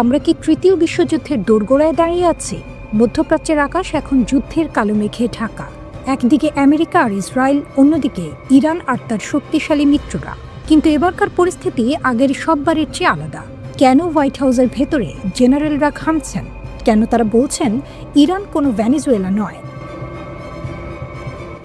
আমরা কি তৃতীয় বিশ্বযুদ্ধের দোরগোড়ায় দাঁড়িয়ে আছি? মধ্যপ্রাচ্যের আকাশ এখন যুদ্ধের কালো মেঘে ঢাকা। একদিকে আমেরিকা আর ইসরায়েল, অন্যদিকে ইরান আর তার শক্তিশালী মিত্ররা। কিন্তু এবারকার পরিস্থিতি আগের সববারের চেয়ে আলাদা। কেন হোয়াইট হাউসের ভেতরে জেনারেলরা ঘামছেন? কেন তারা বলছেন ইরান কোনো ভেনেজুয়েলা নয়?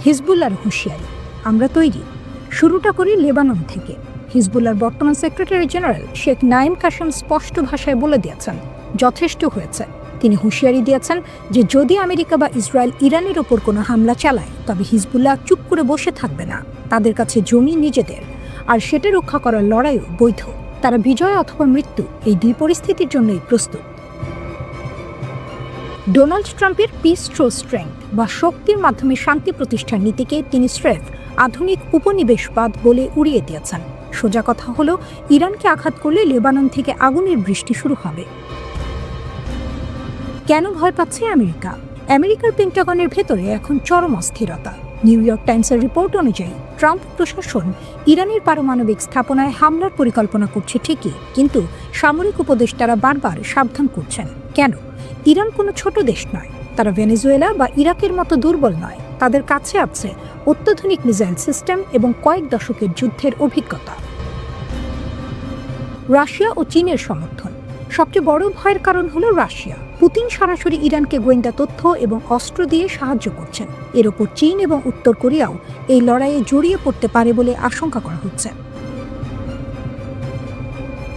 হিজবুল্লাহর হুঁশিয়ারি, আমরা তৈরি। শুরুটা করি লেবানন থেকে। হিজবুল্লাহর বর্তমান সেক্রেটারি জেনারেল শেখ নাঈম কাসেম স্পষ্ট ভাষায় বলে দিয়েছেন, যথেষ্ট হয়েছে। তিনি হুঁশিয়ারি দিয়েছেন যে যদি আমেরিকা বা ইসরায়েল ইরানের ওপর কোনো হামলা চালায়, তবে হিজবুল্লাহ চুপ করে বসে থাকবে না। তাদের কাছে জমি নিজেদের, আর সেটা রক্ষা করার লড়াইও বৈধ। তারা বিজয় অথবা মৃত্যু, এই দুই পরিস্থিতির জন্যই প্রস্তুত। ডোনাল্ড ট্রাম্পের পিস থ্রু স্ট্রেংথ বা শক্তির মাধ্যমে শান্তি প্রতিষ্ঠার নীতিকে তিনি স্রেফ আধুনিক উপনিবেশবাদ বলে উড়িয়ে দিয়েছেন। সোজা কথা হলো, ইরানকে আঘাত করলে লেবানন থেকে আগুনের বৃষ্টি শুরু হবে। কেন ভয় পাচ্ছে আমেরিকা? আমেরিকার পেন্টাগনের ভেতরে এখন চরম অস্থিরতা। নিউ ইয়র্ক টাইমসের রিপোর্ট অনুযায়ী ট্রাম্প প্রশাসন ইরানের পারমাণবিক স্থাপনায় হামলার পরিকল্পনা করছে ঠিকই, কিন্তু সামরিক উপদেষ্টারা বারবার সাবধান করছেন। কেন? ইরান কোনো ছোট দেশ নয়। তারা ভেনেজুয়েলা বা ইরাকের মতো দুর্বল নয়। তাদের কাছে আছে অত্যাধুনিক মিসাইল সিস্টেম এবং কয়েক দশকের যুদ্ধের অভিজ্ঞতা। রাশিয়া ও চীনের সমর্থন। সবচেয়ে বড় ভয়ের কারণ হলো রাশিয়া। পুতিন সরাসরি ইরানকে গোয়েন্দা তথ্য এবং অস্ত্র দিয়ে সাহায্য করছেন। এর ওপর চীন এবং উত্তর কোরিয়াও এই লড়াইয়ে জড়িয়ে পড়তে পারে বলে আশঙ্কা করা হচ্ছে।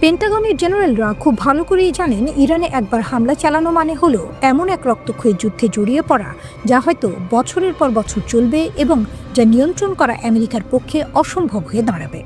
পেন্টাগনের জেনারেলরা খুব ভালো করেই জানেন, ইরানে একবার হামলা চালানো মানে হলো এমন এক রক্তক্ষয়ী যুদ্ধে জড়িয়ে পড়া যা হয়তো বছরের পর বছর চলবে এবং যা নিয়ন্ত্রণ করা আমেরিকার পক্ষে অসম্ভব হয়ে দাঁড়াবে।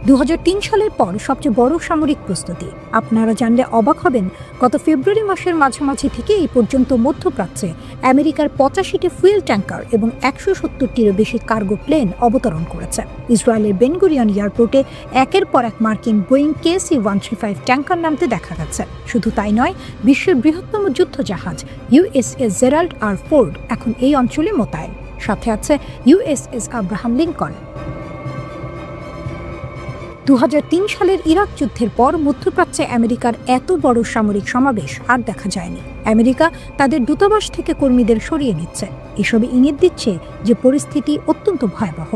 2003 সালের পর সবচেয়ে বড় সামরিক প্রস্তুতি। আপনারা জানলে অবাক হবেন, গত ফেব্রুয়ারি মাসের মাঝামাঝি থেকে এই পর্যন্ত মধ্যপ্রাচ্যে আমেরিকার 85টি ফুয়েল ট্যাঙ্কার এবং 170টিরও বেশি কার্গো প্লেন অবতরণ করেছে। ইসরায়েলের বেন গুরিয়ন এয়ারপোর্টে একের পর এক মার্কিন বোয়িং KC-135 ট্যাঙ্কার নামতে দেখা গেছে। শুধু তাই নয়, বিশ্বের বৃহত্তম যুদ্ধজাহাজ USS জেরাল্ড আর ফোর্ড এখন এই অঞ্চলে মোতায়েন। সাথে আছে USS আব্রাহাম লিঙ্কন। 2003 সালের ইরাক যুদ্ধের পর মধ্যপ্রাচ্যে আমেরিকার এত বড় সামরিক সমাবেশ আর দেখা যায়নি। আমেরিকা তাদের দূতাবাস থেকে কর্মীদের সরিয়ে নিচ্ছে। এসবে ইঙ্গিত দিচ্ছে যে পরিস্থিতি অত্যন্ত ভয়াবহ।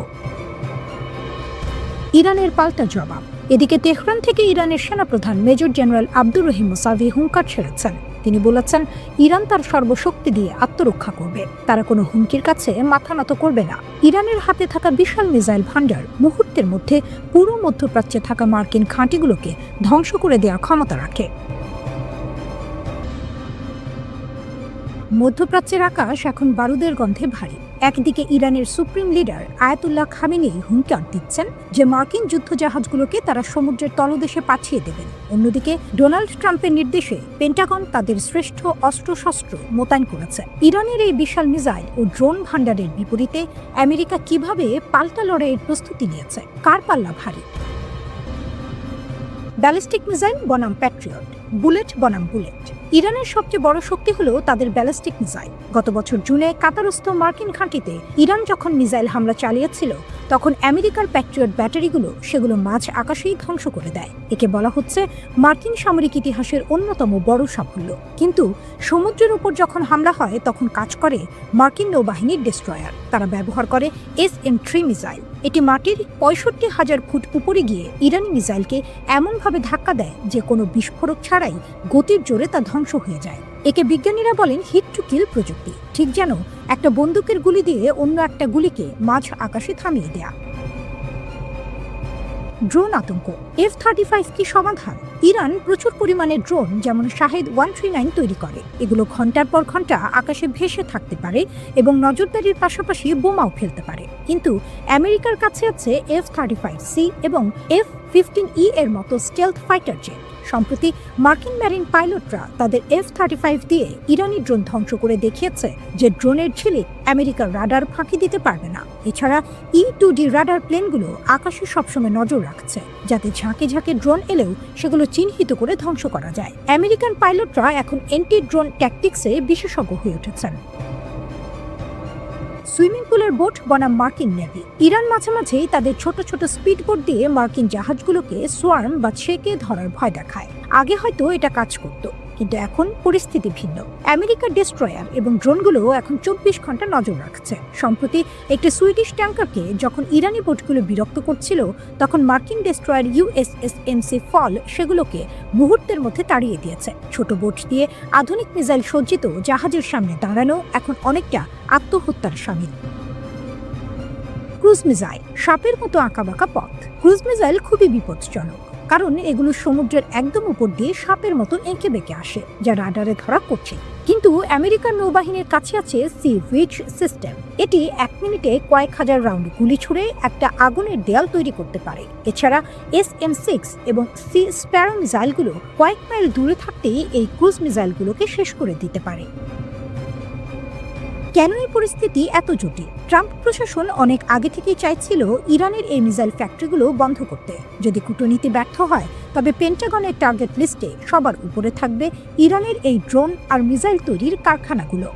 ইরানের পাল্টা জবাব। এদিকে তেহরান থেকে ইরানের সেনাপ্রধান major general Abdur Rahim Musavi হুঙ্কার ছেড়েছেন। তিনি বলেছেন, ইরান তার সর্বশক্তি দিয়ে আত্মরক্ষা করবে। তারা কোনো হুমকির কাছে মাথা নত করবে না। ইরানের হাতে থাকা বিশাল মিসাইল ভান্ডার মুহূর্তের মধ্যে পুরো মধ্যপ্রাচ্যে থাকা মার্কিন ঘাঁটিগুলোকে ধ্বংস করে দেওয়ার ক্ষমতা রাখে। মধ্যপ্রাচ্যের আকাশ এখন বারুদের গন্ধে ভারী। একদিকে ইরানের সুপ্রিম লিডার আয়াতুল্লাহ খামেনেই হুঙ্কার দিচ্ছেন যে মার্কিন যুদ্ধজাহাজগুলোকে তারা সমুদ্রের তলদেশে পাঠিয়ে দেবেন। অন্যদিকে ডোনাল্ড ট্রাম্পের নির্দেশে পেন্টাগন তাদের শ্রেষ্ঠ অস্ত্রশস্ত্র মোতায়েন করেছে। ইরানের এই বিশাল মিসাইল ও ড্রোন ভান্ডারের বিপরীতে আমেরিকা কিভাবে পাল্টা লড়াইয়ের প্রস্তুতি নিয়েছে? কার পাল্লা ভারী? ব্যালিস্টিক মিসাইল বনাম প্যাট্রিয়ট, বুলেট বনাম বুলেট। ইরানের সবচেয়ে বড় শক্তি হলো তাদের ব্যালিস্টিক মিসাইল। গত বছর জুনে কাতারস্থ মার্কিন ঘাঁটিতে ইরান যখন মিসাইল হামলা চালিয়েছিল, তখন আমেরিকার প্যাট্রিয়ট ব্যাটারিগুলো সেগুলো মাঝ আকাশেই ধ্বংস করে দেয়। একে বলা হচ্ছে মার্কিন সামরিক ইতিহাসের অন্যতম বড় সাফল্য। কিন্তু সমুদ্রের উপর যখন হামলা হয়, তখন কাজ করে মার্কিন নৌবাহিনীর ডেস্ট্রয়ার। তারা ব্যবহার করে SM-3 মিসাইল। এটি মাটির 65,000 ফুট উপরে গিয়ে ইরানি মিসাইলকে এমনভাবে ধাক্কা দেয় যে কোনো বিস্ফোরক ছাড়াই গতির জোরে তা ধ্বংস হয়ে যায়। একে বিজ্ঞানীরা বলেন হিট টু কিল প্রযুক্তি। ঠিক যেন একটা বন্দুকের গুলি দিয়ে অন্য একটা গুলিকে মাঝ আকাশে থামিয়ে দেয়া। ড্রোন আতঙ্ক। F-35 কি সমাধান? ইরান প্রচুর পরিমাণে ড্রোন যেমন শাহেদ 139 তৈরি করে। এগুলো ঘন্টার পর ঘন্টা আকাশে ভেসে থাকতে পারে এবং নজরদারির পাশাপাশি বোমাও ফেলতে পারে। কিন্তু আমেরিকার কাছে আছে F-35C এবং F-15E এর মতো স্টেলথ ফাইটার জেট। সম্প্রতি মার্কিন ম্যারিন পাইলটরা তাদের F-35 দিয়ে ইরানি ড্রোন ধ্বংস করে দেখিয়েছে যে ড্রোনের ঝিলিক আমেরিকার রাডার ফাঁকি দিতে পারবে না। এছাড়া E-2D রাডার প্লেনগুলো আকাশে সবসময় নজর রাখছে, যাতে ঝাঁকে ঝাঁকে ড্রোন এলেও সেগুলো চিহ্নিত করে ধ্বংস করা যায়। আমেরিকান পাইলটরা এখন এন্টি ড্রোন ট্যাকটিক্সে বিশেষজ্ঞ হয়ে উঠেছেন। সুইমিং পুলের বোট বনাম মার্কিন নেভি। ইরান মাঝে মাঝেই তাদের ছোট ছোট স্পিড বোট দিয়ে মার্কিন জাহাজগুলোকে সোয়ার্ম বা ছেকে ধরার ভয় দেখায়। আগে হয়তো এটা কাজ করত, কিন্তু এখন পরিস্থিতি ভিন্ন। আমেরিকার ডেস্ট্রয়ার এবং ড্রোনগুলো এখন 24 ঘন্টা নজর রাখছে। সম্প্রতি একটি সুইডিশ ট্যাঙ্কারকে যখন ইরানি বোটগুলো বিরক্ত করছিল, তখন মার্কিন ডেস্ট্রয়ার USS MC ফল সেগুলোকে মুহূর্তের মধ্যে তাড়িয়ে দিয়েছে। ছোট বোট দিয়ে আধুনিক মিসাইল সজ্জিত জাহাজের সামনে দাঁড়ানো এখন অনেকটা আত্মহত্যার শামিল। ক্রুজ মিসাইল, সাপের মতো আঁকাবাঁকা পথ। ক্রুজ মিসাইল খুবই বিপজ্জনক, কারণ এগুলো সমুদ্রের একদম উপর দিয়ে সাপের মতো এঁকে বেঁকে আসে, যা রাডারে ধরা কঠিন। কিন্তু আমেরিকার নৌবাহিনীর কাছে আছে সি উইচ সিস্টেম। এটি 1 মিনিটে কয়েক হাজার রাউন্ড গুলি ছুড়ে একটা আগুনের দেয়াল তৈরি করতে পারে। এছাড়া SM-6 এবং সি স্প্যারো মিসাইলগুলো কয়েক মাইল দূরে থাকতেই এই ক্রুজ মিসাইলগুলোকে শেষ করে দিতে পারে। কেন এই পরিস্থিতি এত জটিল? ট্রাম্প প্রশাসন অনেক আগে থেকেই চাইছিল ইরানের এই মিসাইল ফ্যাক্টরিগুলো বন্ধ করতে। যদি কূটনীতি ব্যর্থ হয়, তবে পেন্টাগনের টার্গেট লিস্টে সবার উপরে থাকবে ইরানের এই ড্রোন আর মিসাইল তৈরির কারখানাগুলো।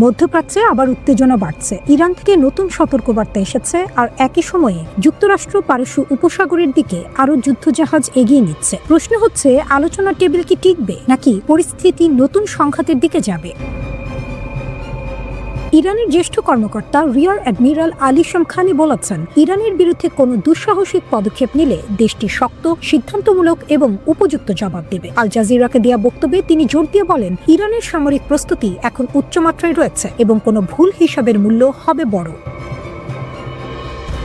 মধ্যপ্রাচ্যে আবার উত্তেজনা বাড়ছে। ইরান থেকে নতুন সতর্কবার্তা এসেছে, আর একই সময়ে যুক্তরাষ্ট্র পারস্য উপসাগরের দিকে আরও যুদ্ধজাহাজ এগিয়ে নিচ্ছে। প্রশ্ন হচ্ছে, আলোচনার টেবিল কি টিকবে, নাকি পরিস্থিতি নতুন সংঘাতের দিকে যাবে? ইরানের জ্যেষ্ঠ কর্মকর্তা রিয়ার অ্যাডমিরাল আলী শামখানি বলেছেন, ইরানের বিরুদ্ধে কোনো দুঃসাহসিক পদক্ষেপ নিলে দেশটি শক্ত, সিদ্ধান্তমূলক এবং উপযুক্ত জবাব দেবে। আল জাজিরাকে দেয়া বক্তব্যে তিনি জোর দিয়ে বলেন, ইরানের সামরিক প্রস্তুতি এখন উচ্চমাত্রায় রয়েছে এবং কোনো ভুল হিসাবের মূল্য হবে বড়।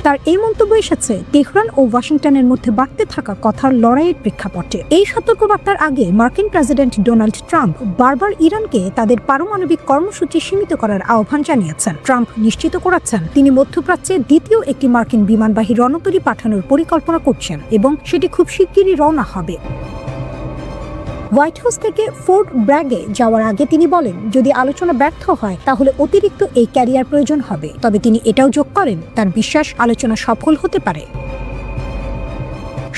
তার এই মন্তব্য এসেছে তেহরান ও ওয়াশিংটনের মধ্যে বাড়তে থাকা কথার লড়াইয়ের প্রেক্ষাপটে। এই সতর্কবার্তার আগে মার্কিন প্রেসিডেন্ট ডোনাল্ড ট্রাম্প বারবার ইরানকে তাদের পারমাণবিক কর্মসূচি সীমিত করার আহ্বান জানিয়েছেন। ট্রাম্প নিশ্চিত করেছেন, তিনি মধ্যপ্রাচ্যে দ্বিতীয় একটি মার্কিন বিমানবাহী রণতরী পাঠানোর পরিকল্পনা করছেন এবং সেটি খুব শিগগিরই রওনা হবে। হোয়াইট হাউস থেকে ফোর্ট ব্র্যাগে যাওয়ার আগে তিনি বলেন, যদি আলোচনা ব্যর্থ হয় তাহলে অতিরিক্ত এই ক্যারিয়ার প্রয়োজন হবে। তবে তিনি এটাও যোগ করেন, তার বিশ্বাস আলোচনা সফল হতে পারে।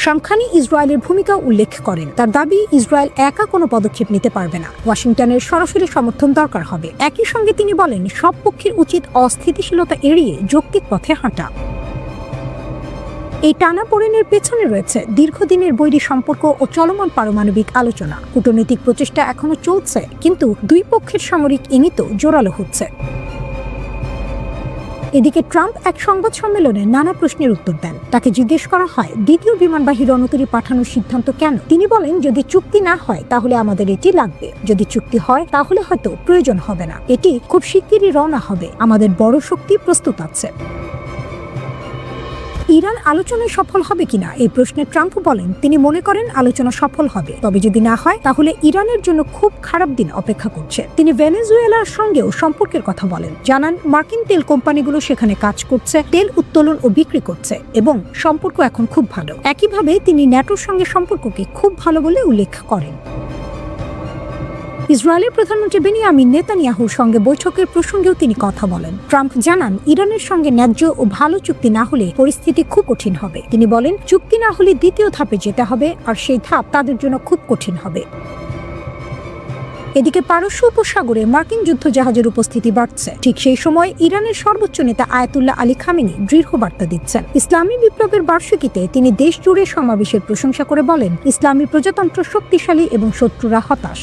শামখানি ইসরায়েলের ভূমিকা উল্লেখ করেন। তার দাবি, ইসরায়েল একা কোনো পদক্ষেপ নিতে পারবে না, ওয়াশিংটনের সরাসরি সমর্থন দরকার হবে। একই সঙ্গে তিনি বলেন, সব পক্ষের উচিত অস্থিতিশীলতা এড়িয়ে যৌক্তিক পথে হাঁটা। এই টানাপোড়েনের পেছনে রয়েছে দীর্ঘদিনের বৈরী সম্পর্ক ও চলমান পারমাণবিক আলোচনা। কূটনৈতিক প্রচেষ্টা এখনো চলছে, কিন্তু দুই পক্ষের সামরিক ইঙ্গিতও জোরালো হচ্ছে। এদিকে ট্রাম্প এক সংবাদ সম্মেলনে নানা প্রশ্নের উত্তর দেন। তাকে জিজ্ঞেস করা হয়, দ্বিতীয় বিমানবাহী রণতরী পাঠানোর সিদ্ধান্ত কেন? তিনি বলেন, যদি চুক্তি না হয় তাহলে আমাদের এটি লাগবে, যদি চুক্তি হয় তাহলে হয়তো প্রয়োজন হবে না। এটি খুব শিগগিরই রওনা হবে, আমাদের বড় শক্তি প্রস্তুত আছে। ইরান আলোচনায় সফল হবে কিনা এই প্রশ্নে ট্রাম্প বলেন, তিনি মনে করেন আলোচনা সফল হবে, তবে যদি না হয় তাহলে ইরানের জন্য খুব খারাপ দিন অপেক্ষা করছে। তিনি ভেনেজুয়েলার সঙ্গেও সম্পর্কের কথা বলেন, জানান মার্কিন তেল কোম্পানিগুলো সেখানে কাজ করছে, তেল উত্তোলন ও বিক্রি করছে এবং সম্পর্ক এখন খুব ভালো। একইভাবে তিনি ন্যাটোর সঙ্গে সম্পর্ককে খুব ভালো বলে উল্লেখ করেন। ইসরায়েলের প্রধানমন্ত্রী বেনিয়ামিন নেতানিয়াহুর সঙ্গে বৈঠকের প্রসঙ্গেও তিনি কথা বলেন। ট্রাম্প জানান, ইরানের সঙ্গে ন্যায্য ও ভালো চুক্তি না হলে পরিস্থিতি খুব কঠিন হবে। তিনি বলেন, চুক্তি না হলে দ্বিতীয় ধাপে যেতে হবে, আর সেই ধাপ তাদের জন্য খুব কঠিন হবে। এদিকে পারস্য উপসাগরে মার্কিন যুদ্ধজাহাজের উপস্থিতি বাড়ছে। ঠিক সেই সময় ইরানের সর্বোচ্চ নেতা আয়াতুল্লাহ আলী খামেনি দৃঢ় বার্তা দিচ্ছেন। ইসলামী বিপ্লবের বার্ষিকীতে তিনি দেশ জুড়ে সমাবেশের প্রশংসা করে বলেন, ইসলামী প্রজাতন্ত্র শক্তিশালী এবং শত্রুরা হতাশ।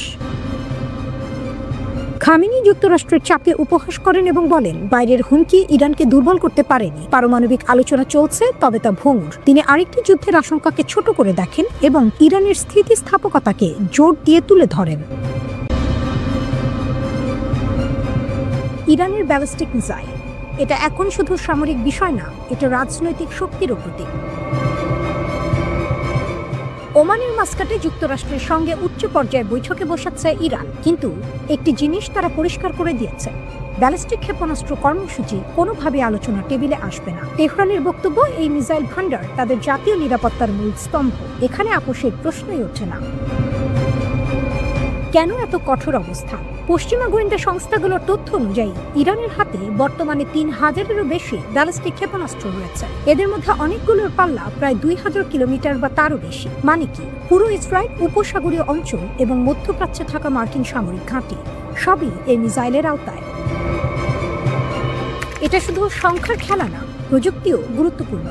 খামেনি যুক্তরাষ্ট্রের চাপে উপহাস করেন এবং বলেন, বাইরের হুমকি ইরানকে দুর্বল করতে পারেনি, পারমাণবিক আলোচনা চলছে, তবে তা ভঙ্গুর। তিনি আরেকটি যুদ্ধের আশঙ্কাকে ছোট করে দেখেন এবং ইরানের স্থিতিস্থাপকতাকে জোর দিয়ে তুলে ধরেন। ইরানের ব্যালিস্টিক মিসাইল, এটা এখন শুধু সামরিক বিষয় না, এটা রাজনৈতিক শক্তিরও প্রতীক। ওমানের মাস্কাটে যুক্তরাষ্ট্রের সঙ্গে উচ্চ পর্যায়ে বৈঠকে বসাচ্ছে ইরান, কিন্তু একটি জিনিস তারা পরিষ্কার করে দিয়েছে, ব্যালিস্টিক ক্ষেপণাস্ত্র কর্মসূচি কোনোভাবে আলোচনা টেবিলে আসবে না। তেহরানের বক্তব্য, এই মিসাইল ভান্ডার তাদের জাতীয় নিরাপত্তার মূল স্তম্ভ, এখানে আপোষের প্রশ্নই ওঠে না। কেন এত কঠোর অবস্থান? পশ্চিমা গোয়েন্দা সংস্থাগুলোর তথ্য অনুযায়ী ইরানের হাতে বর্তমানে ৩,০০০-এরও বেশি ব্যালিস্টিক ক্ষেপণাস্ত্র রয়েছে। এদের মধ্যে অনেকগুলোর পাল্লা প্রায় ২,০০০ কিলোমিটার বা তারও বেশি। মানে কি, পুরো ইসরায়েল, উপসাগরীয় অঞ্চল এবং মধ্যপ্রাচ্যে থাকা মার্কিন সামরিক ঘাঁটি সবই এই মিসাইলের আওতায়। এটা শুধু সংখ্যার খেলা না, প্রযুক্তিও গুরুত্বপূর্ণ।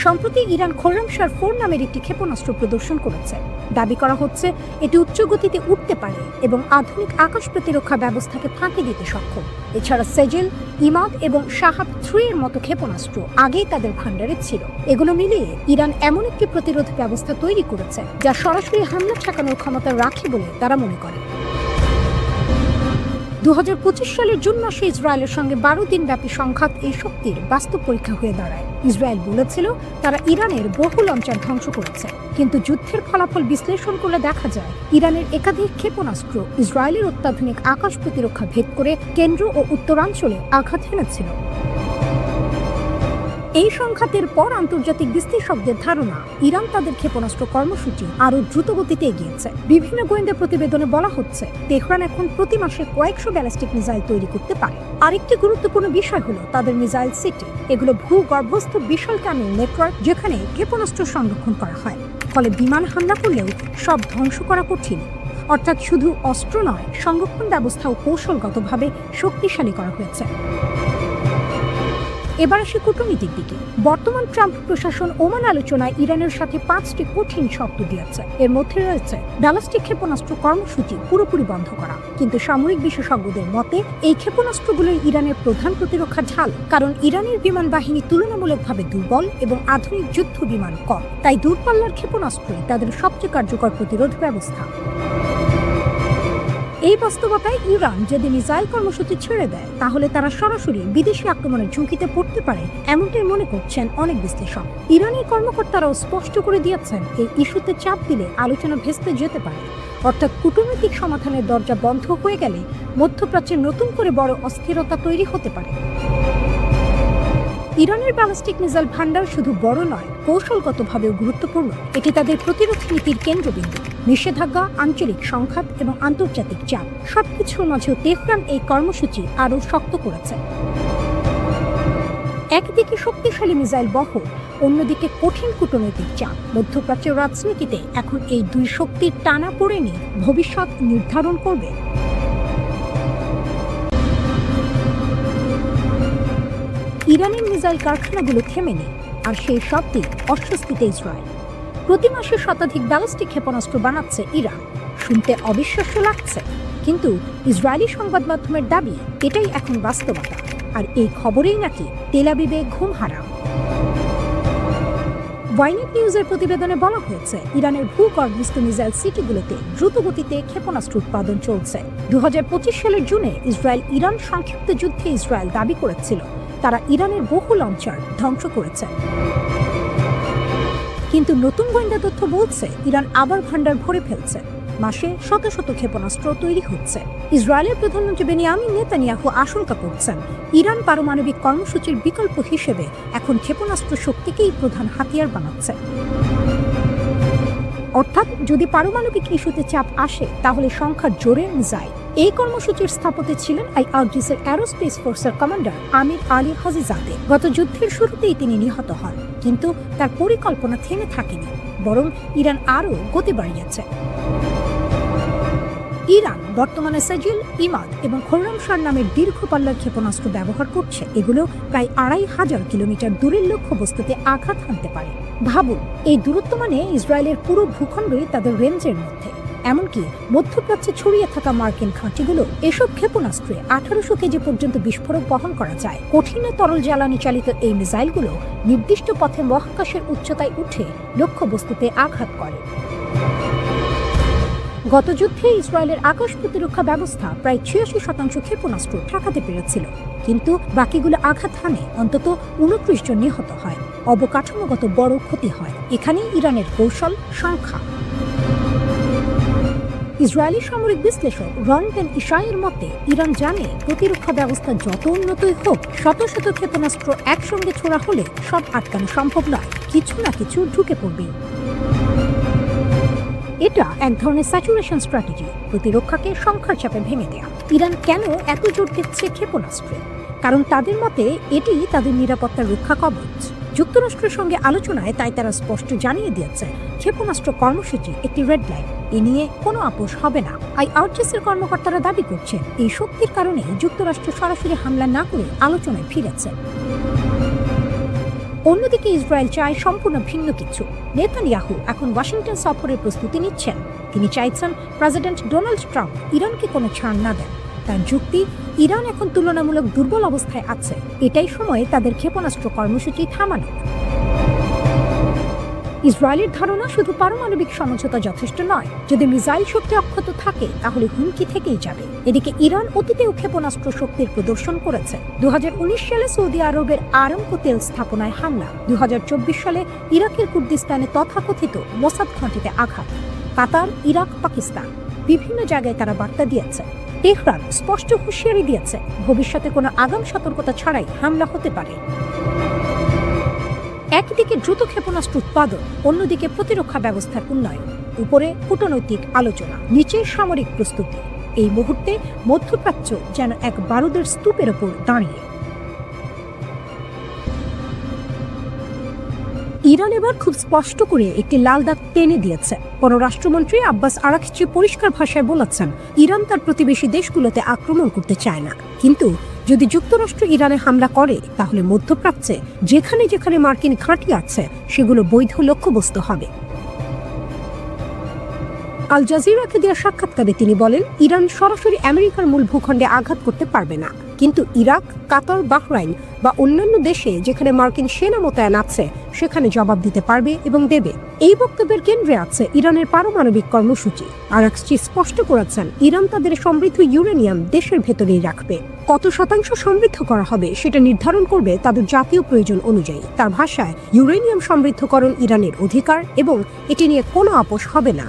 সম্প্রতি ইরান খোরামশার-4 নামের একটি ক্ষেপণাস্ত্র প্রদর্শন করেছে। দাবি করা হচ্ছে এটি উচ্চ গতিতে উঠতে পারে এবং আধুনিক আকাশ প্রতিরক্ষা ব্যবস্থাকে ফাঁকি দিতে সক্ষম। এছাড়া সেজেল, ইমাদ এবং শাহাব-3 এর মতো ক্ষেপণাস্ত্র আগেই তাদের ভান্ডারে ছিল। এগুলো মিলিয়ে ইরান এমন একটি প্রতিরোধ ব্যবস্থা তৈরি করেছে যা সরাসরি হামলা ঠেকানোর ক্ষমতা রাখে বলে তারা মনে করে। 2025 সালের জুন মাসে ইসরায়েলের সঙ্গে 12 দিনব্যাপী সংঘাত এই শক্তির বাস্তব পরীক্ষা হয়ে দাঁড়ায়। ইসরায়েল বলেছিল তারা ইরানের বহু লঞ্চার ধ্বংস করেছে, কিন্তু যুদ্ধের ফলাফল বিশ্লেষণ করলে দেখা যায় ইরানের একাধিক ক্ষেপণাস্ত্র ইসরায়েলের অত্যাধুনিক আকাশ প্রতিরক্ষা ভেদ করে কেন্দ্র ও উত্তরাঞ্চলে আঘাত হেনেছিল। এই সংঘাতের পর আন্তর্জাতিক বিশ্লেষকদের ধারণা ইরান তাদের ক্ষেপণাস্ত্র কর্মসূচি আরও দ্রুতগতিতে এগিয়েছে। বিভিন্ন গোয়েন্দা প্রতিবেদনে বলা হচ্ছে তেহরান এখন প্রতি মাসে কয়েকশো ব্যালিস্টিক মিসাইল তৈরি করতে পারে। আরেকটি গুরুত্বপূর্ণ বিষয় হলো তাদের মিসাইল সিটি। এগুলো ভূগর্ভস্থ বিশাল ক্যানেল নেটওয়ার্ক, যেখানে ক্ষেপণাস্ত্র সংরক্ষণ করা হয়। ফলে বিমান হামলা করলেও সব ধ্বংস করা কঠিন। অর্থাৎ শুধু অস্ত্র নয়, সংরক্ষণ ব্যবস্থাও কৌশলগতভাবে শক্তিশালী করা হয়েছে। এবার আসি কূটনীতির দিকে। বর্তমান ট্রাম্প প্রশাসন ওমান আলোচনায় ইরানের সাথে 5টি কঠিন শর্ত দিয়েছে। এর মধ্যে রয়েছে ব্যালিস্টিক ক্ষেপণাস্ত্র কর্মসূচি পুরোপুরি বন্ধ করা। কিন্তু সামরিক বিশেষজ্ঞদের মতে এই ক্ষেপণাস্ত্রগুলোই ইরানের প্রধান প্রতিরক্ষা ঢাল, কারণ ইরানের বিমান বাহিনী তুলনামূলকভাবে দুর্বল এবং আধুনিক যুদ্ধ বিমান কম। তাই দূরপাল্লার ক্ষেপণাস্ত্রই তাদের সবচেয়ে কার্যকর প্রতিরোধ ব্যবস্থা। এই বাস্তবতায় ইরান যদি মিসাইল কর্মসূচি ছেড়ে দেয় তাহলে তারা সরাসরি বিদেশি আক্রমণের ঝুঁকিতে পড়তে পারে, এমনটাই মনে করছেন অনেক বিশ্লেষক। ইরানি কর্মকর্তারাও স্পষ্ট করে দিয়েছেন এই ইস্যুতে চাপ দিলে আলোচনা ভেস্তে যেতে পারে। অর্থাৎ কূটনৈতিক সমাধানের দরজা বন্ধ হয়ে গেলে মধ্যপ্রাচ্যে নতুন করে বড় অস্থিরতা তৈরি হতে পারে। ইরানের ব্যালিস্টিক মিসাইল ভান্ডার শুধু বড় নয়, কৌশলগতভাবেও গুরুত্বপূর্ণ। এটি তাদের প্রতিরোধ নীতির কেন্দ্রবিন্দু। নিষেধাজ্ঞা, আঞ্চলিক সংঘাত এবং আন্তর্জাতিক চাপ সবকিছুর মাঝেও তেহরান এই কর্মসূচি আরও শক্ত করেছে। একদিকে শক্তিশালী মিসাইল বহর, অন্যদিকে কঠিন কূটনৈতিক চাপ। মধ্যপ্রাচ্যের রাজনীতিতে এখন এই দুই শক্তির টানা পড়েনি ভবিষ্যৎ নির্ধারণ করবে। ইরানের মিসাইল কারখানাগুলো থেমে নেই, আর সেই শব্দে অস্বস্তিতে ইসরায়েল। প্রতি মাসে শতাধিক ব্যালিস্টিক ক্ষেপণাস্ত্র বানাচ্ছে ইরান। শুনতে অবিশ্বাস্য লাগছে, কিন্তু ইসরায়েলি সংবাদ মাধ্যমের দাবি এটাই এখন বাস্তবতা। আর এই খবরেই নাকি তেল আবিবে ঘুম হারাম। ওয়াইনেট নিউজের প্রতিবেদনে বলা হয়েছে ইরানের ভূগর্ভস্থ মিসাইল সিটিগুলোতে দ্রুতগতিতে ক্ষেপণাস্ত্র উৎপাদন চলছে। 2025 সালের জুনে ইসরায়েল ইরান সংক্ষিপ্ত যুদ্ধে ইসরায়েল দাবি করেছিল তারা ইরানের বহু লঞ্চার ধ্বংস করেছে। কিন্তু নতুন গোয়েন্দা তথ্য বলছে ইরান আবার ভান্ডার ভরে ফেলছে। মাসে শত শত ক্ষেপণাস্ত্র তৈরি হচ্ছে। ইসরায়েলের প্রধানমন্ত্রী বেনিয়ামিন নেতানিয়াহু আশঙ্কা করছেন ইরান পারমাণবিক কর্মসূচির বিকল্প হিসেবে এখন ক্ষেপণাস্ত্র শক্তিকেই প্রধান হাতিয়ার বানাচ্ছে। অর্থাৎ যদি পারমাণবিক ইস্যুতে চাপ আসে তাহলে সংখ্যার জোরে মিসাইল। এই কর্মসূচির স্থপতি ছিলেন আইআরজিসির অ্যারোস্পেস ফোর্সের কমান্ডার আমির আলী হাজিজাদে। গত যুদ্ধের শুরুতেই তিনি নিহত হন, কিন্তু তার পরিকল্পনা থেমে থাকেনি, বরং ইরান আরও গতি বাড়িয়েছে। ইরান বর্তমানে সেজিল, ইমাদ এবং খোরামশার নামের দীর্ঘ পাল্লার ক্ষেপণাস্ত্র ব্যবহার করছে। এগুলো প্রায় 2500 কিলোমিটার দূরের লক্ষ্যবস্তুতে আঘাত হানতে পারে। ভাবুন, এই দূরত্ব মানে ইসরায়েলের পুরো ভূখণ্ডই তাদের রেঞ্জের মধ্যে। এমনকি মধ্যপ্রাচ্যে ছড়িয়ে থাকা মার্কিন ঘাঁটিগুলো এসব ক্ষেপণাস্ত্রে 1800 কেজি পর্যন্ত বিস্ফোরক বহন করা যায়। কঠিন তরল জ্বালানি চালিত এই মিসাইলগুলো নির্দিষ্ট পথে মহাকাশের উচ্চতায় উঠে লক্ষ্যবস্তুতে আঘাত করে। গত যুদ্ধে ইসরায়েলের আকাশ প্রতিরক্ষা ব্যবস্থা প্রায় 86% ক্ষেপণাস্ত্র ঠেকাতে পেরেছিল, কিন্তু বাকিগুলো আঘাত হানে অন্তত 29 জন নিহত হয়। অবকাঠামোগত বড় ক্ষতি হয়। এখানেই ইরানের কৌশল, সংখ্যা। ইসরায়েলি সামরিক বিশ্লেষক রন বেন ইশাইয়ের মতে ইরান জানে প্রতিরক্ষা ব্যবস্থা যত উন্নতই হোক, শত শত ক্ষেপণাস্ত্র একসঙ্গে ছোড়া হলে সব আটকানো সম্ভব নয়। কিছু না কিছু ঢুকে পড়বেই। এটা এক ধরনের স্যাচুরেশন স্ট্র্যাটেজি, প্রতিরক্ষাকে সংখ্যার চাপে ভেঙে দেয়া। ইরান কেন এত জোর দিচ্ছে ক্ষেপণাস্ত্রে? কারণ তাদের মতে এটি তাদের নিরাপত্তার রক্ষা কবচ। যুক্তরাষ্ট্রের সঙ্গে আলোচনায় তাই তারা স্পষ্ট জানিয়ে দিয়েছে ক্ষেপণাস্ত্র কর্মসূচি একটি রেড লাইন, এ নিয়ে কোনো আপোষ হবে না। আইআরজিসির কর্মকর্তারা দাবি করছেন এই শক্তির কারণে যুক্তরাষ্ট্র সরাসরি হামলা না করে আলোচনায় ফিরেছে। অন্যদিকে ইসরায়েল চায় সম্পূর্ণ ভিন্ন কিছু। নেতানিয়াহু এখন ওয়াশিংটন সফরের প্রস্তুতি নিচ্ছেন। তিনি চাইছেন প্রেসিডেন্ট ডোনাল্ড ট্রাম্প ইরানকে কোনো ছাড় না দেন। তার যুক্তি, ইরান এখন তুলনামূলক দুর্বল অবস্থায় আছে, এটাই সময় তাদের ক্ষেপণাস্ত্র কর্মসূচি থামানো। ইসরায়েলের ধারণা শুধু পারমাণবিক সমঝোতা যথেষ্ট নয়, যদি মিসাইল শক্তি অক্ষত থাকে তাহলে হুমকি থেকেই যাবে। এদিকে ইরান অতীতেও ক্ষেপণাস্ত্র শক্তির প্রদর্শন করেছে। 2019 সালে সৌদি আরবের আরামকো তেল স্থাপনায় হামলা, 2024 সালে ইরাকের কুর্দিস্তানে তথাকথিত মোসাদ ঘাঁটিতে আঘাত। কাতার, ইরাক, পাকিস্তান বিভিন্ন জায়গায় তারা বার্তা দিয়েছে। তেহরান স্পষ্ট হুঁশিয়ারি দিয়েছে ভবিষ্যতে কোনো আগাম সতর্কতা ছাড়াই হামলা হতে পারে। একদিকে দ্রুত ক্ষেপণাস্ত্র উৎপাদন, অন্যদিকে প্রতিরক্ষা ব্যবস্থার উন্নয়ন, উপরে কূটনৈতিক আলোচনা, নিচে সামরিক প্রস্তুতি। এই মুহূর্তে মধ্যপ্রাচ্য যেন এক বারুদের স্তূপের ওপর দাঁড়িয়ে। ইরান এবার খুব স্পষ্ট করে একটি লাল দাগ টেনে দিয়েছে। পররাষ্ট্রমন্ত্রী আব্বাস আরাকচি পরিষ্কার ভাষায় বলেছেন, ইরান তার প্রতিবেশী দেশগুলোতে আক্রমণ করতে চায় না, কিন্তু যদি যুক্তরাষ্ট্র ইরানে হামলা করে তাহলে মধ্যপ্রাচ্যে যেখানে যেখানে মার্কিন ঘাঁটি আছে সেগুলো বৈধ লক্ষ্যবস্তু হবে। আল জাজিরাকে দেওয়া সাক্ষাৎকারে তিনি বলেন, ইরান সরাসরি আমেরিকার মূল ভূখণ্ডে আঘাত করতে পারবে না, কিন্তু ইরাক, কাতার, বাহরাইন বা অন্যান্য দেশে যেখানে মার্কিন সেনা মোতায়েন আছে সেখানে জবাব দিতে পারবে এবং দেবে। এই বক্তব্যের কেন্দ্রে আছে ইরানের পারমাণবিক কর্মসূচি। আরাকচি স্পষ্ট করেছেন, ইরান তাদের সমৃদ্ধ ইউরেনিয়াম দেশের ভেতরেই রাখবে। কত শতাংশ সমৃদ্ধ করা হবে সেটা নির্ধারণ করবে তাদের জাতীয় প্রয়োজন অনুযায়ী। তার ভাষায়, ইউরেনিয়াম সমৃদ্ধকরণ ইরানের অধিকার এবং এটি নিয়ে কোনো আপোষ হবে না।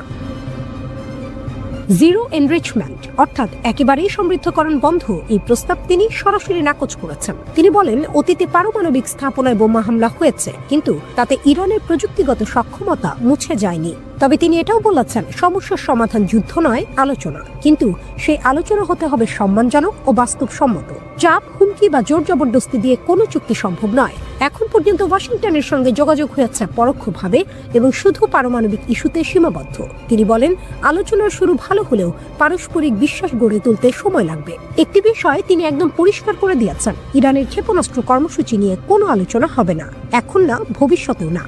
জিরো এনরিচমেন্ট অর্থাৎ একেবারেই সমৃদ্ধকরণ বন্ধ, এই প্রস্তাব তিনি সরাসরি নাকচ করেছেন। তিনি বলেন, অতীতে পারমাণবিক স্থাপনায় বোমা হামলা হয়েছে, কিন্তু তাতে ইরানের প্রযুক্তিগত সক্ষমতা মুছে যায়নি। তবে তিনি এটাও বলেছেন, সমস্যার সমাধান যুদ্ধ নয়, আলোচনা, কিন্তু সেই আলোচনা হতে হবে সম্মানজনক ও বাস্তবসম্মত। চাপ, হুমকি বা জোর জবরদস্তি দিয়ে কোনো চুক্তি সম্ভব নয়। এখন পর্যন্ত ওয়াশিংটনের সঙ্গে যোগাযোগ হয়েছে পরোক্ষভাবে এবং শুধু পারমাণবিক ইস্যুতে সীমাবদ্ধ। তিনি বলেন, আলোচনার শুরু ভালো হলেও পারস্পরিক বিশ্বাস গড়ে তুলতে সময় লাগবে। একটি বিষয় তিনি একদম পরিষ্কার করে দিয়েছেন, ইরানের ক্ষেপণাস্ত্র কর্মসূচি নিয়ে কোনো আলোচনা হবে না, এখন না, ভবিষ্যতেও না।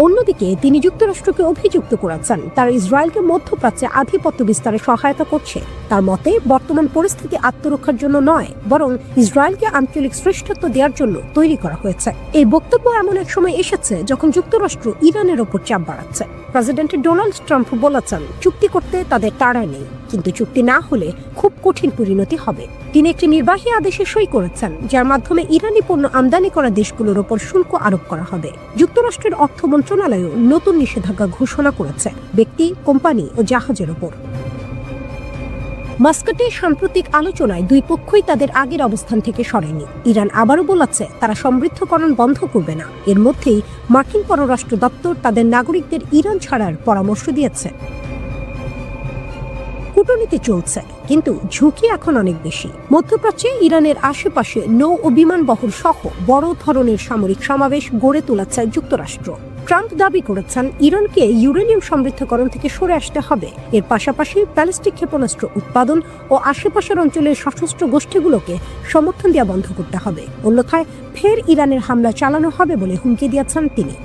অন্যদিকে তিনি যুক্তরাষ্ট্রকে অভিযুক্ত করেছেন তারা ইসরায়েলকে মধ্যপ্রাচ্যে আধিপত্য বিস্তারে সহায়তা করছে। তার মতে, বর্তমান পরিস্থিতি আত্মরক্ষার জন্য নয়, বরং ইসরায়েলকে আঞ্চলিক শ্রেষ্ঠত্ব দেওয়ার জন্য তৈরি করা হয়েছে। এই বক্তব্য এমন এক সময় এসেছে যখন যুক্তরাষ্ট্র ইরানের ওপর চাপ বাড়াচ্ছে। প্রেসিডেন্ট ডোনাল্ড ট্রাম্প বলেছেন, চুক্তি করতে তাদের তাড়া নেই, কিন্তু চুক্তি না হলে খুব কঠিন পরিণতি হবে। তিনি একটি নির্বাহী আদেশে সই করেছেন, যার মাধ্যমে ইরানি পণ্য আমদানি করা দেশগুলোর ওপর শুল্ক আরোপ করা হবে। যুক্তরাষ্ট্রের অর্থ মন্ত্রণালয়ও নতুন নিষেধাজ্ঞা ঘোষণা করেছে ব্যক্তি, কোম্পানি ও জাহাজের ওপর। মাস্কাটে সাম্প্রতিক আলোচনায় দুই পক্ষই তাদের আগের অবস্থান থেকে সরেনি। ইরান আবারও বলেছে তারা সমৃদ্ধকরণ বন্ধ করবে না। এর মধ্যেই মার্কিন পররাষ্ট্র দপ্তর তাদের নাগরিকদের ইরান ছাড়ার পরামর্শ দিয়েছে। কূটনীতি চলছে, কিন্তু ঝুঁকি এখন অনেক বেশি। মধ্যপ্রাচ্যে ইরানের আশেপাশে নৌ ও বিমান বহর সহ বড় ধরনের সামরিক সমাবেশ গড়ে তোলাচ্ছে যুক্তরাষ্ট্র। ট্রাম্প দাবি করেছেন, ইরানকে ইউরেনিয়াম সমৃদ্ধকরণ থেকে সরে আসতে হবে। এর পাশাপাশি ব্যালিস্টিক ক্ষেপণাস্ত্র উৎপাদন ও আশেপাশের অঞ্চলের সশস্ত্র গোষ্ঠীগুলোকে সমর্থন দেওয়া বন্ধ করতে হবে, অন্যথায় ফের ইরানের হামলা চালানো হবে বলে হুমকি দিয়েছেন তিনি।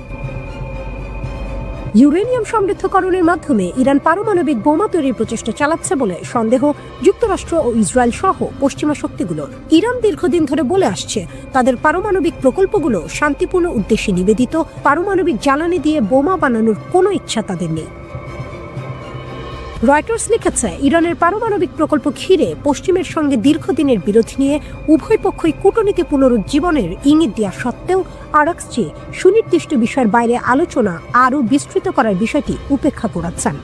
ইউরেনিয়াম সমৃদ্ধকরণের মাধ্যমে ইরান পারমাণবিক বোমা তৈরির প্রচেষ্টা চালাচ্ছে বলে সন্দেহ যুক্তরাষ্ট্র ও ইসরায়েল সহ পশ্চিমা শক্তিগুলোর। ইরান দীর্ঘদিন ধরে বলে আসছে তাদের পারমাণবিক প্রকল্পগুলো শান্তিপূর্ণ উদ্দেশ্যে নিবেদিত, পারমাণবিক জ্বালানি দিয়ে বোমা বানানোর কোনো ইচ্ছা তাদের নেই। রয়টার্স লিখেছে, ইরানের পারমাণবিক প্রকল্প ঘিরে পশ্চিমের সঙ্গে দীর্ঘদিনের বিরোধ নিয়ে উভয় পক্ষই কূটনীতি পুনরুজ্জীবনের ইঙ্গিত দেওয়া সত্ত্বেও আরাকচি সুনির্দিষ্ট বিষয়ের বাইরে আলোচনা আরও বিস্তৃত করার বিষয়টি উপেক্ষা করেছেন।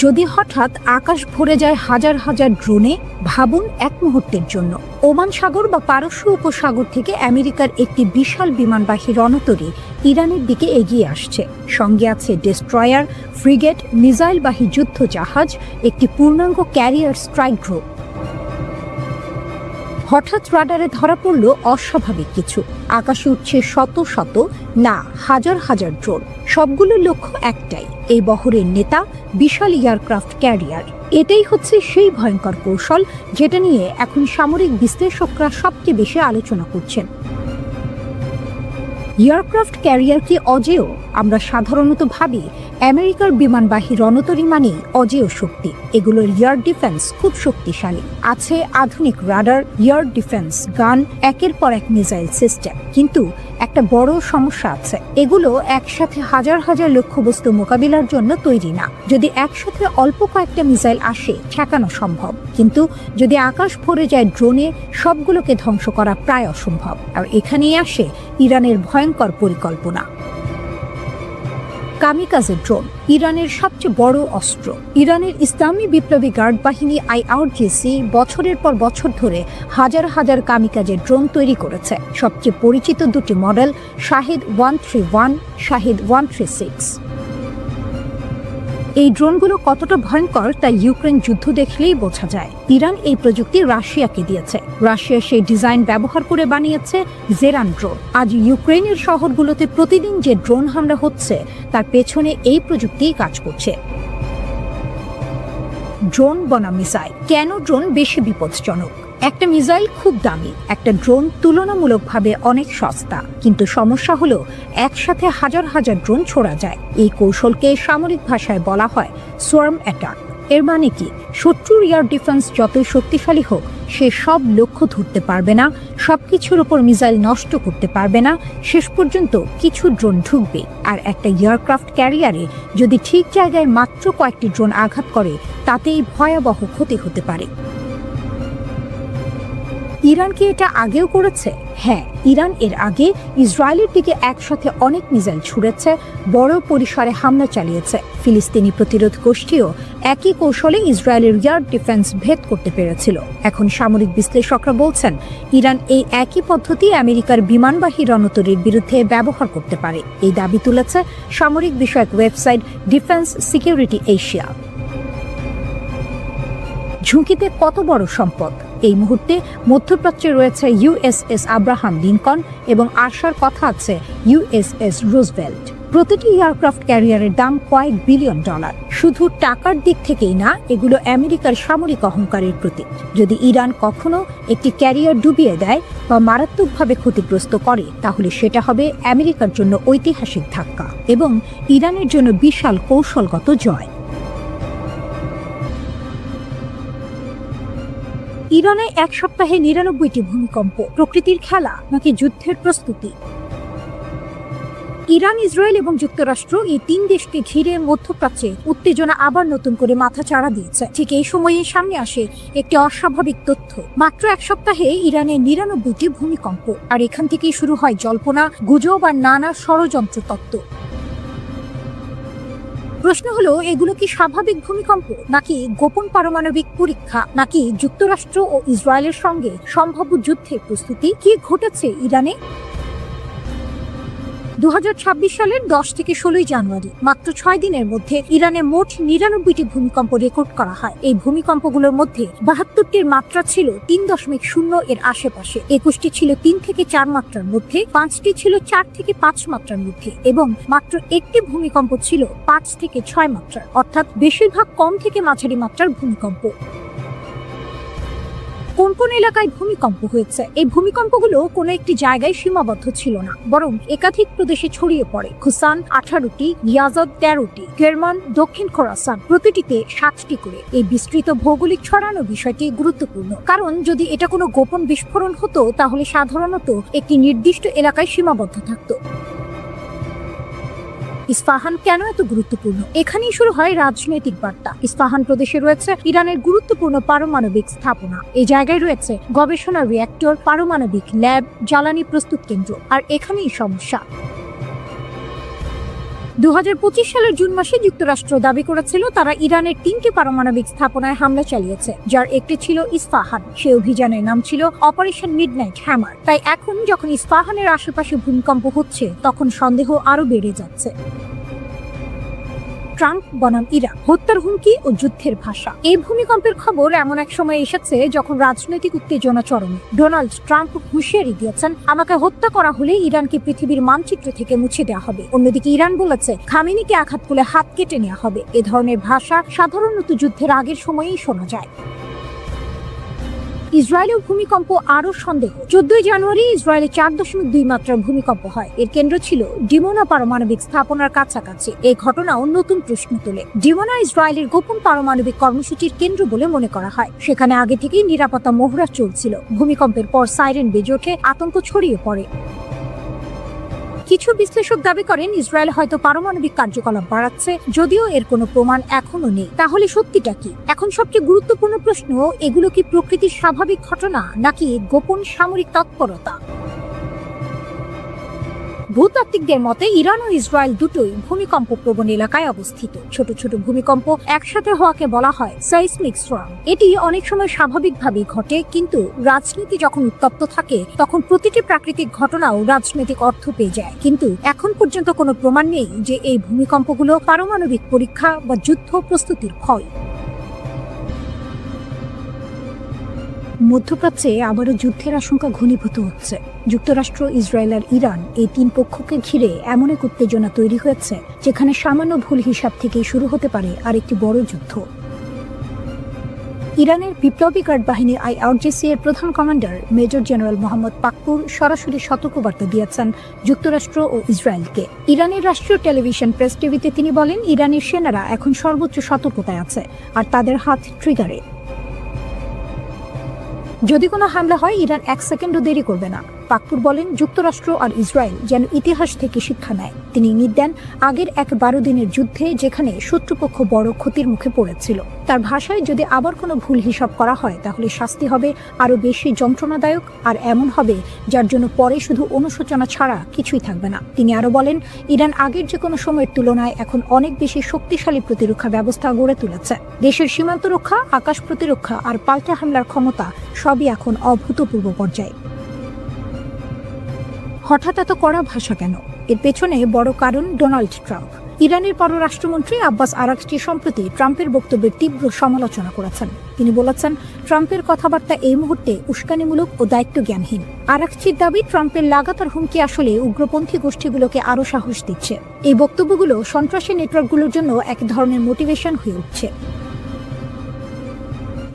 যদি হঠাৎ আকাশ ভরে যায় হাজার হাজার ড্রোনে, ভাবুন এক মুহূর্তের জন্য ওমান সাগর বা পারস্য উপসাগর থেকে আমেরিকার একটি বিশাল বিমানবাহী রণতরী ইরানের দিকে এগিয়ে আসছে। সঙ্গে আছে ডেস্ট্রয়ার, ফ্রিগেট, মিসাইলবাহী যুদ্ধ জাহাজ, একটি পূর্ণাঙ্গ ক্যারিয়ার স্ট্রাইক গ্রুপ। হঠাৎ রাডারে ধরা পড়ল অস্বাভাবিক কিছু। আকাশে উঠছে শত শত, না হাজার হাজার ড্রোন। সবগুলোর লক্ষ্য একটাই, এই বহরের নেতা বিশাল এয়ারক্রাফট ক্যারিয়ার। এটাই হচ্ছে সেই ভয়ঙ্কর কৌশল যেটা নিয়ে এখন সামরিক বিশ্লেষকরা সবচেয়ে বেশি আলোচনা করছেন। এয়ারক্রাফট ক্যারিয়ার কি অজেয়? আমরা সাধারণত ভাবি আমেরিকার বিমানবাহী রণতরী মানেই অজেয় শক্তি। এগুলোর এয়ার ডিফেন্স খুব শক্তিশালী, আছে আধুনিক রাডার, এয়ার ডিফেন্স গান, একের পর এক মিসাইল সিস্টেম। কিন্তু একটা বড় সমস্যা আছে, এগুলো একসাথে হাজার হাজার লক্ষ্যবস্তু মোকাবিলার জন্য তৈরি না। যদি একসাথে অল্প কয়েকটা মিসাইল আসে, ঠেকানো সম্ভব, কিন্তু যদি আকাশ ভরে যায় ড্রোনে, সবগুলোকে ধ্বংস করা প্রায় অসম্ভব। আর এখানেই আসে ইরানের ভয়ঙ্কর পরিকল্পনা। কামিকাজে ড্রোন ইরানের সবচেয়ে বড় অস্ত্র। ইরানের ইসলামী বিপ্লবী গার্ড বাহিনী IRGC বছরের পর বছর ধরে হাজার হাজার কামিকাজে ড্রোন তৈরি করেছে। সবচেয়ে পরিচিত দুটি মডেল শাহিদ 131, শাহিদ 136। এই ড্রোনগুলো কতটা ভয়ঙ্কর তা ইউক্রেন যুদ্ধ দেখলেই বোঝা যায়। ইরান এই প্রযুক্তি রাশিয়াকে দিয়েছে, রাশিয়া সেই ডিজাইন ব্যবহার করে বানিয়েছে জেরান ড্রোন। আজ ইউক্রেনের শহরগুলোতে প্রতিদিন যে ড্রোন হামলা হচ্ছে তার পেছনে এই প্রযুক্তিই কাজ করছে। ড্রোন বনাম মিসাইল। কেন ড্রোন বেশি বিপজ্জনক? একটা মিসাইল খুব দামি, একটা ড্রোন তুলনামূলকভাবে অনেক সস্তা। কিন্তু সমস্যা হলো একসাথে হাজার হাজার ড্রোন ছোড়া যায়। এই কৌশলকে সামরিক ভাষায় বলা হয় সোয়ার্ম অ্যাটাক। এর মানে কি, শত্রুর এয়ার ডিফেন্স যতই শক্তিশালী হোক, সে সব লক্ষ্য ধরতে পারবে না, সবকিছুর উপর মিসাইল নষ্ট করতে পারবে না। শেষ পর্যন্ত কিছু ড্রোন ঢুকবে। আর একটা এয়ারক্রাফট ক্যারিয়ারে যদি ঠিক জায়গায় মাত্র কয়েকটি ড্রোন আঘাত করে, তাতেই ভয়াবহ ক্ষতি হতে পারে। ইরান কি এটা আগেও করেছে? হ্যাঁ, ইরান এর আগে ইসরায়েলের দিকে একসাথে অনেক মিসাইল ছুড়েছে, বড় পরিসরে হামলা চালিয়েছে। ফিলিস্তিনি প্রতিরোধ গোষ্ঠীও একই কৌশলে ইসরায়েলের এয়ার ডিফেন্স ভেদ করতে পেরেছিল। এখন সামরিক বিশ্লেষকরা বলছেন ইরান এই একই পদ্ধতি আমেরিকার বিমানবাহী রণতরীর বিরুদ্ধে ব্যবহার করতে পারে। এই দাবি তুলেছে সামরিক বিষয়ক ওয়েবসাইট ডিফেন্স সিকিউরিটি এশিয়া। ঝুঁকিতে কত বড় সম্পদ! এই মুহূর্তে মধ্যপ্রাচ্যে রয়েছে USS আব্রাহাম লিঙ্কন এবং আসার কথা আছে USS রুজভেল্ট। প্রতিটি এয়ারক্রাফট ক্যারিয়ারের দাম কয়েক বিলিয়ন ডলার। শুধু টাকার দিক থেকেই না, এগুলো আমেরিকার সামরিক অহংকারের প্রতীক। যদি ইরান কখনো একটি ক্যারিয়ার ডুবিয়ে দেয় বা মারাত্মকভাবে ক্ষতিগ্রস্ত করে, তাহলে সেটা হবে আমেরিকার জন্য ঐতিহাসিক ধাক্কা এবং ইরানের জন্য বিশাল কৌশলগত জয়। ইরানে এক সপ্তাহে 99টি ভূমিকম্প, প্রকৃতির খেলা নাকি যুদ্ধের প্রস্তুতি? ইরান, ইসরায়েল এবং যুক্তরাষ্ট্র এই তিন দেশকে ঘিরে মধ্যপ্রাচ্যে উত্তেজনা আবার নতুন করে মাথাচাড়া দিয়েছে। ঠিক এই সময়ে সামনে আসে একটি অস্বাভাবিক তথ্য। মাত্র এক সপ্তাহে ইরানে 99টি ভূমিকম্প। আর এখান থেকেই শুরু হয় জল্পনা, গুজব আর নানা ষড়যন্ত্র তত্ত্ব। প্রশ্ন হলো, এগুলো কি স্বাভাবিক ভূমিকম্প, নাকি গোপন পারমাণবিক পরীক্ষা, নাকি যুক্তরাষ্ট্র ও ইসরায়েলের সঙ্গে সম্ভাব্য যুদ্ধের প্রস্তুতি? কি ঘটেছে ইরানে? 2026 সালের 10 থেকে 16 জানুয়ারি, মাত্র 6 দিনের মধ্যে ইরানে মোট 99টি ভূমিকম্প রেকর্ড করা হয়। এই ভূমিকম্পগুলোর মধ্যে 72টির মাত্রা ছিল 3.0 এর আশেপাশে, 21টি ছিল 3 থেকে 4 মাত্রার মধ্যে, 5টি ছিল 4 থেকে 5 মাত্রার মধ্যে এবং মাত্র একটি ভূমিকম্প ছিল 5 থেকে 6 মাত্রার, অর্থাৎ বেশিরভাগ কম থেকে মাঝারি মাত্রার ভূমিকম্প। কোন কোন এলাকায় ভূমিকম্প হয়েছে? এই ভূমিকম্পগুলো কোনো একটি জায়গায় সীমাবদ্ধ ছিল না, বরং একাধিক প্রদেশে ছড়িয়ে পড়ে। খুসান 18টি, ইয়াজদ 13টি, কেরমান, দক্ষিণ খোরাসান প্রতিটিতে 7টি করে। এই বিস্তৃত ভৌগোলিক ছড়ানো বিষয়টি গুরুত্বপূর্ণ, কারণ যদি এটা কোনো গোপন বিস্ফোরণ হতো, তাহলে সাধারণত একটি নির্দিষ্ট এলাকায় সীমাবদ্ধ থাকতো। ইস্পাহান কেন এত গুরুত্বপূর্ণ? এখানেই শুরু হয় রাজনৈতিক বার্তা। ইস্পাহান প্রদেশে রয়েছে ইরানের গুরুত্বপূর্ণ পারমাণবিক স্থাপনা। এই জায়গায় রয়েছে গবেষণা রিঅ্যাক্টর, পারমাণবিক ল্যাব, জ্বালানি প্রস্তুত কেন্দ্র। আর এখানেই সমস্যা। 2025 সালের জুন মাসে যুক্তরাষ্ট্র দাবি করেছিল তারা ইরানের 3টি পারমাণবিক স্থাপনায় হামলা চালিয়েছে, যার একটি ছিল ইস্পাহান। সেই অভিযানের নাম ছিল অপারেশন মিডনাইট হ্যামার। তাই এখন যখন ইস্পাহানের আশেপাশে ভূমিকম্প হচ্ছে, তখন সন্দেহ আরো বেড়ে যাচ্ছে। ট্রাম্প বনাম ইরান, হত্যার হুমকি ও যুদ্ধের ভাষা। এই ভূমিকম্পের খবর এমন এক সময় এসেছে যখন রাজনৈতিক উত্তেজনা চরমে। ডোনাল্ড ট্রাম্প হুঁশিয়ারি দিয়েছেন, আমাকে হত্যা করা হলে ইরানকে পৃথিবীর মানচিত্র থেকে মুছে দেওয়া হবে। অন্যদিকে ইরান বলেছে, খামেনিকে আঘাত করলে হাত কেটে নেওয়া হবে। এ ধরনের ভাষা সাধারণত যুদ্ধের আগের সময়েই শোনা যায়। ইসরায়েলেও ভূমিকম্প আরো সন্দেহ। 14 জানুয়ারি ইসরায়েলে 4.2 মাত্রার ভূমিকম্প হয়। এর কেন্দ্র ছিল ডিমোনা পারমাণবিক স্থাপনার কাছাকাছি। এই ঘটনাও নতুন প্রশ্ন তোলে। ডিমোনা ইসরায়েলের গোপন পারমাণবিক কর্মসূচির কেন্দ্র বলে মনে করা হয়। সেখানে আগে থেকেই নিরাপত্তা মহড়া চলছিল। ভূমিকম্পের পর সাইরেন বেজে ওঠে, আতঙ্ক ছড়িয়ে পড়ে। কিছু বিশ্লেষক দাবি করেন ইসরায়েল হয়তো পারমাণবিক কার্যকলাপ বাড়াচ্ছে, যদিও এর কোনো প্রমাণ এখনো নেই। তাহলে সত্যিটা কি? এখন সবচেয়ে গুরুত্বপূর্ণ প্রশ্ন, এগুলো কি প্রকৃতির স্বাভাবিক ঘটনা নাকি গোপন সামরিক তৎপরতা? ভূতাত্ত্বিকদের মতে ইরান ও ইসরায়েল দুটোই ভূমিকম্প প্রবণ এলাকায় অবস্থিত। ছোট ছোট ভূমিকম্প একসাথে হওয়াকে বলা হয় সাইসমিক স্টর্ম। এটি অনেক সময় স্বাভাবিকভাবেই ঘটে, কিন্তু রাজনীতি যখন উত্তপ্ত থাকে তখন প্রতিটি প্রাকৃতিক ঘটনাও রাজনৈতিক অর্থ পেয়ে যায়। কিন্তু এখন পর্যন্ত কোনো প্রমাণ নেই যে এই ভূমিকম্পগুলো পারমাণবিক পরীক্ষা বা যুদ্ধ প্রস্তুতির ফল। মধ্যপ্রাচ্যে আবারও যুদ্ধের আশঙ্কা ঘনীভূত হচ্ছে। যুক্তরাষ্ট্র, ইসরায়েল আর ইরান, এই তিন পক্ষকে ঘিরে এমন এক উত্তেজনা তৈরি হয়েছে যেখানে সামান্য ভুল হিসাব থেকেই শুরু হতে পারে আরেকটি বড় যুদ্ধ। ইরানের বিপ্লবী গার্ড বাহিনী IRGC এর প্রধান commander major general Mohammad Pakpour সরাসরি সতর্কবার্তা দিয়েছেন যুক্তরাষ্ট্র ও ইসরায়েলকে। ইরানের রাষ্ট্রীয় টেলিভিশন প্রেস টিভিতে তিনি বলেন, ইরানের সেনারা এখন সর্বোচ্চ সতর্কতায় আছে আর তাদের হাত ট্রিগারে। যদি কোনো হামলা হয়, ইরান 1 সেকেন্ডও দেরি করবে না। পাকপুর বলেন, যুক্তরাষ্ট্র আর ইসরায়েল যেন ইতিহাস থেকে শিক্ষা নেয়। তিনি ইঙ্গিত দেন আগের 12 দিনের যুদ্ধে যেখানে শত্রুপক্ষ বড় ক্ষতির মুখে পড়েছিল। তার ভাষায়, যদি আবার কোনো ভুল হিসাব করা হয় তাহলে শাস্তি হবে আরো বেশি যন্ত্রণাদায়ক, আর এমন হবে যার জন্য পরে শুধু অনুশোচনা ছাড়া কিছুই থাকবে না। তিনি আরো বলেন, ইরান আগের যে কোনো সময়ের তুলনায় এখন অনেক বেশি শক্তিশালী প্রতিরক্ষা ব্যবস্থা গড়ে তুলেছে। দেশের সীমান্ত রক্ষা, আকাশ প্রতিরক্ষা আর পাল্টা হামলার ক্ষমতা সবই এখন অভূতপূর্ব পর্যায়ে। হঠাৎ এত কড়া ভাষা কেন? এর পেছনে বড় কারণ ডোনাল্ড ট্রাম্প। ইরানের পররাষ্ট্রমন্ত্রী আব্বাস আরাগচি সম্প্রতি ট্রাম্পের বক্তব্যের তীব্র সমালোচনা করেছেন। তিনি বলেছেন, ট্রাম্পের কথাবার্তা এই মুহূর্তে উস্কানিমূলক ও দায়িত্বজ্ঞানহীন। আরাগচির দাবি, ট্রাম্পের লাগাতার হুমকি আসলে উগ্রপন্থী গোষ্ঠীগুলোকে আরো সাহস দিচ্ছে। এই বক্তব্যগুলো সন্ত্রাসী নেটওয়ার্কগুলোর জন্য এক ধরনের মোটিভেশন হয়ে উঠছে।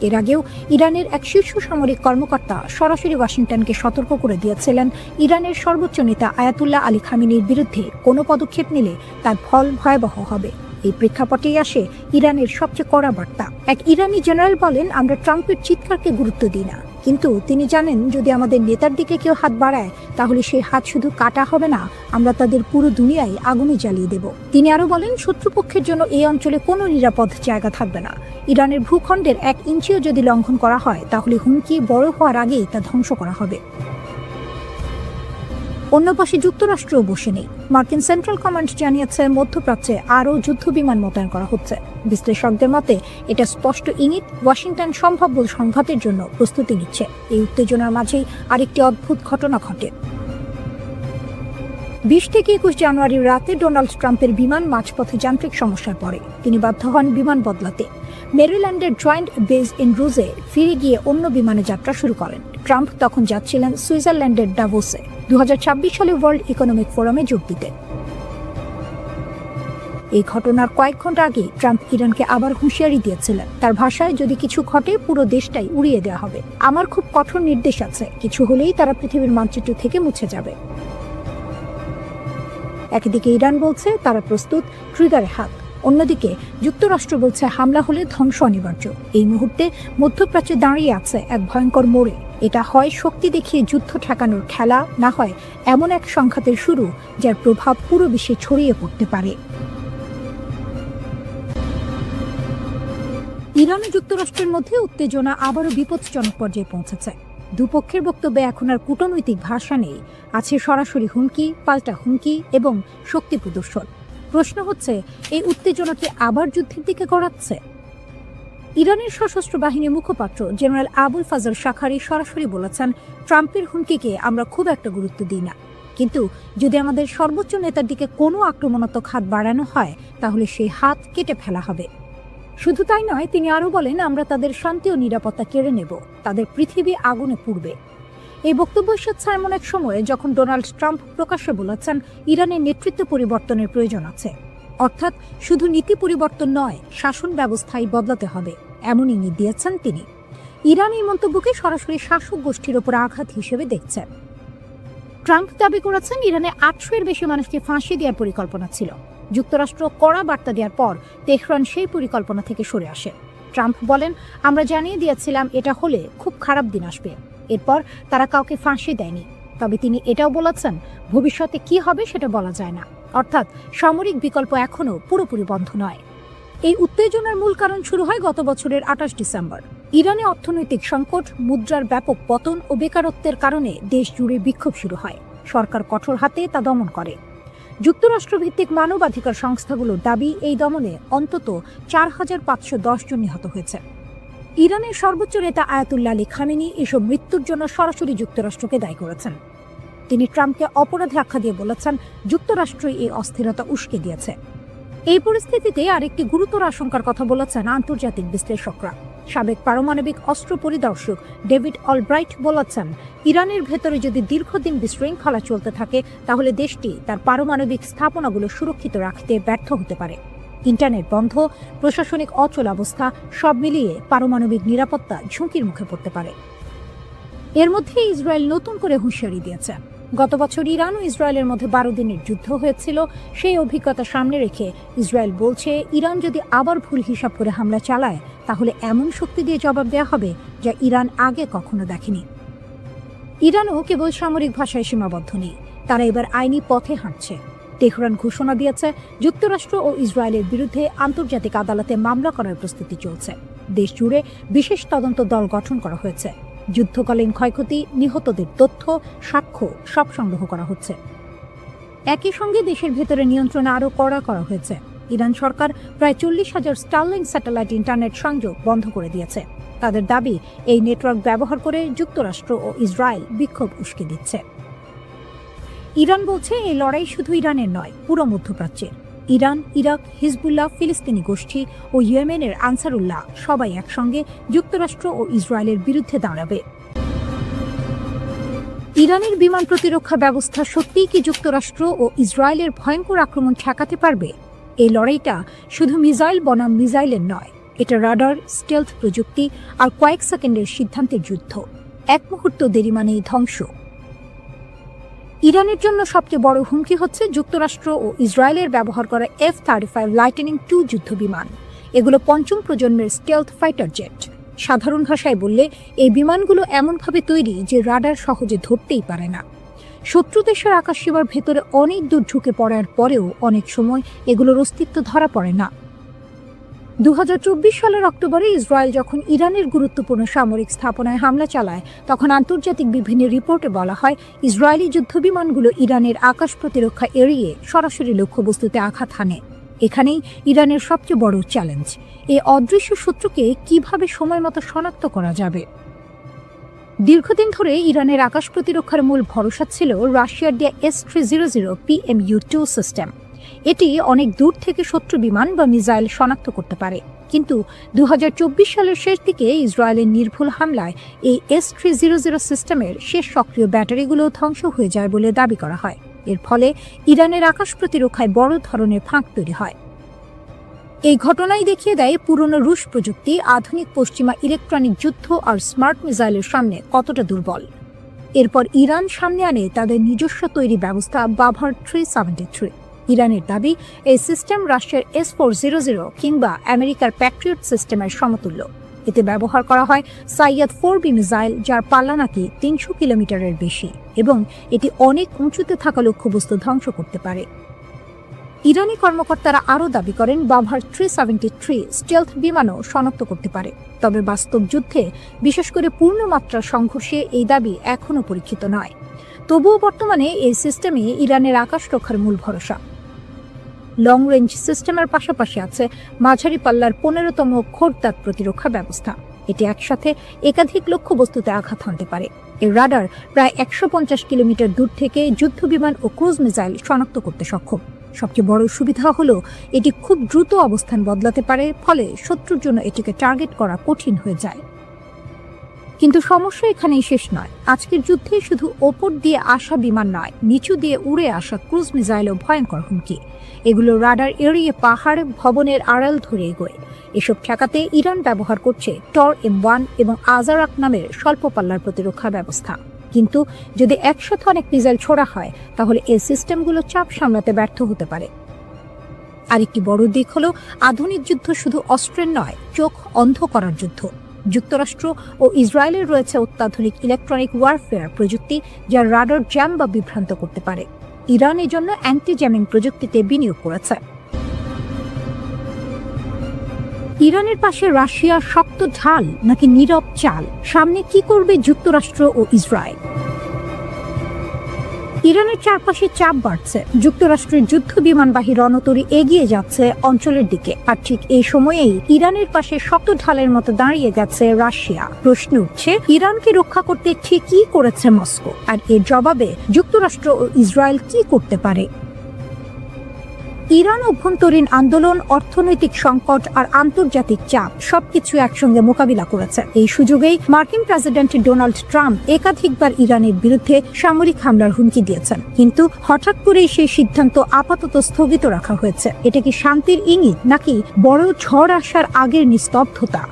এর আগেও ইরানের এক শীর্ষ সামরিক কর্মকর্তা সরাসরি ওয়াশিংটনকে সতর্ক করে দিয়েছিলেন, ইরানের সর্বোচ্চ নেতা আয়াতুল্লাহ আলী খামেনির বিরুদ্ধে কোনো পদক্ষেপ নিলে তার ফল ভয়াবহ হবে। এই প্রেক্ষাপটেই আসে ইরানের সবচেয়ে কড়া বার্তা। এক ইরানি জেনারেল বলেন, আমরা ট্রাম্পের চিৎকারকে গুরুত্ব দিই না, কিন্তু তিনি জানেন যদি আমাদের নেতার দিকে কেউ হাত বাড়ায় তাহলে সেই হাত শুধু কাটা হবে না, আমরা তাদের পুরো দুনিয়ায় আগুনে জ্বালিয়ে দেব। তিনি আরো বলেন, শত্রুপক্ষের জন্য এই অঞ্চলে কোনো নিরাপদ জায়গা থাকবে না। ইরানের ভূখণ্ডের 1 ইঞ্চিও যদি লঙ্ঘন করা হয় তাহলে হুমকি বড় হওয়ার আগেই তা ধ্বংস করা হবে। অন্য পাশে যুক্তরাষ্ট্রও বসে নেই। মার্কিন সেন্ট্রাল কমান্ড জানিয়েছে মধ্যপ্রাচ্যে আরও যুদ্ধ বিমান মোতায়েন করা হচ্ছে। বিশ্লেষকদের মতে এটা স্পষ্ট ইঙ্গিত ওয়াশিংটন সম্ভাব্য সংঘাতের জন্য প্রস্তুতি নিচ্ছে। এই উত্তেজনার মাঝেই আরেকটি অদ্ভুত ঘটনা ঘটে। 20 থেকে 21 জানুয়ারির রাতে ডোনাল্ড ট্রাম্পের বিমান মাঝপথে যান্ত্রিক সমস্যার পরে তিনি বাধ্য হন বিমান বদলাতে। মেরিল্যান্ডের জয়েন্ট বেস ইন রুজে ফিরে গিয়ে অন্য বিমানে যাত্রা শুরু করেন। ট্রাম্প তখন যাচ্ছিলেন সুইজারল্যান্ডের ডাভোসে 2026 সালে ওয়ার্ল্ড ইকোনমিক ফোরামে যোগ দিতে। এই ঘটনার কয়েক ঘন্টা আগে ট্রাম্প ইরানকে আবার হুঁশিয়ারি দিয়েছিলেন। তার ভাষায়, যদি কিছু ঘটে পুরো দেশটাই উড়িয়ে দেওয়া হবে। আমার খুব কঠোর নির্দেশ আছে, কিছু হলেই তারা পৃথিবীর মানচিত্র থেকে মুছে যাবে। একদিকে ইরান বলছে তারা প্রস্তুত, ট্রিগারে হাত। অন্যদিকে যুক্তরাষ্ট্র বলছে হামলা হলে ধ্বংস অনিবার্য। এই মুহূর্তে মধ্যপ্রাচ্যে দাঁড়িয়ে আছে এক ভয়ঙ্কর মোড়ে। এটা হয় শক্তি দেখিয়ে যুদ্ধ ঠেকানোর খেলা, না হয় এমন এক সংঘাতের শুরু যার প্রভাব পুরো বিশ্বে ছড়িয়ে পড়তে পারে। ইরান ও যুক্তরাষ্ট্রের মধ্যে উত্তেজনা আবারও বিপজ্জনক পর্যায়ে পৌঁছেছে। দুপক্ষের বক্তব্যে এখন আর কূটনৈতিক ভাষা নেই, আছে সরাসরি হুমকি, পাল্টা হুমকি এবং শক্তি প্রদর্শন। প্রশ্ন হচ্ছে, এই উত্তেজনা কি আবার যুদ্ধের দিকে গড়াচ্ছে? ইরানের সশস্ত্র বাহিনীর মুখপাত্র জেনারেল আবুল ফাজল শাখারি সরাসরি বলেছেন, ট্রাম্পের হুমকিকে আমরা খুব একটা গুরুত্ব দিই না, কিন্তু যদি আমাদের সর্বোচ্চ নেতার দিকে কোনো আক্রমণাত্মক হাত বাড়ানো হয় তাহলে সেই হাত কেটে ফেলা হবে। শুধু তাই নয়, তিনি আরও বলেন, আমরা তাদের শান্তি ও নিরাপত্তা কেড়ে নেব, তাদের পৃথিবী আগুনে পুড়বে। এই বক্তব্য এসেছে এমন এক সময়ে যখন ডোনাল্ড ট্রাম্প প্রকাশ্যে বলেছেন ইরানের নেতৃত্ব পরিবর্তনের প্রয়োজন আছে। অর্থাৎ শুধু নীতি পরিবর্তন নয়, শাসন ব্যবস্থাই বদলাতে হবে, এমন ইঙ্গিত দিয়েছেন তিনি। ইরান এই মন্তব্যকে সরাসরি শাসক গোষ্ঠীর ওপর আঘাত হিসেবে দেখছেন। ট্রাম্প দাবি করেছেন ইরানে ৮০০-এর বেশি মানুষকে ফাঁসি দেওয়ার পরিকল্পনা ছিল। যুক্তরাষ্ট্র কড়া বার্তা দেওয়ার পর তেহরান সেই পরিকল্পনা থেকে সরে আসে। ট্রাম্প বলেন, আমরা জানিয়ে দিয়েছিলাম এটা হলে খুব খারাপ দিন আসবে। এরপর তারা কাউকে ফাঁসি দেয়নি। তবে তিনি এটাও বলেছেন, ভবিষ্যতে কি হবে সেটা বলা যায় না। অর্থাৎ সামরিক বিকল্প এখনও পুরোপুরি বন্ধ নয়। এই উত্তেজনার মূল কারণ শুরু হয় গত বছরের ২৮ ডিসেম্বর। ইরানে অর্থনৈতিক সংকট, মুদ্রার ব্যাপক পতন ও বেকারত্বের কারণে দেশ জুড়ে বিক্ষোভ শুরু হয়। সরকার কঠোর হাতে তা দমন করে। যুক্তরাষ্ট্রভিত্তিক মানবাধিকার সংস্থাগুলোর দাবি, এই দমনে অন্তত ৪৫১০ জন নিহত হয়েছে। ইরানের সর্বোচ্চ নেতা আয়াতুল্লাহ আলী খামেনি এসব মৃত্যুর জন্য সরাসরি যুক্তরাষ্ট্রকে দায়ী করেছেন। তিনি ট্রাম্পকে অপরাধী আখ্যা দিয়ে বলেছেন, যুক্তরাষ্ট্রই এই অস্থিরতা উস্কে দিয়েছে। এই পরিস্থিতিতে আরেকটি গুরুতর আশঙ্কার কথা বলেছেন আন্তর্জাতিক বিশ্লেষকরা। সাবেক পারমাণবিক অস্ত্র পরিদর্শক ডেভিড অলব্রাইট বলেছেন, ইরানের ভেতরে যদি দীর্ঘদিন বিশৃঙ্খলা চলতে থাকে তাহলে দেশটি তার পারমাণবিক স্থাপনাগুলো সুরক্ষিত রাখতে ব্যর্থ হতে পারে। ইন্টারনেট বন্ধ, প্রশাসনিক অচলাবস্থা সব মিলিয়ে পারমাণবিক নিরাপত্তা ঝুঁকির মুখে পড়তে পারে। এর মধ্যে ইসরায়েল নতুন করে হুঁশিয়ারি দিয়েছে। গত বছর ইরান ও ইসরায়েলের মধ্যে ১২ দিনের যুদ্ধ হয়েছিল। সেই অভিজ্ঞতা সামনে রেখে ইসরায়েল বলছে, ইরান যদি আবার ভুল হিসাব করে হামলা চালায় তাহলে এমন শক্তি দিয়ে জবাব দেওয়া হবে যা ইরান আগে কখনো দেখেনি। ইরানও কেবল সামরিক ভাষায় সীমাবদ্ধ নেই, তারা এবার আইনি পথে হাঁটছে। তেহরান ঘোষণা দিয়েছে, যুক্তরাষ্ট্র ও ইসরায়েলের বিরুদ্ধে আন্তর্জাতিক আদালতে মামলা করার প্রস্তুতি চলছে। দেশ জুড়ে বিশেষ তদন্ত দল গঠন করা হয়েছে। যুদ্ধকালীন ক্ষয়ক্ষতি, নিহতদের তথ্য, সাক্ষ্য সব সংগ্রহ করা হচ্ছে। একই সঙ্গে দেশের ভেতরে নিয়ন্ত্রণ আরও কড়া করা হয়েছে। ইরান সরকার প্রায় ৪০,০০০ স্টারলিংক স্যাটেলাইট ইন্টারনেট সংযোগ বন্ধ করে দিয়েছে। তাদের দাবি, এই নেটওয়ার্ক ব্যবহার করে যুক্তরাষ্ট্র ও ইসরায়েল বিক্ষোভ উস্কে দিচ্ছে। ইরান বলছে, এই লড়াই শুধু ইরানের নয়, পুরো মধ্যপ্রাচ্যের। ইরান, ইরাক, হিজবুল্লাহ, ফিলিস্তিনি গোষ্ঠী ও ইয়েমেনের আনসারুল্লাহ সবাই একসঙ্গে যুক্তরাষ্ট্র ও ইসরায়েলের বিরুদ্ধে দাঁড়াবে। ইরানের বিমান প্রতিরক্ষা ব্যবস্থা সত্যিই কি যুক্তরাষ্ট্র ও ইসরায়েলের ভয়ঙ্কর আক্রমণ ঠেকাতে পারবে? এই লড়াইটা শুধু মিসাইল বনাম মিসাইলের নয়, এটা রাডার, স্টেলথ প্রযুক্তি আর কয়েক সেকেন্ডের সিদ্ধান্তের যুদ্ধ। এক মুহূর্ত দেরি মানেই ধ্বংস। ইরানের জন্য সবচেয়ে বড় হুমকি হচ্ছে যুক্তরাষ্ট্র ও ইসরায়েলের ব্যবহার করা F-35 লাইটেনিং II যুদ্ধ বিমান। এগুলো পঞ্চম প্রজন্মের স্টেলথ ফাইটার জেট। সাধারণ ভাষায় বললে, এই বিমানগুলো এমনভাবে তৈরি যে রাডার সহজে ধরতেই পারে না। শত্রু দেশের আকাশসীমার ভেতরে অনেক দূর ঢুকে পড়ার পরেও অনেক সময় এগুলোর অস্তিত্ব ধরা পড়ে না। ২০২৪ সালের অক্টোবরে ইসরায়েল যখন ইরানের গুরুত্বপূর্ণ সামরিক স্থাপনায় হামলা চালায়, তখন আন্তর্জাতিক বিভিন্ন রিপোর্টে বলা হয়, ইসরায়েলি যুদ্ধবিমানগুলো ইরানের আকাশ প্রতিরক্ষা এড়িয়ে সরাসরি লক্ষ্যবস্তুতে আঘাত হানে। এখানেই ইরানের সবচেয়ে বড় চ্যালেঞ্জ, এই অদৃশ্য শত্রুকে কিভাবে সময় মতো শনাক্ত করা যাবে। দীর্ঘদিন ধরে ইরানের আকাশ প্রতিরক্ষার মূল ভরসা ছিল রাশিয়ার দেয়া S-300 PMU-2 সিস্টেম। এটি অনেক দূর থেকে শত্রু বিমান বা মিসাইল শনাক্ত করতে পারে। কিন্তু ২০২৪ সালের শেষ দিকে ইসরায়েলের নির্ভুল হামলায় এই S-300 সিস্টেমের শেষ সক্রিয় ব্যাটারিগুলো ধ্বংস হয়ে যায় বলে দাবি করা হয়। এর ফলে ইরানের আকাশ প্রতিরক্ষায় বড় ধরনের ফাঁক তৈরি হয়। এই ঘটনাই দেখিয়ে দেয় পুরনো রুশ প্রযুক্তি আধুনিক পশ্চিমা ইলেকট্রনিক যুদ্ধ আর স্মার্ট মিসাইলের সামনে কতটা দুর্বল। এরপর ইরান সামনে আনে তাদের নিজস্ব তৈরি ব্যবস্থা বাভার 373। ইরানের দাবি, এই সিস্টেম রাশিয়ার S-400 কিংবা আমেরিকার প্যাট্রিয়ট সিস্টেমের সমতুল্য। এতে ব্যবহার করা হয় সাইয়াদ 4B মিসাইল, যার পাল্লা নাকি ৩০০ কিলোমিটারের বেশি, এবং এটি অনেক উঁচুতে থাকা লক্ষ্যবস্তু ধ্বংস করতে পারে। ইরানি কর্মকর্তারা আরও দাবি করেন, বাভার 373 স্টেলথ বিমানও শনাক্ত করতে পারে। তবে বাস্তব যুদ্ধে, বিশেষ করে পূর্ণমাত্রার সংঘর্ষে এই দাবি এখনও পরীক্ষিত নয়। তবুও বর্তমানে এই সিস্টেমই ইরানের আকাশ রক্ষার মূল ভরসা। লং রেঞ্জ সিস্টেমের পাশাপাশি আছে মাঝারি পাল্লার 15তম খোরদাত প্রতিরক্ষা ব্যবস্থা। এটি একসাথে একাধিক লক্ষ্যবস্তুতে আঘাত হানতে পারে। এর রাডার প্রায় 150 কিলোমিটার দূর থেকে যুদ্ধবিমান ও ক্রুজ মিসাইল শনাক্ত করতে সক্ষম। সবচেয়ে বড় সুবিধা হলো এটি খুব দ্রুত অবস্থান বদলাতে পারে, ফলে শত্রুর জন্য এটিকে টার্গেট করা কঠিন হয়ে যায়। কিন্তু সমস্যা এখানেই শেষ নয়। আজকের যুদ্ধে শুধু ওপর দিয়ে আসা বিমান নয়, নিচু দিয়ে উড়ে আসা ক্রুজ মিসাইলও ভয়ঙ্কর হুমকি। এগুলো রাডার এড়িয়ে পাহাড়, ভবনের আড়াল ধরে এগোয়। এসব ঠেকাতে ইরান ব্যবহার করছে টর-M1 এবং আজারাক নামের স্বল্প পাল্লার প্রতিরক্ষা ব্যবস্থা। কিন্তু যদি একসাথে অনেক মিসাইল ছোড়া হয়, তাহলে এই সিস্টেমগুলো চাপ সামলাতে ব্যর্থ হতে পারে। আরেকটি বড় দিক হলো আধুনিক যুদ্ধ শুধু অস্ত্রের নয়, চোখ অন্ধ করার যুদ্ধ। যুক্তরাষ্ট্র ও ইসরায়েলের রয়েছে অত্যাধুনিক ইলেকট্রনিক ওয়ারফেয়ার প্রযুক্তি, যা রাডার জ্যাম বা বিভ্রান্ত করতে পারে। ইরান এর জন্য অ্যান্টি জ্যামিং প্রযুক্তিতে বিনিয়োগ করেছে। ইরানের পাশে রাশিয়া শক্ত ঢাল নাকি নীরব চাল? সামনে কি করবে যুক্তরাষ্ট্র ও ইসরায়েল? ইরানের চারপাশে চাপ বাড়ছে। যুক্তরাষ্ট্রের যুদ্ধ বিমানবাহী রণতরী এগিয়ে যাচ্ছে অঞ্চলের দিকে, আর ঠিক এই সময়েই ইরানের পাশে শক্ত ঢালের মতো দাঁড়িয়ে গেছে রাশিয়া। প্রশ্ন উঠছে, ইরানকে রক্ষা করতে ঠিক কি করেছে মস্কো, আর এর জবাবে যুক্তরাষ্ট্র ও ইসরায়েল কি করতে পারে? ইরান অভ্যন্তরীণ আন্দোলন, অর্থনৈতিক সংকট আর আন্তর্জাতিক চাপ সবকিছু একসঙ্গে মোকাবিলা করেছে। এই সুযোগেই মার্কিন প্রেসিডেন্ট ডোনাল্ড ট্রাম্প একাধিকবার ইরানের বিরুদ্ধে সামরিক হামলার হুমকি দিয়েছেন, কিন্তু হঠাৎ করেই সেই সিদ্ধান্ত আপাতত স্থগিত রাখা হয়েছে। এটা কি শান্তির ইঙ্গিত নাকি বড় ঝড় আসার আগের নিস্তব্ধতা?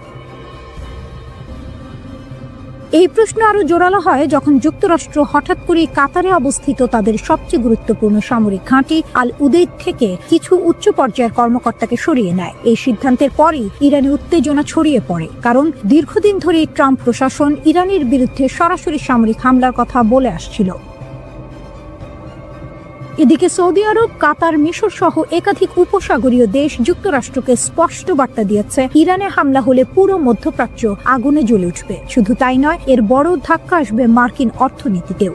এই প্রশ্ন আরো জোরালো হয় যখন যুক্তরাষ্ট্র হঠাৎ করে কাতারে অবস্থিত তাদের সবচেয়ে গুরুত্বপূর্ণ সামরিক ঘাঁটি আল উদেইদ থেকে কিছু উচ্চ পর্যায়ের কর্মকর্তাকে সরিয়ে নেয়। এই সিদ্ধান্তের পরই ইরানে উত্তেজনা ছড়িয়ে পড়ে, কারণ দীর্ঘদিন ধরে ট্রাম্প প্রশাসন ইরানের বিরুদ্ধে সরাসরি সামরিক হামলার কথা বলে আসছিল। এদিকে সৌদি আরব, কাতার, মিশর সহ একাধিক উপসাগরীয় দেশ যুক্তরাষ্ট্রকে স্পষ্ট বার্তা দিয়েছে, ইরানে হামলা হলে পুরো মধ্যপ্রাচ্য আগুনে জ্বলে উঠবে। শুধু তাই নয়, এর বড় ধাক্কা আসবে মার্কিন অর্থনীতিতেও।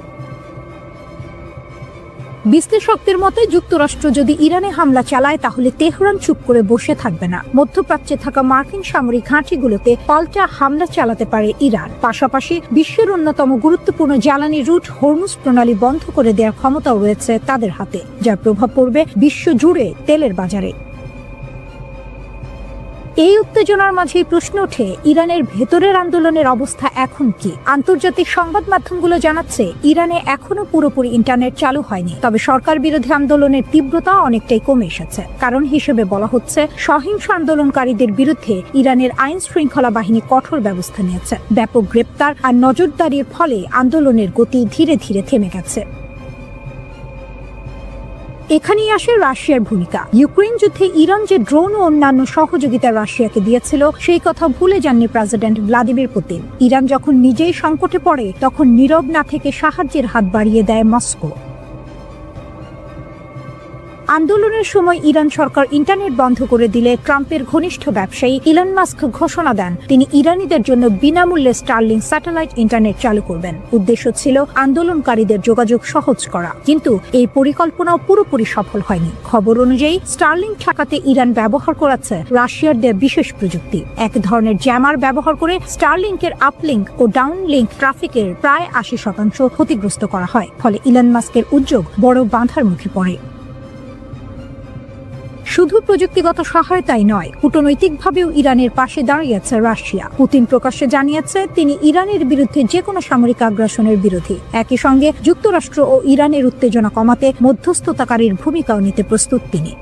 বিশ্লেষকদের মতে যুক্তরাষ্ট্র যদি ইরানে হামলা চালায়, তাহলে তেহরান চুপ করে বসে থাকবে না। মধ্যপ্রাচ্যে থাকা মার্কিন সামরিক ঘাঁটিগুলোতে পাল্টা হামলা চালাতে পারে ইরান। পাশাপাশি বিশ্বের অন্যতম গুরুত্বপূর্ণ জ্বালানি রুট হরমুজ প্রণালী বন্ধ করে দেওয়ার ক্ষমতাও রয়েছে তাদের হাতে, যার প্রভাব পড়বে বিশ্ব জুড়ে তেলের বাজারে। এই উত্তেজনার মাঝেই প্রশ্ন ওঠে, ইরানের ভেতরের আন্দোলনের অবস্থা এখন কি? আন্তর্জাতিক সংবাদ মাধ্যমগুলো জানাচ্ছে, ইরানে এখনো পুরোপুরি ইন্টারনেট চালু হয়নি, তবে সরকার বিরোধী আন্দোলনের তীব্রতা অনেকটাই কমে এসেছে। কারণ হিসেবে বলা হচ্ছে, সহিংস আন্দোলনকারীদের বিরুদ্ধে ইরানের আইন শৃঙ্খলা বাহিনী কঠোর ব্যবস্থা নিয়েছে। ব্যাপক গ্রেপ্তার আর নজরদারির ফলে আন্দোলনের গতি ধীরে ধীরে থেমে গেছে। এখানেই আসে রাশিয়ার ভূমিকা। ইউক্রেন যুদ্ধে ইরান যে ড্রোন ও অন্যান্য সহযোগিতা রাশিয়াকে দিয়েছিল, সেই কথা ভুলে যাননি প্রেসিডেন্ট ভ্লাদিমির পুতিন। ইরান যখন নিজেই সংকটে পড়ে, তখন নীরব না থেকে সাহায্যের হাত বাড়িয়ে দেয় মস্কো। আন্দোলনের সময় ইরান সরকার ইন্টারনেট বন্ধ করে দিলে ট্রাম্পের ঘনিষ্ঠ ব্যবসায়ী ইলন মাস্ক ঘোষণা দেন, তিনি ইরানিদের জন্য বিনামূল্যে স্টারলিং স্যাটেলাইট ইন্টারনেট চালু করবেন। উদ্দেশ্য ছিল আন্দোলনকারীদের যোগাযোগ সহজ করা, কিন্তু এই পরিকল্পনাও পুরোপুরি সফল হয়নি। খবর অনুযায়ী স্টারলিং ঠেকাতে ইরান ব্যবহার করেছে রাশিয়ার দেয়া বিশেষ প্রযুক্তি। এক ধরনের জ্যামার ব্যবহার করে স্টারলিংকের আপলিংক ও ডাউনলিংক ট্রাফিকের প্রায় 80% ক্ষতিগ্রস্ত করা হয়। ফলে ইলন মাস্কের উদ্যোগ বড় বাধার মুখে পড়ে। শুধু প্রযুক্তিগত সহায়তাই নয়, কূটনৈতিকভাবেও ইরানের পাশে দাঁড়িয়েছে রাশিয়া। পুতিন প্রকাশ্যে জানিয়েছে, তিনি ইরানের বিরুদ্ধে যে কোনো সামরিক আগ্রাসনের বিরোধী। একই সঙ্গে যুক্তরাষ্ট্র ও ইরানের উত্তেজনা কমাতে মধ্যস্থতাকারীর ভূমিকাও নিতে প্রস্তুত তিনি।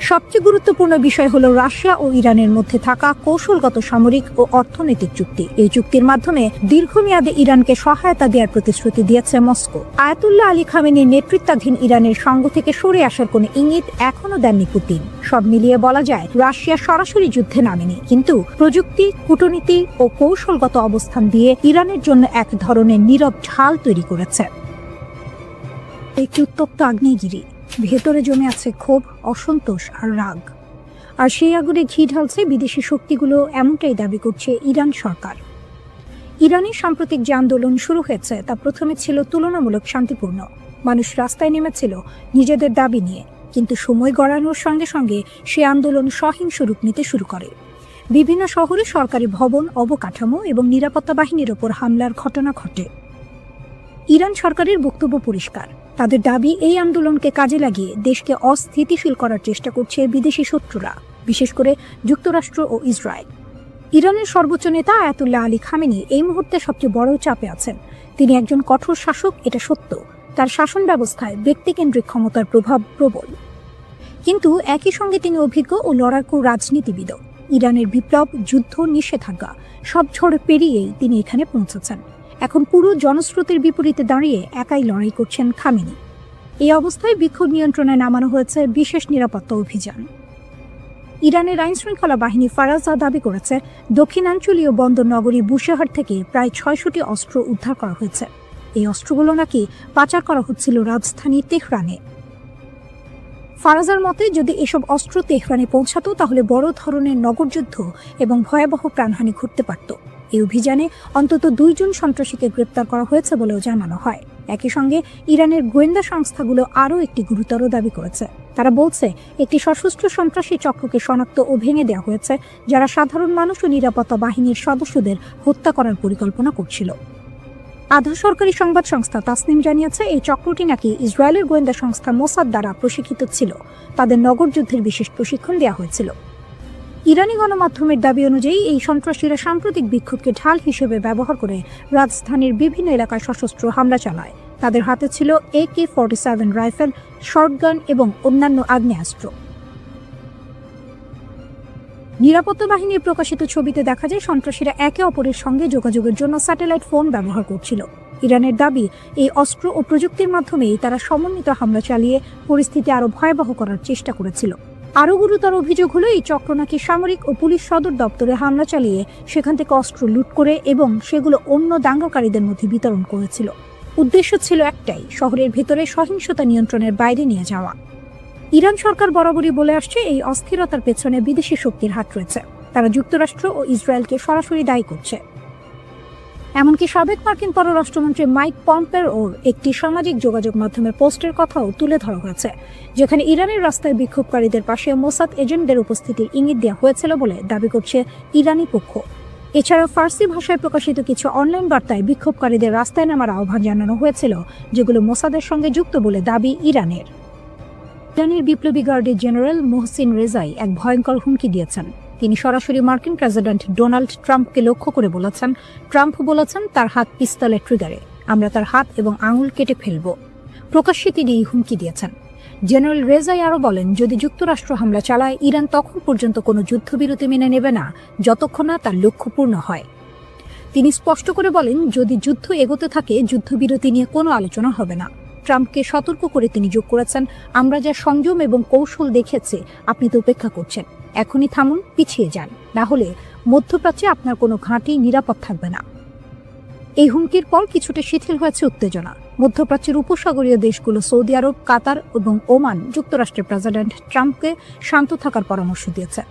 সবচেয়ে গুরুত্বপূর্ণ বিষয় হলো রাশিয়া ও ইরানের মধ্যে থাকা কৌশলগত সামরিক ও অর্থনৈতিক চুক্তি। এই চুক্তির মাধ্যমে দীর্ঘমেয়াদে ইরানকে সহায়তা দেওয়ার প্রতিশ্রুতি দিয়েছে মস্কো। আয়াতুল্লাহ আলী খামেনির নেতৃত্বাধীন ইরানের সঙ্গ থেকে সরে আসার কোনো ইঙ্গিত এখনো দেননি পুতিন। সব মিলিয়ে বলা যায়, রাশিয়া সরাসরি যুদ্ধে নামেনি, কিন্তু প্রযুক্তি, কূটনীতি ও কৌশলগত অবস্থান দিয়ে ইরানের জন্য এক ধরনের নীরব ঢাল তৈরি করেছে। একটি উত্তপ্ত আগ্নেয়গিরি, ভেতরে জমে আছে ক্ষোভ, অসন্তোষ আর রাগ। আর সেই আগুনে ঘি ঢালছে বিদেশি শক্তিগুলো, এমনটাই দাবি করছে ইরান সরকার। ইরানের সাম্প্রতিক যে আন্দোলন শুরু হয়েছে, তা প্রথমে ছিল তুলনামূলক শান্তিপূর্ণ। মানুষ রাস্তায় নেমেছিল নিজেদের দাবি নিয়ে, কিন্তু সময় গড়ানোর সঙ্গে সঙ্গে সে আন্দোলন সহিংস রূপ নিতে শুরু করে। বিভিন্ন শহরে সরকারি ভবন, অবকাঠামো এবং নিরাপত্তা বাহিনীর ওপর হামলার ঘটনা ঘটে। ইরান সরকারের বক্তব্য পরিষ্কার, তাদের দাবি এই আন্দোলনকে কাজে লাগিয়ে দেশকে অস্থিতিশীল করার চেষ্টা করছে বিদেশি শত্রুরা, বিশেষ করে যুক্তরাষ্ট্র ও ইসরায়েল। ইরানের সর্বোচ্চ নেতা আয়াতুল্লাহ আলী খামেনি এই মুহূর্তে সবচেয়ে বড় চাপে আছেন। তিনি একজন কঠোর শাসক, এটা সত্য। তার শাসন ব্যবস্থায় ব্যক্তিকেন্দ্রিক ক্ষমতার প্রভাব প্রবল, কিন্তু একই সঙ্গে তিনি অভিজ্ঞ ও লড়াকু রাজনীতিবিদ। ইরানের বিপ্লব, যুদ্ধ, নিষেধাজ্ঞা সব ঝড় পেরিয়েই তিনি এখানে পৌঁছেছেন। এখন পুরো জনস্রোতের বিপরীতে দাঁড়িয়ে একাই লড়াই করছেন খামেনি। এই অবস্থায় বিক্ষোভ নিয়ন্ত্রণে নামানো হয়েছে বিশেষ নিরাপত্তা অভিযান। ইরানের আইনশৃঙ্খলা বাহিনী ফারাজা দাবি করেছে, দক্ষিণাঞ্চলীয় বন্দর নগরী বুশেহর থেকে প্রায় ৬০০টি অস্ত্র উদ্ধার করা হয়েছে। এই অস্ত্রগুলো নাকি পাচার করা হচ্ছিল রাজধানী তেহরানে। ফারাজার মতে, যদি এসব অস্ত্র তেহরানে পৌঁছাতো তাহলে বড় ধরনের নগরযুদ্ধ এবং ভয়াবহ প্রাণহানি ঘটতে পারত। এই অভিযানে অন্তত ২ জন সন্ত্রাসীকে গ্রেপ্তার করা হয়েছে বলেও জানানো হয়। একই সঙ্গে ইরানের গোয়েন্দা সংস্থাগুলো আরও একটি গুরুতর দাবি করেছে। তারা বলছে, একটি সশস্ত্র সন্ত্রাসী চক্রকে শনাক্ত ও ভেঙে দেওয়া হয়েছে, যারা সাধারণ মানুষ ও নিরাপত্তা বাহিনীর সদস্যদের হত্যা করার পরিকল্পনা করছিল। আধা সরকারি সংবাদ সংস্থা তাসনিম জানিয়েছে, এই চক্রটি নাকি ইসরায়েলের গোয়েন্দা সংস্থা মোসাদ দ্বারা প্রশিক্ষিত ছিল। তাদের নগরযুদ্ধের বিশেষ প্রশিক্ষণ দেওয়া হয়েছিল। ইরানি গণমাধ্যমের দাবি অনুযায়ী এই সন্ত্রাসীরা সাম্প্রতিক বিক্ষোভকে ঢাল হিসেবে ব্যবহার করে রাজধানীর বিভিন্ন এলাকায় সশস্ত্র হামলা চালায়। তাদের হাতে ছিল AK-47 রাইফেল, শর্টগান এবং অন্যান্য আগ্নেয়াস্ত্র। নিরাপত্তা বাহিনীর প্রকাশিত ছবিতে দেখা যায়, সন্ত্রাসীরা একে অপরের সঙ্গে যোগাযোগের জন্য স্যাটেলাইট ফোন ব্যবহার করছিল। ইরানের দাবি, এই অস্ত্র ও প্রযুক্তির মাধ্যমেই তারা সমন্বিত হামলা চালিয়ে পরিস্থিতি আরও ভয়াবহ করার চেষ্টা করেছিল। আরও গুরুতর অভিযোগ হলো, এই চক্র নাকি সামরিক ও পুলিশ সদর দপ্তরে হামলা চালিয়ে সেখান থেকে অস্ত্র লুট করে এবং সেগুলো অন্য দাঙ্গাকারীদের মধ্যে বিতরণ করেছিল। উদ্দেশ্য ছিল একটাই, শহরের ভেতরে সহিংসতা নিয়ন্ত্রণের বাইরে নিয়ে যাওয়া। ইরান সরকার বরাবরই বলে আসছে, এই অস্থিরতার পেছনে বিদেশি শক্তির হাত রয়েছে। তারা যুক্তরাষ্ট্র ও ইসরায়েলকে সরাসরি দায়ী করছে। এমনকি সাবেক মার্কিন পররাষ্ট্রমন্ত্রী মাইক পম্পেওর একটি সামাজিক যোগাযোগ মাধ্যমের পোস্টের কথাও তুলে ধরা হয়েছে, যেখানে ইরানের রাস্তায় বিক্ষোভকারীদের পাশে মোসাদ এজেন্টদের উপস্থিতির ইঙ্গিত দেওয়া হয়েছিল বলে দাবি করছে ইরানি পক্ষ। এছাড়া ফার্সি ভাষায় প্রকাশিত কিছু অনলাইন বার্তায় বিক্ষোভকারীদের রাস্তায় নামার আহ্বান জানানো হয়েছিল, যেগুলো মোসাদের সঙ্গে যুক্ত বলে দাবি ইরানের। ইরানের বিপ্লবী গার্ডের জেনারেল মোহসিন রেজাই এক ভয়ঙ্কর হুমকি দিয়েছেন। তিনি সরাসরি মার্কিন প্রেসিডেন্ট ডোনাল্ড ট্রাম্পকে লক্ষ্য করে বলেছেন, ট্রাম্প বলেছেন তার হাত পিস্তলের ট্রিগারে, আমরা তার হাত এবং আঙুল কেটে ফেলব। প্রকাশ্যে তিনি এই হুমকি দিয়েছেন। জেনারেল রেজাই আরও বলেন, যদি যুক্তরাষ্ট্র হামলা চালায়, ইরান তখন পর্যন্ত কোনো যুদ্ধবিরতি মেনে নেবে না যতক্ষণ না তার লক্ষ্য পূর্ণ হয়। তিনি স্পষ্ট করে বলেন, যদি যুদ্ধ এগোতে থাকে, যুদ্ধবিরতি নিয়ে কোনো আলোচনা হবে না। ট্রাম্পকে সতর্ক করে তিনি যোগ করেছেন, আমরা যা সংযম এবং কৌশল দেখেছি, আপনি তো উপেক্ষা করছেন। এখনই থামুন, পিছিয়ে যান, না হলে মধ্যপ্রাচ্যে আপনার কোনো ঘাঁটি নিরাপদ থাকবে না। এই হুমকির পর কিছুটা শিথিল হয়েছে উত্তেজনা। মধ্যপ্রাচ্যের উপসাগরীয় দেশগুলো সৌদি আরব, কাতার এবং ওমান যুক্তরাষ্ট্রের প্রেসিডেন্ট ট্রাম্পকে শান্ত থাকার পরামর্শ দিয়েছে।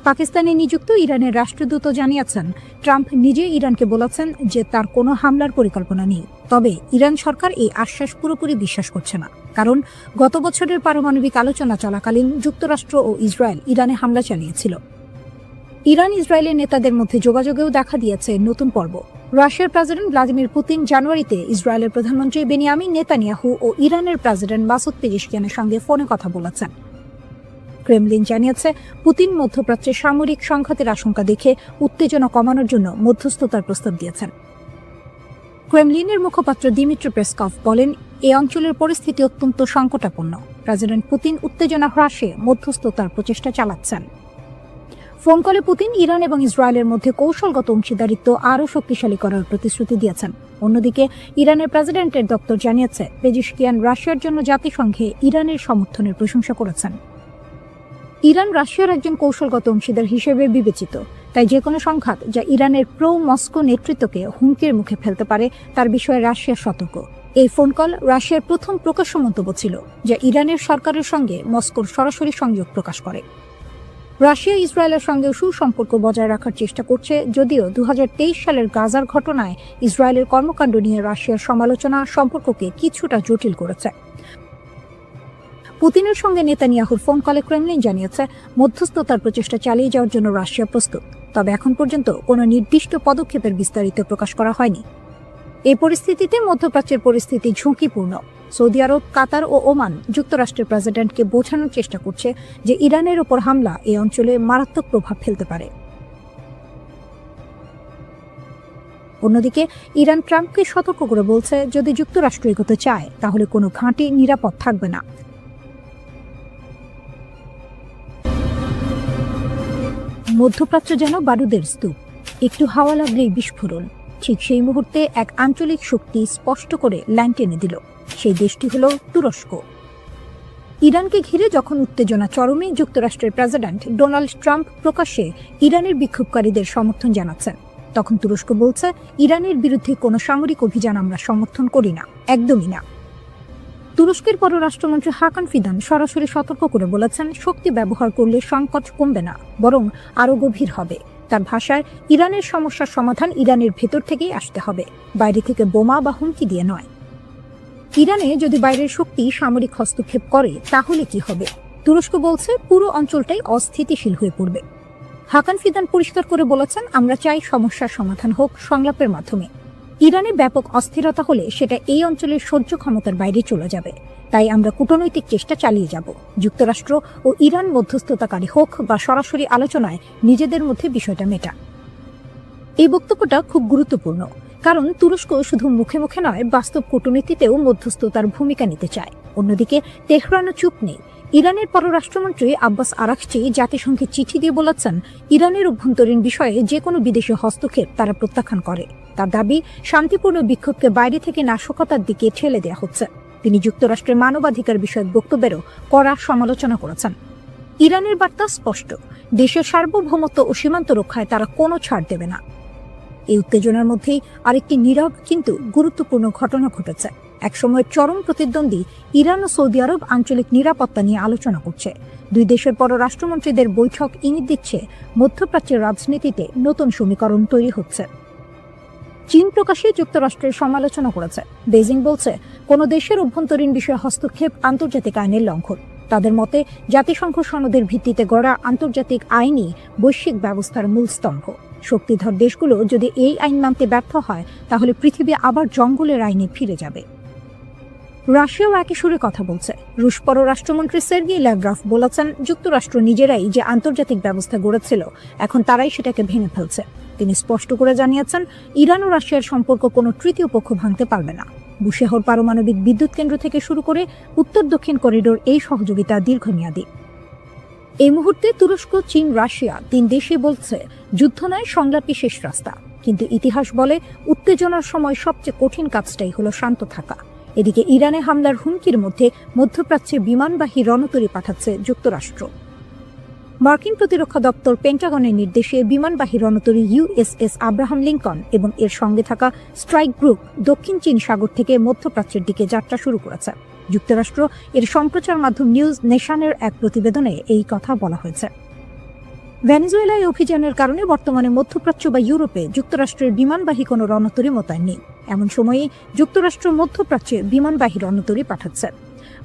পাকিস্তানে নিযুক্ত ইরানের রাষ্ট্রদূত জানিয়েছেন, ট্রাম্প নিজে ইরানকে বলেছেন যে তার কোনো হামলার পরিকল্পনা নেই। তবে ইরান সরকার এই আশ্বাস পুরোপুরি বিশ্বাস করছে না, কারণ গত বছরের পারমাণবিক আলোচনা চলাকালীন যুক্তরাষ্ট্র ও ইসরায়েল ইরানে হামলা চালিয়েছিল। ইরান ইসরায়েলের নেতাদের মধ্যে যোগাযোগেও দেখা দিয়েছে নতুন পর্ব। রাশিয়ার প্রেসিডেন্ট ভ্লাদিমির পুতিন জানুয়ারিতে ইসরায়েলের প্রধানমন্ত্রী বেনিয়ামিন নেতানিয়াহু ও ইরানের প্রেসিডেন্ট মাসুদ পেজেশকিয়ানের সঙ্গে ফোনে কথা বলেছেন। ক্রেমলিন জানিয়েছে, পুতিন মধ্যপ্রাচ্যে সামরিক সংঘাতের আশঙ্কা দেখে উত্তেজনা কমানোর জন্য মধ্যস্থতার প্রস্তাব দিয়েছেন। ক্রেমলিনের মুখপাত্র দিমিত্রি পেসকভ বলেন, এই অঞ্চলের পরিস্থিতি অত্যন্ত সংকটাপন্ন। প্রেসিডেন্ট পুতিন উত্তেজনা হ্রাসে মধ্যস্থতার প্রচেষ্টা চালাচ্ছেন। ফোন কলে পুতিন ইরান এবং ইসরায়েলের মধ্যে কৌশলগত অংশীদারিত্ব আরও শক্তিশালী করার প্রতিশ্রুতি দিয়েছেন। অন্যদিকে ইরানের প্রেসিডেন্টের দপ্তর জানিয়েছে, পেজেশকিয়ান রাশিয়ার জন্য জাতিসংঘে ইরানের সমর্থনের প্রশংসা করেছেন। ইরান রাশিয়ার একজন কৌশলগত অংশীদার হিসেবে বিবেচিত, তাই যে কোনো সংঘাত যা ইরানের প্রো মস্কো নেতৃত্বকে হুমকির মুখে ফেলতে পারে তার বিষয়ে রাশিয়া সতর্ক। এই ফোন কল রাশিয়ার প্রথম প্রকাশ্য মন্তব্য ছিল, যা ইরানের সরকারের সঙ্গে মস্কোর সরাসরি সংযোগ প্রকাশ করে। রাশিয়া ইসরায়েলের সঙ্গে সুসম্পর্ক বজায় রাখার চেষ্টা করছে, যদিও 2023 সালের গাজার ঘটনায় ইসরায়েলের কর্মকাণ্ড নিয়ে রাশিয়ার সমালোচনা সম্পর্ককে কিছুটা জটিল করেছে। পুতিনের সঙ্গে নেতানিয়াহুর ফোন কলে ক্রেমলিন জানিয়েছে মধ্যস্থতার প্রচেষ্টা চালিয়ে যাওয়ার জন্য রাশিয়া প্রস্তুত, তবে এখন পর্যন্ত কোনো নির্দিষ্ট পদক্ষেপের বিস্তারিত প্রকাশ করা হয়নি। এই পরিস্থিতিতে মধ্যপ্রাচ্যের পরিস্থিতি ঝুঁকিপূর্ণ। সৌদি আরব, কাতার ও ওমান যুক্তরাষ্ট্রের প্রেসিডেন্টকে বোঝানোর চেষ্টা করছে যে ইরানের ওপর হামলা এই অঞ্চলে মারাত্মক প্রভাব ফেলতে পারে। অন্যদিকে ইরান ট্রাম্পকে সতর্ক করে বলছে, যদি যুক্তরাষ্ট্র এগোতে চায় তাহলে কোনো ঘাঁটি নিরাপদ থাকবে না। মধ্যপ্রাচ্য যেন বারুদের স্তূপ, একটু হাওয়া লাগলেই বিস্ফোরণ। ঠিক সেই মুহূর্তে এক আঞ্চলিক শক্তি স্পষ্ট করে লাইন টেনে দিল। সেই দেশটি হল তুরস্ক। ইরানকে ঘিরে যখন উত্তেজনা চরমে, যুক্তরাষ্ট্রের প্রেসিডেন্ট ডোনাল্ড ট্রাম্প প্রকাশ্যে ইরানের বিক্ষোভকারীদের সমর্থন জানাচ্ছেন, তখন তুরস্ক বলছে, ইরানের বিরুদ্ধে কোনো সামরিক অভিযান আমরা সমর্থন করি না, একদমই না। তুরস্কের পররাষ্ট্রমন্ত্রী হাকান ফিদান সরাসরি সতর্ক করে বলেছেন, শক্তি ব্যবহার করলে সংকট কমবে না, বরং আরও গভীর হবে। তার ভাষায়, ইরানের সমস্যার সমাধান ইরানের ভেতর থেকেই আসতে হবে, বাইরে থেকে বোমা বা হুমকি দিয়ে নয়। ইরানে যদি বাইরের শক্তি সামরিক হস্তক্ষেপ করে তাহলে কি হবে? তুরস্ক বলছে, পুরো অঞ্চলটাই অস্থিতিশীল হয়ে পড়বে। হাকান ফিদান পরিষ্কার করে বলেছেন, আমরা চাই সমস্যার সমাধান হোক সংলাপের মাধ্যমে। ইরানে ব্যাপক অস্থিরতা হলে সেটা এই অঞ্চলের সহ্য ক্ষমতার বাইরে চলে যাবে, তাই আমরা কূটনৈতিক চেষ্টা চালিয়ে যাব। যুক্তরাষ্ট্র ও ইরান মধ্যস্থতাকারী হোক বা সরাসরি আলোচনায় নিজেদের মধ্যে বিষয়টা মেটা। এই বক্তব্যটা খুব গুরুত্বপূর্ণ, কারণ তুরস্ক শুধু মুখে মুখে নয়, বাস্তব কূটনীতিতেও মধ্যস্থতার ভূমিকা নিতে চায়। অন্যদিকে তেহরানও চুপ নেই। ইরানের পররাষ্ট্রমন্ত্রী আব্বাস আরাকচি জাতিসংঘে চিঠি দিয়ে বলেছেন, ইরানের অভ্যন্তরীণ বিষয়ে যে কোনো বিদেশি হস্তক্ষেপ তারা প্রত্যাখ্যান করে। তার দাবি, শান্তিপূর্ণ বিক্ষোভকে বাইরে থেকে নাশকতার দিকে ঠেলে দেওয়া হচ্ছে। তিনি যুক্তরাষ্ট্রের মানবাধিকার বিষয়ক বক্তব্যেরও কড়া সমালোচনা করেছেন। ইরানের বার্তা স্পষ্ট, দেশের সার্বভৌমত্ব ও সীমান্ত রক্ষায় তারা কোনো ছাড় দেবে না। এই উত্তেজনার মধ্যেই আরেকটি নীরব কিন্তু গুরুত্বপূর্ণ ঘটনা ঘটেছে। একসময় চরম প্রতিদ্বন্দ্বী ইরান ও সৌদি আরব আঞ্চলিক নিরাপত্তা নিয়ে আলোচনা করছে। দুই দেশের পররাষ্ট্রমন্ত্রীদের বৈঠক ইঙ্গিত দিচ্ছে মধ্যপ্রাচ্যের রাজনীতিতে নতুন সমীকরণ তৈরি হচ্ছে। চীন প্রকাশ্যে যুক্তরাষ্ট্রের সমালোচনা করেছে। বেজিং বলছে, কোনো দেশের অভ্যন্তরীণ বিষয়ে হস্তক্ষেপ আন্তর্জাতিক আইনের লঙ্ঘন। তাদের মতে, জাতিসংঘ সনদের ভিত্তিতে গড়া আন্তর্জাতিক আইনই বৈশ্বিক ব্যবস্থার মূল স্তম্ভ। শক্তিধর দেশগুলো যদি এই আইন মানতে ব্যর্থ হয়, তাহলে পৃথিবী আবার জঙ্গলের আইনে ফিরে যাবে। রাশিয়াও একই সুরে কথা বলছে। রুশ পররাষ্ট্রমন্ত্রী সের্গেই ল্যাভরভ বলেছেন, যুক্তরাষ্ট্র নিজেরাই যে আন্তর্জাতিক ব্যবস্থা গড়েছিল, এখন তারাই সেটাকে ভেঙে ফেলছে। তিনি স্পষ্ট করে জানিয়েছেন, ইরান ও রাশিয়ার সম্পর্ক কোনো তৃতীয় পক্ষ ভাঙতে পারবে না। বুশেহর পারমাণবিক বিদ্যুৎ কেন্দ্র থেকে শুরু করে উত্তর দক্ষিণ করিডোর, এই সহযোগিতা দীর্ঘমেয়াদী। এই মুহূর্তে তুরস্ক, চীন, রাশিয়া তিন দেশই বলছে, যুদ্ধ নয়, সংলাপই শেষ রাস্তা। কিন্তু ইতিহাস বলে, উত্তেজনার সময় সবচেয়ে কঠিন কাজটাই হলো শান্ত থাকা। এদিকে ইরানে হামলার হুমকির মধ্যে মধ্যপ্রাচ্যে বিমানবাহী রণতরী পাঠাচ্ছে যুক্তরাষ্ট্র। মার্কিন প্রতিরক্ষা দপ্তর পেন্টাগনের নির্দেশে বিমানবাহী রণতরী USS আব্রাহাম লিঙ্কন এবং এর সঙ্গে থাকা স্ট্রাইক গ্রুপ দক্ষিণ চীন সাগর থেকে মধ্যপ্রাচ্যের দিকে যাত্রা শুরু করেছে। যুক্তরাষ্ট্র এর সম্প্রচার মাধ্যম নিউজ নেশনের এক প্রতিবেদনে এই কথা বলা হয়েছে। ভেনেজুয়েলায় অভিযানের কারণে বর্তমানে মধ্যপ্রাচ্য বা ইউরোপে যুক্তরাষ্ট্রের বিমানবাহী কোনো রণতরী মোতায়েন নেই। এমন সময়ে যুক্তরাষ্ট্র মধ্যপ্রাচ্যে বিমানবাহী রণতরী পাঠাচ্ছে।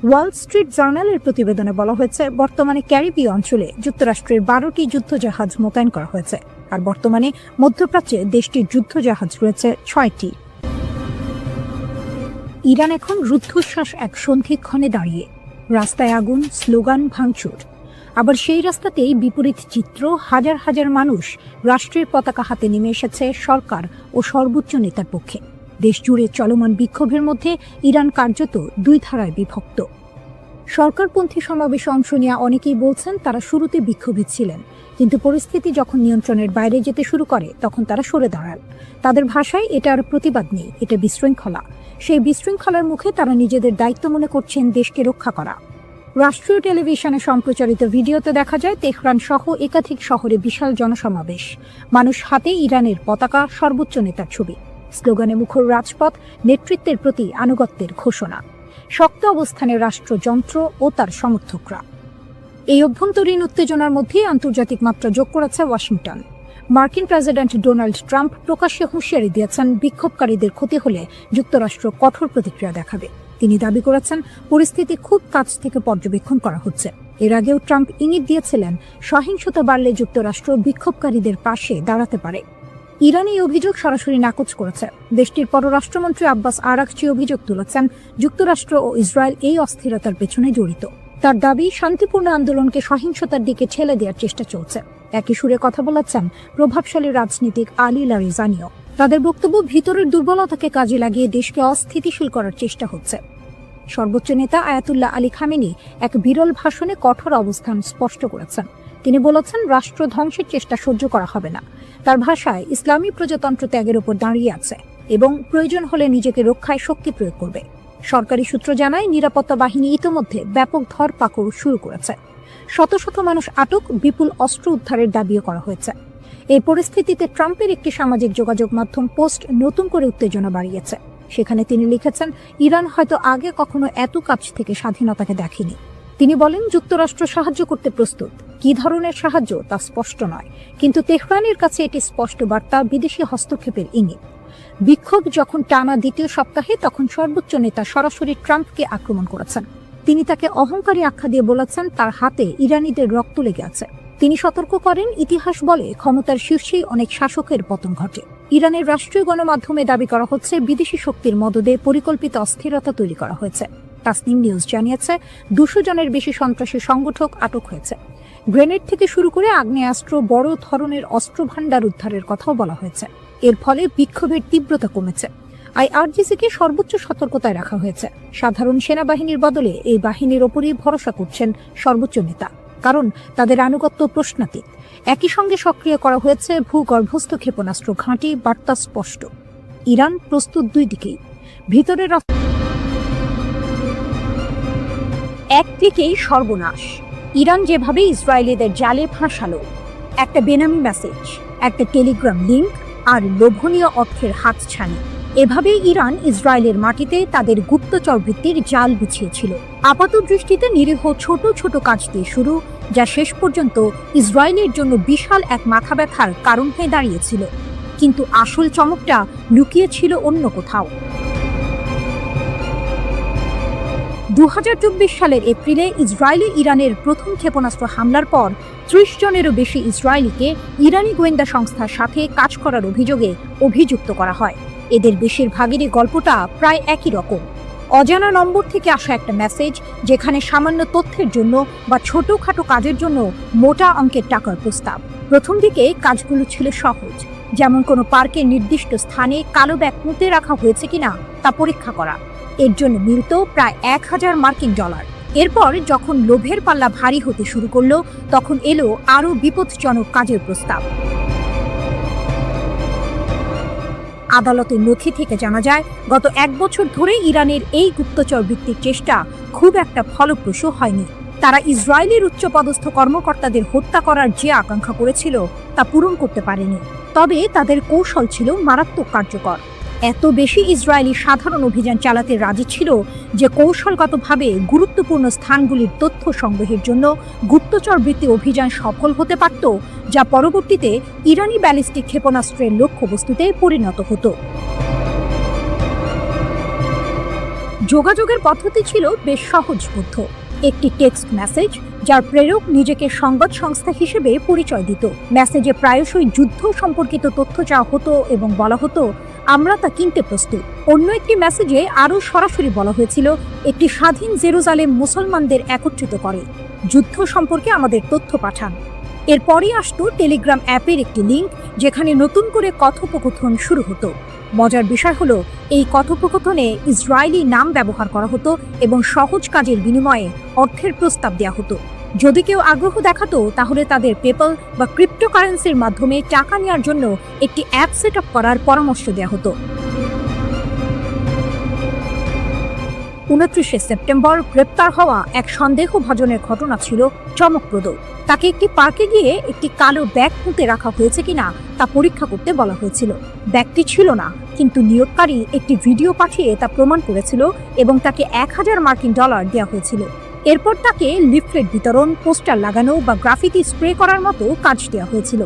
ওয়াল স্ট্রিট জার্নালের প্রতিবেদনে বলা হয়েছে, বর্তমানে ক্যারিবীয় অঞ্চলে যুক্তরাষ্ট্রের 12টি যুদ্ধজাহাজ মোতায়েন করা হয়েছে, আর বর্তমানে মধ্যপ্রাচ্যে দেশটির যুদ্ধজাহাজ রয়েছে 6টি। ইরান এখন রুদ্ধশ্বাস এক সন্ধিক্ষণে দাঁড়িয়ে। রাস্তায় আগুন, স্লোগান, ভাঙচুর। আবার সেই রাস্তাতেই বিপরীত চিত্র, হাজার হাজার মানুষ রাষ্ট্রের পতাকা হাতে নেমে এসেছে সরকার ও সর্বোচ্চ নেতার পক্ষে। দেশ জুড়ে চলমান বিক্ষোভের মধ্যে ইরান কার্যত দুই ধারায় বিভক্ত। সরকারপন্থী সমাবেশে অংশ নেওয়া অনেকেই বলছেন, তারা শুরুতে বিক্ষোভী ছিলেন, কিন্তু পরিস্থিতি যখন নিয়ন্ত্রণের বাইরে যেতে শুরু করে তখন তারা সরে দাঁড়ান। তাদের ভাষায় এটা আর প্রতিবাদ নেই, এটা বিশৃঙ্খলা। সেই বিশৃঙ্খলার মুখে তারা নিজেদের দায়িত্ব মনে করছেন দেশকে রক্ষা করা। রাষ্ট্রীয় টেলিভিশনে সম্প্রচারিত ভিডিওতে দেখা যায়, তেহরান সহ একাধিক শহরে বিশাল জনসমাবেশ, মানুষ হাতে ইরানের পতাকা, সর্বোচ্চ নেতার ছবি, স্লোগানে মুখর রাজপথ, নেতৃত্বের প্রতি আনুগত্যের ঘোষণা। শক্ত অবস্থানে রাষ্ট্রযন্ত্র ও তার সমর্থকরা। এই অভ্যন্তরীণ উত্তেজনার মধ্যেই আন্তর্জাতিক মাত্রা যোগ করেছে ওয়াশিংটন। মার্কিন প্রেসিডেন্ট ডোনাল্ড ট্রাম্প প্রকাশ্যে হুঁশিয়ারি দিয়েছেন, বিক্ষোভকারীদের ক্ষতি হলে যুক্তরাষ্ট্র কঠোর প্রতিক্রিয়া দেখাবে। তিনি দাবি করেছেন পরিস্থিতি খুব কাছ থেকে পর্যবেক্ষণ করা হচ্ছে। এর আগেও ট্রাম্প ইঙ্গিত দিয়েছিলেন সহিংসতা বাড়লে যুক্তরাষ্ট্র বিক্ষোভকারীদের পাশে দাঁড়াতে পারে। ইরান এই অভিযোগ সরাসরি নাকচ করেছে। দেশটির পররাষ্ট্রমন্ত্রী আব্বাস আরাকচি অভিযোগ তুলেছেন যুক্তরাষ্ট্র ও ইসরায়েল এই অস্থিরতার পেছনে জড়িত। তার দাবি শান্তিপূর্ণ আন্দোলনকে সহিংসতার দিকে ঠেলে দেওয়ার চেষ্টা চলছে। একই সুরে কথা বলেছেন প্রভাবশালী রাজনীতিক আলী লারিজানিও। তাদের বক্তব্য ভিতরের দুর্বলতাকে কাজে লাগিয়ে দেশকে অস্থিতিশীল করার চেষ্টা হচ্ছে। সর্বোচ্চ নেতা আয়াতুল্লাহ আলী খামেনি এক বিরল ভাষণে কঠোর অবস্থান স্পষ্ট করেছেন। তিনি বলেছেন রাষ্ট্র ধ্বংসের চেষ্টা সহ্য করা হবে না। তার ভাষায় ইসলামী প্রজাতন্ত্র ত্যাগের উপর দাঁড়িয়ে আছে এবং প্রয়োজন হলে নিজেকে রক্ষায় শক্তি প্রয়োগ করবে। সরকারি সূত্র জানায় নিরাপত্তা বাহিনী ইতোমধ্যে ব্যাপক ধরপাকড় শুরু করেছে। শত শত মানুষ আটক, বিপুল অস্ত্র উদ্ধারের দাবিও করা হয়েছে। এই পরিস্থিতিতে ট্রাম্পের একটি সামাজিক যোগাযোগ মাধ্যম পোস্ট নতুন করে উত্তেজনা বাড়িয়েছে। সেখানে তিনি লিখেছেন, ইরান হয়তো আগে কখনো এত কাছ থেকে স্বাধীনতাকে দেখেনি। তিনি বলেন, যুক্তরাষ্ট্র সাহায্য করতে প্রস্তুত। কি ধরনের সাহায্য তা স্পষ্ট নয়, কিন্তু তেহরানের কাছে এটি স্পষ্ট বার্তা, বিদেশি হস্তক্ষেপের ইঙ্গিত। বিক্ষোভ যখন টানা দ্বিতীয় সপ্তাহে, তখন সর্বোচ্চ নেতা সরাসরি ট্রাম্পকে আক্রমণ করেছেন। তিনি তাকে অহংকারী আখ্যা দিয়ে বলেছেন তার হাতে ইরানিদের রক্ত লেগে আছে। তিনি সতর্ক করেন, ইতিহাস বলে ক্ষমতার শীর্ষেই অনেক শাসকের পতন ঘটে। ইরানের রাষ্ট্রীয় গণমাধ্যমে দাবি করা হচ্ছে বিদেশি শক্তির মদদে পরিকল্পিত অস্থিরতা তৈরি করা হয়েছে। তাসনিম নিউজ জানিয়েছে 200 জনের বেশি সন্ত্রাসী সংগঠক আটক হয়েছে। গ্রেনেড থেকে শুরু করে আগ্নেয়াস্ত্র, বড় ধরনের অস্ত্র ভাণ্ডার উদ্ধারের কথাও বলা হয়েছে। এর ফলে বিক্ষোভের তীব্রতা কমেছে। আইআরজিসিকে সর্বোচ্চ সতর্কতায় রাখা হয়েছে। সাধারণ সেনাবাহিনীর বদলে এই বাহিনীর ওপরই ভরসা করছেন সর্বোচ্চ নেতা, কারণ তাদের আনুগত্য প্রশ্নাতীত। একই সঙ্গে সক্রিয় করা হয়েছে ভূগর্ভস্থ ক্ষেপণাস্ত্র ঘাঁটি। বার্তা স্পষ্ট, ইরান প্রস্তুত দুই দিকেই। ভিতরের একদিকেই সর্বনাশ। ইরান যেভাবে ইসরায়েলিদের জালে ফাঁসালো, একটা বেনামি মেসেজ, একটা টেলিগ্রাম লিঙ্ক আর লোভনীয় অর্থের হাতছানি, এভাবেই ইরান ইসরায়েলের মাটিতে তাদের গুপ্তচর বৃত্তির জাল বিছিয়েছিল। আপাত দৃষ্টিতে নিরীহ ছোট ছোট কাজ দিয়ে শুরু, যা শেষ পর্যন্ত ইসরায়েলের জন্য বিশাল এক মাথা ব্যথার কারণ হয়ে দাঁড়িয়েছিল। কিন্তু আসল চমকটা লুকিয়ে ছিল অন্য কোথাও। 2024 সালের এপ্রিলে ইসরায়েলে ইরানের প্রথম ক্ষেপণাস্ত্র হামলার পর 30 জনেরও বেশি ইসরায়েলিকে ইরানি গোয়েন্দা সংস্থার সাথে কাজ করার অভিযোগে অভিযুক্ত করা হয়। এদের বেশিরভাগেরই গল্পটা প্রায় একই রকম। অজানা নম্বর থেকে আসা একটা মেসেজ, যেখানে সামান্য তথ্যের জন্য বা ছোটখাটো কাজের জন্য মোটা অঙ্কের টাকার প্রস্তাব। প্রথম দিকে কাজগুলো ছিল সহজ, যেমন কোনো পার্কের নির্দিষ্ট স্থানে কালো ব্যাগ পুঁতে রাখা হয়েছে কিনা তা পরীক্ষা করা। এর জন্য মিলত প্রায় $1000 মার্কিন। এরপর যখন লোভের পাল্লা ভারী হতে শুরু করলো, তখন এলো আরও বিপজ্জনক কাজের প্রস্তাব। আদালতের নথি থেকে জানা যায়, গত 1 বছর ধরে ইরানের এই গুপ্তচর বৃত্তির চেষ্টা খুব একটা ফলপ্রসূ হয়নি। তারা ইসরায়েলের উচ্চপদস্থ কর্মকর্তাদের হত্যা করার যে আকাঙ্ক্ষা করেছিল তা পূরণ করতে পারেনি। তবে তাদের কৌশল ছিল মারাত্মক কার্যকর। এত বেশি ইসরায়েলি সাধারণ অভিযান চালাতে রাজি ছিল যে কৌশলগতভাবে গুরুত্বপূর্ণ স্থানগুলির তথ্য সংগ্রহের জন্য গুপ্তচর বৃত্তি অভিযান সফল হতে পারত, যা পরবর্তীতে ইরানি ব্যালিস্টিক ক্ষেপণাস্ত্রের লক্ষ্যবস্তুতে পরিণত হতো। যোগাযোগের পদ্ধতি ছিল বেশ সহজবোধ্য। একটি টেক্সট মেসেজ, যার প্রেরক নিজেকে সংবাদ সংস্থা হিসেবে পরিচয় দিত। মেসেজে প্রায়শই যুদ্ধ সম্পর্কিত তথ্য চাওয়া হতো এবং বলা হতো, আমরা তা কিনতে প্রস্তুত। অন্য একটি মেসেজে আরও সরাসরি বলা হয়েছিল, একটি স্বাধীন জেরুজালেম মুসলমানদের একত্রিত করে, যুদ্ধ সম্পর্কে আমাদের তথ্য পাঠান। এরপরই আসতো টেলিগ্রাম অ্যাপের একটি লিঙ্ক, যেখানে নতুন করে কথোপকথন শুরু হতো। মজার বিষয় হলো, এই কথোপকথনে ইসরায়েলি নাম ব্যবহার করা হতো এবং সহজ কাজের বিনিময়ে অর্থের প্রস্তাব দেওয়া হতো। যদি কেউ আগ্রহ দেখাতো, তাহলে তাদের পেপ্যাল বা ক্রিপ্টোকারেন্সির মাধ্যমে টাকা নেওয়ার জন্য একটি অ্যাপ সেট আপ করার পরামর্শ দেওয়া হতো। 29 সেপ্টেম্বর গ্রেপ্তার হওয়া এক সন্দেহভাজনের ঘটনা ছিল চমকপ্রদ। তাকে একটি পার্কে গিয়ে একটি কালো ব্যাগ পুঁতে রাখা হয়েছে কিনা তা পরীক্ষা করতে বলা হয়েছিল। ব্যাগটি ছিল না, কিন্তু নিয়োগকারী একটি ভিডিও পাঠিয়ে তা প্রমাণ করেছিল এবং তাকে $1000 মার্কিন দেওয়া হয়েছিল। এরপর তাকে লিফলেট বিতরণ, পোস্টার লাগানো বা গ্রাফিতি স্প্রে করার মতো কাজ দেওয়া হয়েছিল,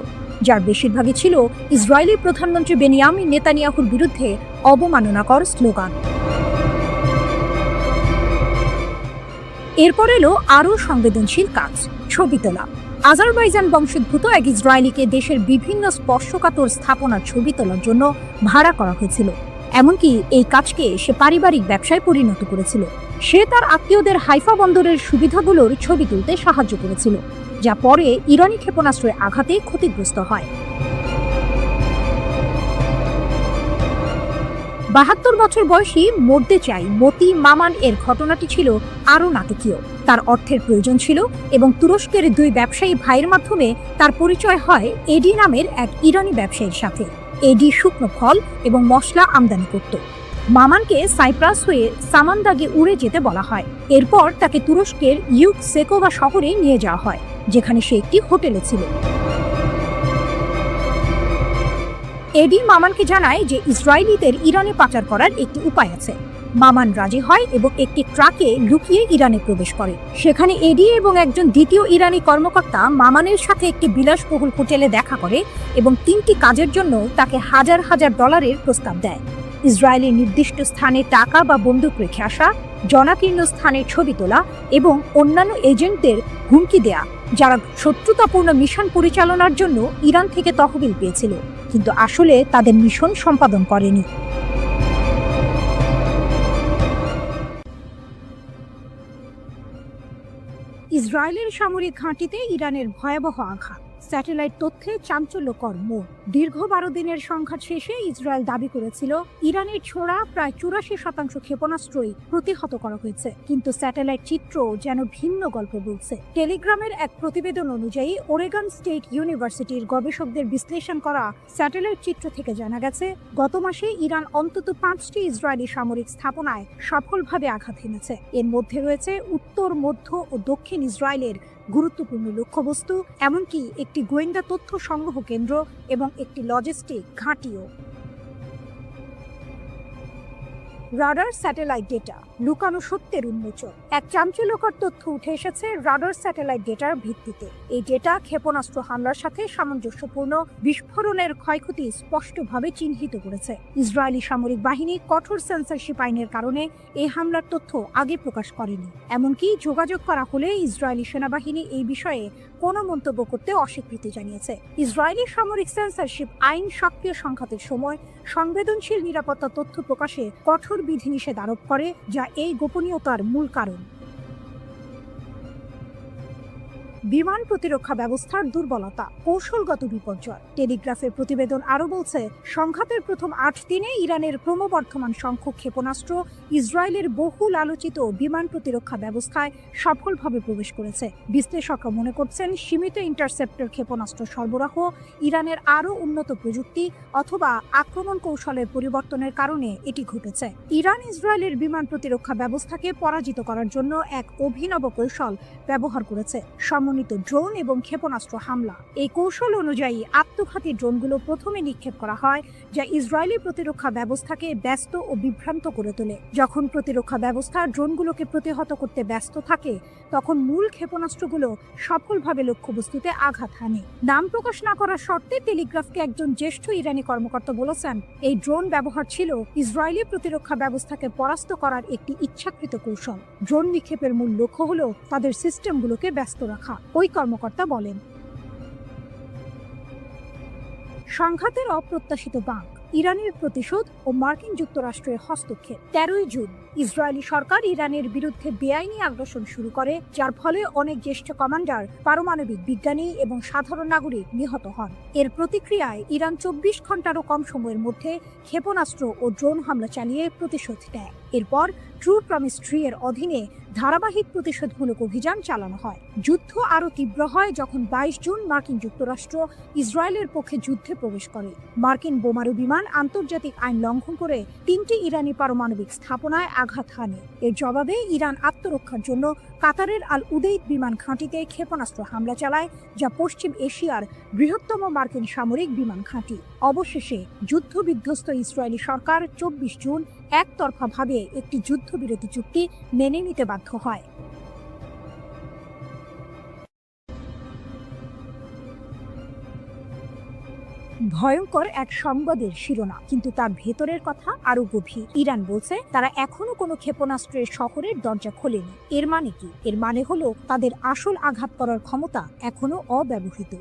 যার বেশিরভাগই ছিল ইসরায়েলি প্রধানমন্ত্রী বেনিয়ামিন নেতানিয়াহুর বিরুদ্ধে অবমাননাকর স্লোগান। এরপর এলো আরও সংবেদনশীল কাজ, ছবি তোলা। আজারবাইজান বংশোদ্ভূত এক ইসরায়েলিকে দেশের বিভিন্ন স্পর্শকাতর স্থাপনার ছবি তোলার জন্য ভাড়া করা হয়েছিল। এমনকি এই কাজকে সে পারিবারিক ব্যবসায় পরিণত করেছিল। সে তার আত্মীয়দের হাইফা বন্দরের সুবিধাগুলোর ছবি তুলতে সাহায্য করেছিল, যা পরে ইরানি ক্ষেপণাস্ত্রের আঘাতে ক্ষতিগ্রস্ত হয়। ৭২ বছর বয়সী মরতে চাই মতি মামান এর ঘটনাটি ছিল আরও নাটকীয়। তার অর্থের প্রয়োজন ছিল এবং তুরস্কের দুই ব্যবসায়ী ভাইয়ের মাধ্যমে তার পরিচয় হয় এডি নামের এক ইরানি ব্যবসায়ীর সাথে। এডি শুকনো ফল এবং মশলা আমদানি করত। মামানকে সাইপ্রাস হয়ে সামান্দাগে উড়ে যেতে বলা হয়। এরপর তাকে তুরস্কের ইউকসেকোভা শহরে নিয়ে যাওয়া হয়, যেখানে সে একটি হোটেলে ছিল। এডি মামানকে জানায় যে ইসরায়েলিদের ইরানে পাচার করার একটি উপায় আছে। মামান রাজি হয় এবং একটি ট্রাকে লুকিয়ে ইরানে প্রবেশ করে। সেখানে এডি এবং একজন দ্বিতীয় ইরানি কর্মকর্তা মামানের সাথে একটি বিলাসবহুল হোটেলে দেখা করে এবং 3টি কাজের জন্য তাকে হাজার হাজার ডলারের প্রস্তাব দেয়। ইসরায়েলের নির্দিষ্ট স্থানে টাকা বা বন্দুক রেখে আসা, জনাকীর্ণ স্থানে ছবি তোলা এবং অন্যান্য এজেন্টদের হুমকি দেয়া, যারা শত্রুতাপূর্ণ মিশন পরিচালনার জন্য ইরান থেকে তহবিল পেয়েছিল কিন্তু আসলে তাদের মিশন সম্পাদন করেনি। ইসরায়েলের সামরিক ঘাঁটিতে ইরানের ভয়াবহ আঘাত, স্যাটেলাইট তথ্যে চাঞ্চল্যকর মোড়। দীর্ঘ 12 দিনের সংঘাত শেষে ইসরায়েল দাবি করেছিল ইরানের ছোড়া প্রায় 84% ক্ষেপণাস্ত্রই প্রতিহত করা হয়েছে, কিন্তু স্যাটেলাইট চিত্র যেন ভিন্ন গল্প বলছে। টেলিগ্রামের এক প্রতিবেদন অনুযায়ী ওরেগন স্টেট ইউনিভার্সিটির গবেষকদের বিশ্লেষণ করা স্যাটেলাইট চিত্র থেকে জানা গেছে গত মাসে ইরান অন্তত 5টি ইসরায়েলি সামরিক স্থাপনায় সফলভাবে আঘাত হেনেছে। এর মধ্যে রয়েছে উত্তর, মধ্য ও দক্ষিণ ইসরায়েলের গুরুত্বপূর্ণ লক্ষ্যবস্তু, এমনকি একটি গোয়েন্দা তথ্য সংগ্রহ কেন্দ্র এবং একটি লজিস্টিক ঘাঁটিও। রাডার স্যাটেলাইট ডেটা, লুকানো সত্যের উন্মোচন। এক চাঞ্চল্যকর তথ্য উঠে এসেছে রাডার স্যাটেলাইট ডেটার ভিত্তিতে। এই ডেটা ক্ষেপণাস্ত্র হামলার সাথে সামঞ্জস্যপূর্ণ বিস্ফোরণের ক্ষয়ক্ষতি স্পষ্টভাবে চিহ্নিত করেছে। ইসরায়েলি সামরিক বাহিনী কঠোর সেন্সরশিপ আইনের কারণে এই হামলার তথ্য আগে প্রকাশ করেনি। এমনকি যোগাযোগ করা হলে ইসরায়েলি সেনাবাহিনী এই বিষয়ে কোনো মন্তব্য করতে অস্বীকৃতি জানিয়েছে। ইসরায়েলি সামরিক সেন্সরশিপ আইন সক্রিয় সংঘাতের সময় সংবেদনশীল নিরাপত্তা তথ্য প্রকাশে কঠোর বিধিনিষেধ আরোপ করে, যা এই গোপনীয়তার মূল কারণ। বিমান প্রতিরক্ষা ব্যবস্থার দুর্বলতা, কৌশলগত বিপর্যয়। টেলিগ্রাফের প্রতিবেদন আরও বলছে, সংঘাতের প্রথম 8 দিনে ইরানের ক্রমবর্ধমান সংখ্যক ক্ষেপণাস্ত্র ইসরায়েলের বহুল আলোচিত বিমান প্রতিরক্ষা ব্যবস্থায় সফলভাবে প্রবেশ করেছে। বিশ্লেষকরা মনে করছেন সীমিত ইন্টারসেপ্টর ক্ষেপণাস্ত্র সরবরাহ, ইরানের আরও উন্নত প্রযুক্তি অথবা আক্রমণ কৌশলের পরিবর্তনের কারণে এটি ঘটেছে। ইরান ইসরায়েলের বিমান প্রতিরক্ষা ব্যবস্থাকে পরাজিত করার জন্য এক অভিনব কৌশল ব্যবহার করেছে, সমন্বিত ড্রোন এবং ক্ষেপণাস্ত্র হামলা। এই কৌশল অনুযায়ী আত্মঘাতী ড্রোনগুলো প্রথমে নিক্ষেপ করা হয়, যা ইসরায়েলি প্রতিরক্ষা ব্যবস্থাকে ব্যস্ত ও বিভ্রান্ত করে তোলে। যখন প্রতিরক্ষা ব্যবস্থা ড্রোনগুলোকে প্রতিহত করতে ব্যস্ত থাকে, তখন মূল ক্ষেপণাস্ত্রগুলো সফলভাবে লক্ষ্যবস্তুতে আঘাত হানে। নাম প্রকাশ না করার শর্তে টেলিগ্রাফকে একজন জ্যেষ্ঠ ইরানি কর্মকর্তা বলেছেন, এই ড্রোন ব্যবহার ছিল ইসরায়েলি প্রতিরক্ষা ব্যবস্থাকে পরাস্ত করার একটি ইচ্ছাকৃত কৌশল। ড্রোন নিক্ষেপের মূল লক্ষ্য হল তাদের সিস্টেমগুলোকে ব্যস্ত রাখা, ওই কর্মকর্তা বলেন। সংঘাতের অপ্রত্যাশিত বাঁক, ইরানের প্রতিশোধ ও মার্কিন যুক্তরাষ্ট্রের হস্তক্ষেপ। 13 জুন ইসরায়েলি সরকার ইরানের বিরুদ্ধে বেআইনি আগ্রাসন শুরু করে, যার ফলে অনেক জ্যেষ্ঠ কমান্ডার, পারমাণবিক বিজ্ঞানী এবং সাধারণ নাগরিক নিহত হন। এর প্রতিক্রিয়ায় ইরান 24 ঘন্টারও কম সময়ের মধ্যে ক্ষেপণাস্ত্র ও ড্রোন হামলা চালিয়ে প্রতিশোধ নেয়। এরপর ট্রু প্রমিস 3 এর অধীনে ধারাবাহিক প্রতিশোধমূলক অভিযান চালানো হয়। যুদ্ধ আরও তীব্র হয় যখন 22 জুন মার্কিন যুক্তরাষ্ট্র ইসরায়েলের পক্ষে যুদ্ধে প্রবেশ করে। মার্কিন বোমারু বিমান আন্তর্জাতিক আইন লঙ্ঘন করে 3টি ইরানি পারমাণবিক স্থাপনায় আঘাত হানে। এর জবাবে ইরান আত্মরক্ষার জন্য কাতারের আল উদেইদ বিমান ঘাঁটিতে ক্ষেপণাস্ত্র হামলা চালায়, যা পশ্চিম এশিয়ার বৃহত্তম মার্কিন সামরিক বিমান ঘাঁটি। অবশেষে যুদ্ধবিধ্বস্ত ইসরায়েলি সরকার 24 জুন একতরফাভাবে একটি যুদ্ধবিরতি চুক্তি মেনে নিতে বাধ্য হয়। ভয়ঙ্কর এক সংবাদের শিরোনাম, কিন্তু তার ভেতরের কথা আরো গভীর। ইরান বলছে তারা এখনো কোনো ক্ষেপণাস্ত্রের শহরের দরজা খোলেনি। এর মানে কি? এর মানে হলো তাদের আসল আঘাত করার ক্ষমতা এখনো অব্যবহৃত।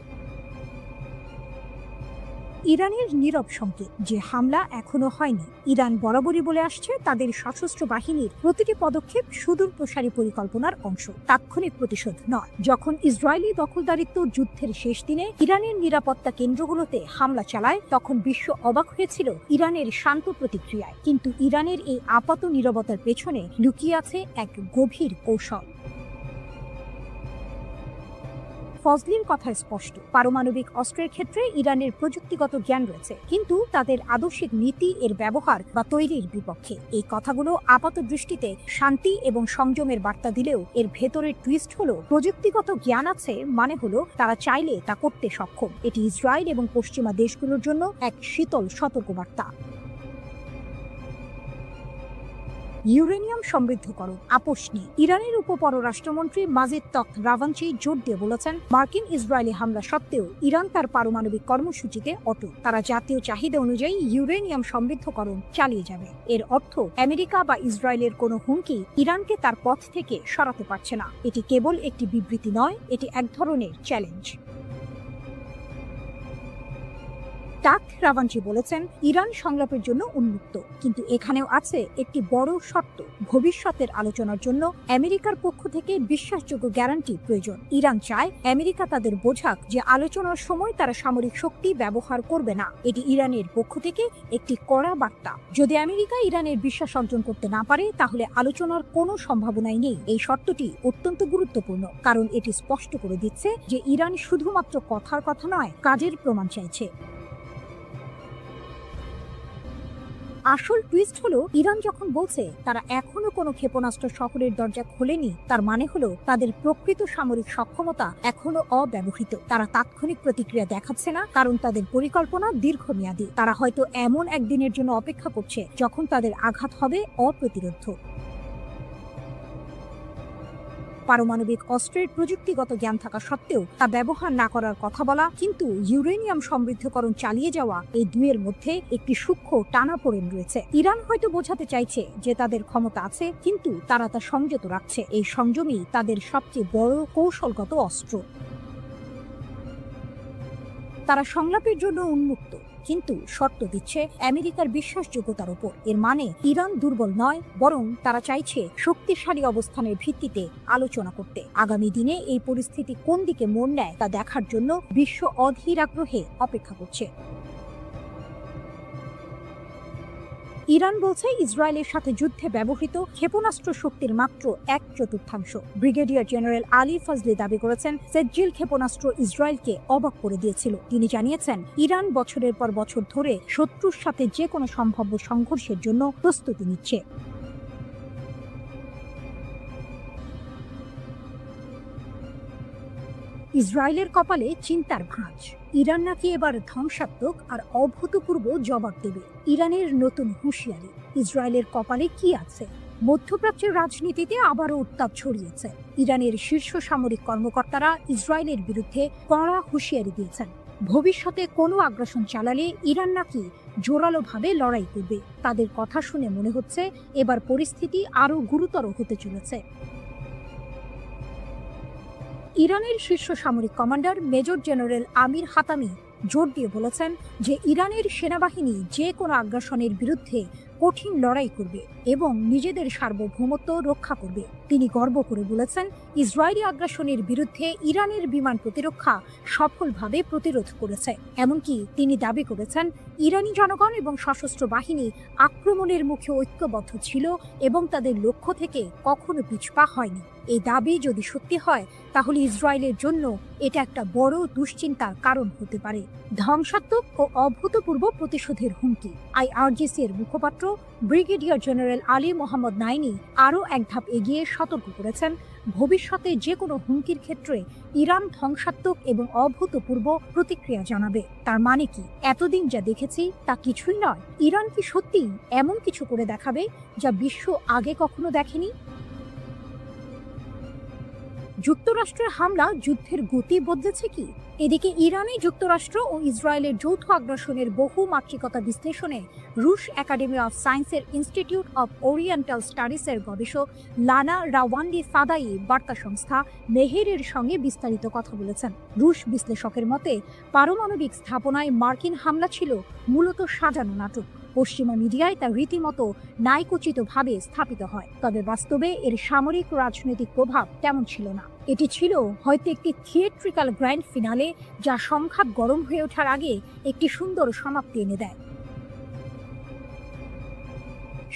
ইরানের নীরব সংকেত যে হামলা এখনো হয়নি। ইরান বরাবরই বলে আসছে তাদের সশস্ত্র বাহিনীর প্রতিটি পদক্ষেপ সুদূর প্রসারী পরিকল্পনার অংশ, তাৎক্ষণিক প্রতিশোধ নয়। যখন ইসরায়েলি দখলদারিত্ব যুদ্ধের শেষ দিনে ইরানের নিরাপত্তা কেন্দ্রগুলোতে হামলা চালায়, তখন বিশ্ব অবাক হয়েছিল ইরানের শান্ত প্রতিক্রিয়ায়। কিন্তু ইরানের এই আপাত নীরবতার পেছনে লুকিয়ে আছে এক গভীর কৌশল। ফজলির কথা স্পষ্ট, পারমাণবিক অস্ত্রের ক্ষেত্রে ইরানের প্রযুক্তিগত জ্ঞান রয়েছে, কিন্তু তাদের আদর্শিক নীতি এর ব্যবহার বা তৈরির বিপক্ষে। এই কথাগুলো আপাত দৃষ্টিতে শান্তি এবং সংযমের বার্তা দিলেও এর ভেতরের টুইস্ট হলো প্রযুক্তিগত জ্ঞান আছে মানে হলো তারা চাইলে তা করতে সক্ষম। এটি ইসরায়েল এবং পশ্চিমা দেশগুলোর জন্য এক শীতল সতর্কবার্তা। ইউরেনিয়াম সমৃদ্ধকরণ আপোষ নিয়ে ইরানের উপপররাষ্ট্রমন্ত্রী মাজিদ তখত রাভাঞ্চি জোর দিয়ে বলেছেন, মার্কিন ইসরায়েলি হামলা সত্ত্বেও ইরান তার পারমাণবিক কর্মসূচিতে অটল। তারা জাতীয় চাহিদা অনুযায়ী ইউরেনিয়াম সমৃদ্ধকরণ চালিয়ে যাবে। এর অর্থ আমেরিকা বা ইসরায়েলের কোনো হুমকি ইরানকে তার পথ থেকে সরাতে পারছে না। এটি কেবল একটি বিবৃতি নয়, এটি এক ধরনের চ্যালেঞ্জ। তখত রাভাঞ্চি বলেছেন, ইরান সংলাপের জন্য উন্মুক্ত, কিন্তু এখানেও আছে একটি বড় শর্ত। ভবিষ্যতের আলোচনার জন্য আমেরিকার পক্ষ থেকে বিশ্বাসযোগ্য গ্যারান্টি প্রয়োজন। ইরান চায় আমেরিকা তাদের বোঝাক যে আলোচনার সময় তারা সামরিক শক্তি ব্যবহার করবে না। এটি ইরানের পক্ষ থেকে একটি কড়া বার্তা। যদি আমেরিকা ইরানের বিশ্বাস অর্জন করতে না পারে, তাহলে আলোচনার কোনো সম্ভাবনাই নেই। এই শর্তটি অত্যন্ত গুরুত্বপূর্ণ, কারণ এটি স্পষ্ট করে দিচ্ছে যে ইরান শুধুমাত্র কথার কথা নয়, কাজের প্রমাণ চাইছে। আসল টুইস্ট হলো, ইরান যখন বলছে তারা এখনো কোনো ক্ষেপণাস্ত্র শহরের দরজা খোলেনি, তার মানে হলো তাদের প্রকৃত সামরিক সক্ষমতা এখনো অব্যবহৃত। তারা তাৎক্ষণিক প্রতিক্রিয়া দেখাচ্ছে না, কারণ তাদের পরিকল্পনা দীর্ঘমেয়াদী। তারা হয়তো এমন একদিনের জন্য অপেক্ষা করছে যখন তাদের আঘাত হবে অপ্রতিরোধ্য। পারমাণবিক অস্ত্রের প্রযুক্তিগত জ্ঞান থাকা সত্ত্বেও তা ব্যবহার না করার কথা বলা, কিন্তু ইউরেনিয়াম সমৃদ্ধকরণ চালিয়ে যাওয়া, এই দুইয়ের মধ্যে একটি সূক্ষ্ম টানাপোড়েন রয়েছে। ইরান হয়তো বোঝাতে চাইছে যে তাদের ক্ষমতা আছে, কিন্তু তারা তা সংযত রাখছে। এই সংযমই তাদের সবচেয়ে বড় কৌশলগত অস্ত্র। তারা সংলাপের জন্য উন্মুক্ত, কিন্তু শর্ত দিচ্ছে আমেরিকার বিশ্বাসযোগ্যতার উপর। এর মানে ইরান দুর্বল নয়, বরং তারা চাইছে শক্তিশালী অবস্থানের ভিত্তিতে আলোচনা করতে। আগামী দিনে এই পরিস্থিতি কোন দিকে মোড় নেয় তা দেখার জন্য বিশ্ব অধীর আগ্রহে অপেক্ষা করছে। ইরান বলছে ইসরায়েলের সাথে যুদ্ধে ব্যবহৃত ক্ষেপণাস্ত্র শক্তির মাত্র 1/4। ব্রিগেডিয়ার জেনারেল আলী ফজলি দাবি করেছেন, সেজ্জিল ক্ষেপণাস্ত্র ইসরায়েলকে অবাক করে দিয়েছিল। তিনি জানিয়েছেন, ইরান বছরের পর বছর ধরে শত্রুর সাথে যে কোনো সম্ভাব্য সংঘর্ষের জন্য প্রস্তুতি নিচ্ছে। ইসরায়েলের কপালে চিন্তার ভাঁজ। ইরান নাকি এবার ধ্বংসাত্মক আর অভূতপূর্ব জবাব দেবে। ইরানের নতুন হুঁশিয়ারি। ইসরায়েলের কপালে কি আছে? মধ্যপ্রাচ্যের রাজনীতিতে আবারও উত্তাপ ছড়িয়েছে। ইরানের শীর্ষ সামরিক কর্মকর্তারা ইসরায়েলের বিরুদ্ধে কড়া হুঁশিয়ারি দিয়েছেন। ভবিষ্যতে কোনো আগ্রাসন চালালে ইরান নাকি জোরালোভাবে লড়াই করবে। তাদের কথা শুনে মনে হচ্ছে এবার পরিস্থিতি আরও গুরুতর হতে চলেছে। ইরানের শীর্ষ সামরিক কমান্ডার মেজর জেনারেল আমির হাতামি জোর দিয়ে বলেছেন যে ইরানের সেনাবাহিনী যে কোনো আগ্রাসনের বিরুদ্ধে কঠিন লড়াই করবে এবং নিজেদের সার্বভৌমত্ব রক্ষা করবে। তিনি গর্ব করে বলেছেন, ইসরায়েলি আগ্রাসনের বিরুদ্ধে ইরানের বিমান প্রতিরক্ষা সফলভাবে প্রতিরোধ করেছে। এমনকি তিনি দাবি করেছেন, ইরানি জনগণ এবং সশস্ত্র বাহিনী আক্রমণের মুখে ঐক্যবদ্ধ ছিল এবং তাদের লক্ষ্য থেকে কখনো পিছপা হয়নি। এই দাবি যদি সত্যি হয়, তাহলে ইসরায়েলের জন্য এটা একটা বড় দুশ্চিন্তার কারণ হতে পারে। ধ্বংসাত্মক ও অভূতপূর্ব প্রতিশোধের হুমকি। আইআরজিসি এর মুখপাত্র ব্রিগেডিয়ার জেনারেল আলী মোহাম্মদ নাইনি আরও এক ধাপ এগিয়ে সতর্ক করেছেন, ভবিষ্যতে যে কোনো হুমকির ক্ষেত্রে ইরান ধ্বংসাত্মক এবং অভূতপূর্ব প্রতিক্রিয়া জানাবে। তার মানে কি? এতদিন যা দেখেছি তা কিছুই নয়। ইরান কি সত্যিই এমন কিছু করে দেখাবে যা বিশ্ব আগে কখনো দেখেনি? যুক্তরাষ্ট্রের হামলা যুদ্ধের গতি বদলেছে কি? এদিকে ইরানে যুক্তরাষ্ট্র ও ইসরায়েলের যৌথ আগ্রাসনের বহু মাত্রিকতা বিশ্লেষণে রুশ একাডেমি অফ সায়েন্সের ইনস্টিটিউট অফ ওরিয়েন্টাল স্টাডিজের গবেষক লানা রাওয়ান্ডি ফাদাই বার্তা সংস্থা মেহেরের সঙ্গে বিস্তারিত কথা বলেছেন। রুশ বিশ্লেষকের মতে পারমাণবিক স্থাপনায় মার্কিন হামলা ছিল মূলত সাজানো নাটক। পশ্চিমা মিডিয়ায় তা রীতিমতো ন্যায়কোচিতভাবে স্থাপিত হয়, তবে বাস্তবে এর সামরিক রাজনৈতিক প্রভাব তেমন ছিল না। এটি ছিল হয়তো একটি থিয়েট্রিক্যাল গ্র্যান্ড ফিনালে, যা সংঘাত গরম হয়ে ওঠার আগে একটি সুন্দর সমাপ্তি এনে দেয়।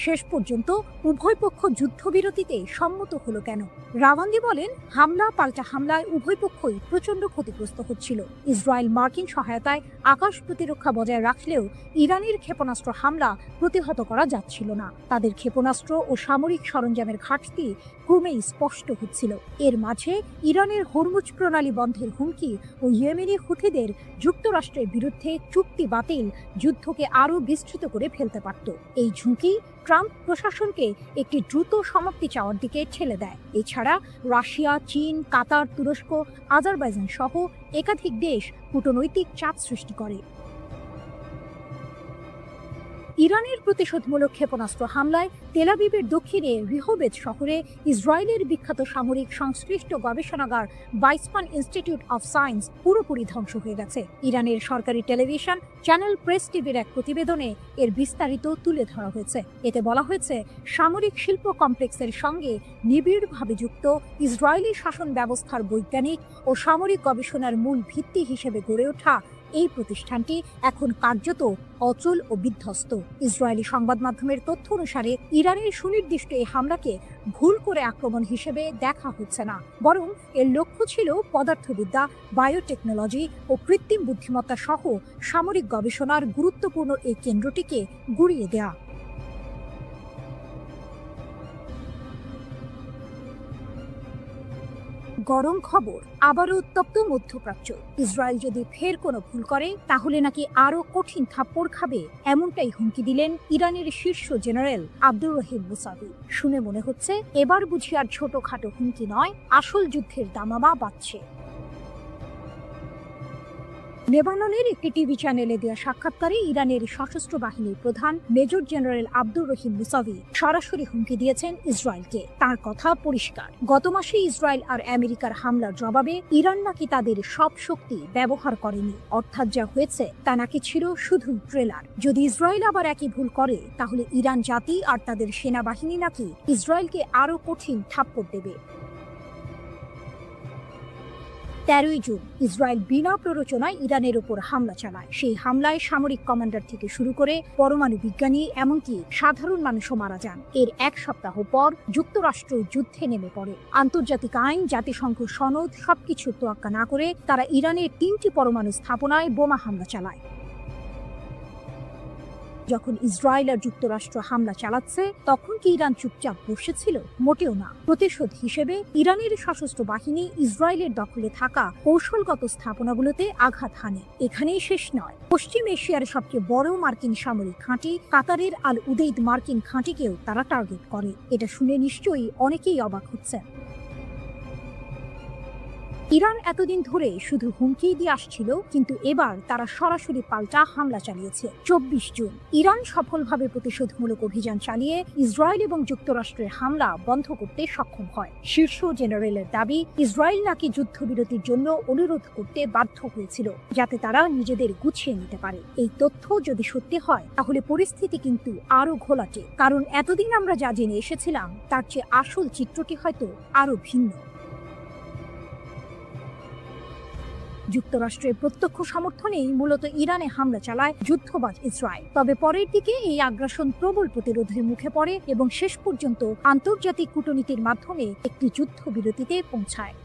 শেষ পর্যন্ত উভয় পক্ষ যুদ্ধবিরতিতে সম্মত হলো কেন? রাওয়ান্দি বলেন, হামলা পাল্টা হামলায় উভয় পক্ষই প্রচণ্ড ক্ষতিগ্রস্ত হচ্ছিল। ইসরায়েল মার্কিন সহায়তায় আকাশ প্রতিরক্ষা বজায় রাখলেও ইরানের ক্ষেপণাস্ত্র হামলা প্রতিহত করা যাচ্ছিল না। তাদের ক্ষেপণাস্ত্র ও সামরিক সরঞ্জামের ঘাটতি ক্রমেই স্পষ্ট হচ্ছিল। এর মাঝে ইরানের হরমুজ প্রণালী বন্ধের হুমকি ও ইয়েমেনি হুথিদের যুক্তরাষ্ট্রের বিরুদ্ধে চুক্তি বাতিল যুদ্ধকে আরও বিস্তৃত করে ফেলতে পারত। এই ঝুঁকি ট্রাম্প প্রশাসনকে একটি দ্রুত সমাপ্তি চাওয়ার দিকে ঠেলে দেয়। এছাড়া রাশিয়া, চীন, কাতার, তুরস্ক, আজারবাইজান সহ একাধিক দেশ কূটনৈতিক চাপ সৃষ্টি করে। ইরানের প্রতিশোধমূলক ক্ষেপণাস্ত্র হামলায় তেল আবিবের দক্ষিণে রিহোবেজ শহরে ইসরায়েলের বিখ্যাত সামরিক সংশ্লিষ্ট গবেষণাগার বাইসমান ইনস্টিটিউট অফ সায়েন্স পুরোপুরি ধ্বংস হয়ে গেছে। ইরানের সরকারি টেলিভিশন চ্যানেল প্রেস টিভির এক প্রতিবেদনে এর বিস্তারিত তুলে ধরা হয়েছে। এতে বলা হয়েছে, সামরিক শিল্প কমপ্লেক্সের সঙ্গে নিবিড়ভাবে যুক্ত ইসরায়েলি শাসন ব্যবস্থার বৈজ্ঞানিক ও সামরিক গবেষণার মূল ভিত্তি হিসেবে গড়ে ওঠা এই প্রতিষ্ঠানটি এখন কার্যত অচল ও বিধ্বস্ত। ইসরায়েলি সংবাদ মাধ্যমের তথ্য অনুসারে ইরানের সুনির্দিষ্ট এই হামলাকে ভুল করে আক্রমণ হিসেবে দেখা হচ্ছে না, বরং এর লক্ষ্য ছিল পদার্থবিদ্যা, বায়োটেকনোলজি ও কৃত্রিম বুদ্ধিমত্তা সহ সামরিক গবেষণার গুরুত্বপূর্ণ এই কেন্দ্রটিকে গুঁড়িয়ে দেয়া। গরম খবর, আবারও উত্তপ্ত মধ্যপ্রাচ্য। ইসরায়েল যদি ফের কোনো ভুল করে তাহলে নাকি আরো কঠিন থাপ্পড় খাবে, এমনটাই হুমকি দিলেন ইরানের শীর্ষ জেনারেল আব্দুর রহিম মুসাভি। শুনে মনে হচ্ছে এবার বুঝি আর ছোটখাটো হুমকি নয়, আসল যুদ্ধের দামামা বাজছে। লেবাননের একটি টিভি চ্যানেলে দেওয়া সাক্ষাৎকারে ইরানের সশস্ত্র বাহিনীর প্রধান major general Abdur Rahim Musavi সরাসরি হুমকি দিয়েছেন ইসরায়েলকে। তার কথা পরিষ্কার, গত মাসে ইসরায়েল আর আমেরিকার হামলার জবাবে ইরান নাকি তাদের সব শক্তি ব্যবহার করেনি, অর্থাৎ যা হয়েছে তা নাকি ছিল শুধু ট্রেলার। যদি ইসরায়েল আবার একই ভুল করে তাহলে ইরান জাতি আর তাদের সেনাবাহিনী নাকি ইসরায়েলকে আরো কঠিন থাপ্পড় দেবে। 13 জুন ইসরায়েল বিনা প্ররোচনায় ইরানের ওপর হামলা চালায়। সেই হামলায় সামরিক কমান্ডার থেকে শুরু করে পরমাণু বিজ্ঞানী, এমনকি সাধারণ মানুষও মারা যান। এর এক সপ্তাহ পর যুক্তরাষ্ট্র যুদ্ধে নেমে পড়ে। আন্তর্জাতিক আইন, জাতিসংঘ সনদ সবকিছু তোয়াক্কা না করে তারা ইরানের 3টি পরমাণু স্থাপনায় বোমা হামলা চালায়। যখন ইসরায়েল আর যুক্তরাষ্ট্র হামলা চালাচ্ছে তখন কি ইরান চুপচাপ বসেছিল? মোটেও না। প্রতিশোধ হিসেবে ইরানের সশস্ত্র বাহিনী ইসরায়েলের দখলে থাকা কৌশলগত স্থাপনাগুলোতে আঘাত হানে। এখানেই শেষ নয়, পশ্চিম এশিয়ার সবচেয়ে বড় মার্কিন সামরিক ঘাঁটি কাতারের আল উদেইদ মার্কিন ঘাঁটিকেও তারা টার্গেট করে। এটা শুনে নিশ্চয়ই অনেকেই অবাক হচ্ছেন। ইরান এতদিন ধরে শুধু হুমকি দিয়ে আসছিল, কিন্তু এবার তারা সরাসরি পাল্টা হামলা চালিয়েছে। 24 জুন ইরান সফলভাবে প্রতিশোধমূলক অভিযান চালিয়ে ইসরায়েল এবং যুক্তরাষ্ট্রের হামলা বন্ধ করতে সক্ষম হয়। শীর্ষ জেনারেলের দাবি, ইসরায়েল নাকি যুদ্ধবিরতির জন্য অনুরোধ করতে বাধ্য হয়েছিল যাতে তারা নিজেদের গুছিয়ে নিতে পারে। এই তথ্য যদি সত্যি হয় তাহলে পরিস্থিতি কিন্তু আরো ঘোলাটে, কারণ এতদিন আমরা যা জেনে এসেছিলাম তার চেয়ে আসল চিত্রটি হয়তো আরো ভিন্ন। যুক্তরাষ্ট্রের প্রত্যক্ষ সমর্থনেই মূলত ইরানে হামলা চালায় যুদ্ধবাজ ইসরায়েল। তবে পরের দিকে এই আগ্রাসন প্রবল প্রতিরোধের মুখে পড়ে এবং শেষ পর্যন্ত আন্তর্জাতিক কূটনীতির মাধ্যমে একটি যুদ্ধবিরতিতে পৌঁছায়।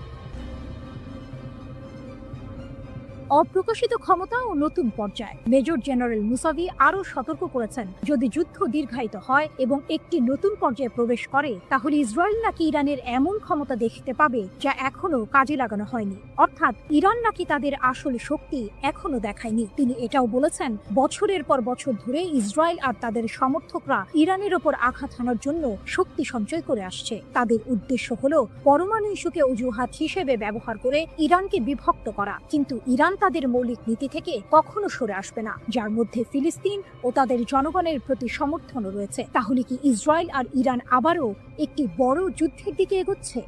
অপ্রকাশিত ক্ষমতা ও নতুন পর্যায়। মেজর জেনারেল মুসাভি আরও সতর্ক করেছেন, যদি যুদ্ধ দীর্ঘায়িত হয় এবং একটি নতুন পর্যায়ে প্রবেশ করে, তাহলে ইসরায়েল নাকি ইরানের এমন ক্ষমতা দেখতে পাবে যা এখনো কাজে লাগানো হয়নি। অর্থাৎ ইরান নাকি তাদের আসল শক্তি এখনো দেখায়নি। তিনি এটাও বলেছেন, বছরের পর বছর ধরে ইসরায়েল আর তাদের সমর্থকরা ইরানের ওপর আঘাত হানার জন্য শক্তি সঞ্চয় করে আসছে। তাদের উদ্দেশ্য হলো পরমাণু ইস্যুকে অজুহাত হিসেবে ব্যবহার করে ইরানকে বিভক্ত করা। কিন্তু ইরান তাদের মৌলিক নীতি থেকে কখনো সরে আসবে না, যার মধ্যে ফিলিস্তিন ও তাদের জনগণের প্রতি সমর্থনও রয়েছে। তাহলে কি ইসরায়েল আর ইরান আবারও একটি বড় যুদ্ধের দিকে এগোচ্ছে?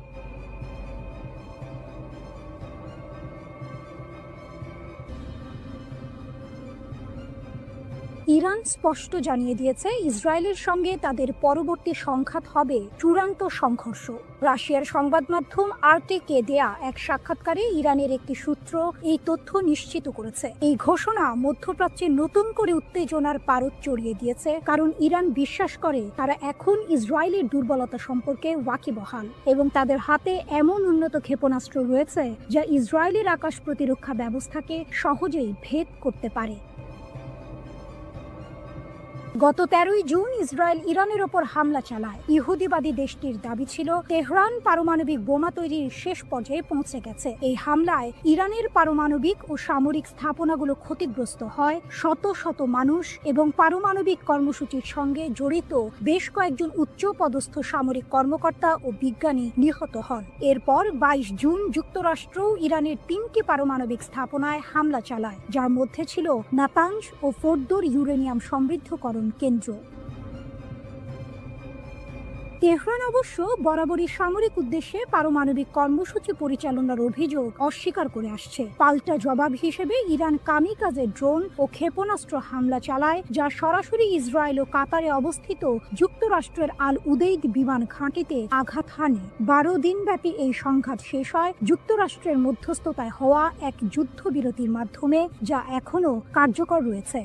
ইরান স্পষ্ট জানিয়ে দিয়েছে, ইসরায়েলের সঙ্গে তাদের পরবর্তী সংঘাত হবে চূড়ান্ত সংঘর্ষ। রাশিয়ার সংবাদ মাধ্যম আরটিকে দেয়া এক সাক্ষাৎকারে ইরানের একটি সূত্র এই তথ্য নিশ্চিত করেছে। এই ঘোষণা মধ্যপ্রাচ্যে নতুন করে উত্তেজনার পারদ চড়িয়ে দিয়েছে, কারণ ইরান বিশ্বাস করে তারা এখন ইসরায়েলের দুর্বলতা সম্পর্কে ওয়াকিবহাল এবং তাদের হাতে এমন উন্নত ক্ষেপণাস্ত্র রয়েছে যা ইসরায়েলের আকাশ প্রতিরক্ষা ব্যবস্থাকে সহজেই ভেদ করতে পারে। গত 13ই জুন ইসরায়েল ইরানের ওপর হামলা চালায়। ইহুদিবাদী দেশটির দাবি ছিল তেহরান পারমাণবিক বোমা তৈরির শেষ পর্যায়ে পৌঁছে গেছে। এই হামলায় ইরানের পারমাণবিক ও সামরিক স্থাপনাগুলো ক্ষতিগ্রস্ত হয়, শত শত মানুষ এবং পারমাণবিক কর্মসূচির সঙ্গে জড়িত বেশ কয়েকজন উচ্চ পদস্থ সামরিক কর্মকর্তা ও বিজ্ঞানী নিহত হন। এরপর 22 জুন যুক্তরাষ্ট্র ইরানের 3টি পারমাণবিক স্থাপনায় হামলা চালায়, যার মধ্যে ছিল নাতাঞ্জ ও ফোর্দোর ইউরেনিয়াম সমৃদ্ধকরণ কেন্দ্র। তেহরান অবশ্য বরাবরই সামরিক উদ্দেশ্যে পারমাণবিক কর্মসূচি পরিচালনার অভিযোগ অস্বীকার করে আসছে। পাল্টা জবাব হিসেবে ইরান কামিকাজে ড্রোন ও ক্ষেপণাস্ত্র হামলা চালায়, যা সরাসরি ইসরায়েল ও কাতারে অবস্থিত যুক্তরাষ্ট্রের আল উদেইদ বিমান ঘাঁটিতে আঘাত হানে। 12 দিনব্যাপী এই সংঘাত শেষ হয় যুক্তরাষ্ট্রের মধ্যস্থতায় হওয়া এক যুদ্ধবিরতির মাধ্যমে, যা এখনও কার্যকর রয়েছে।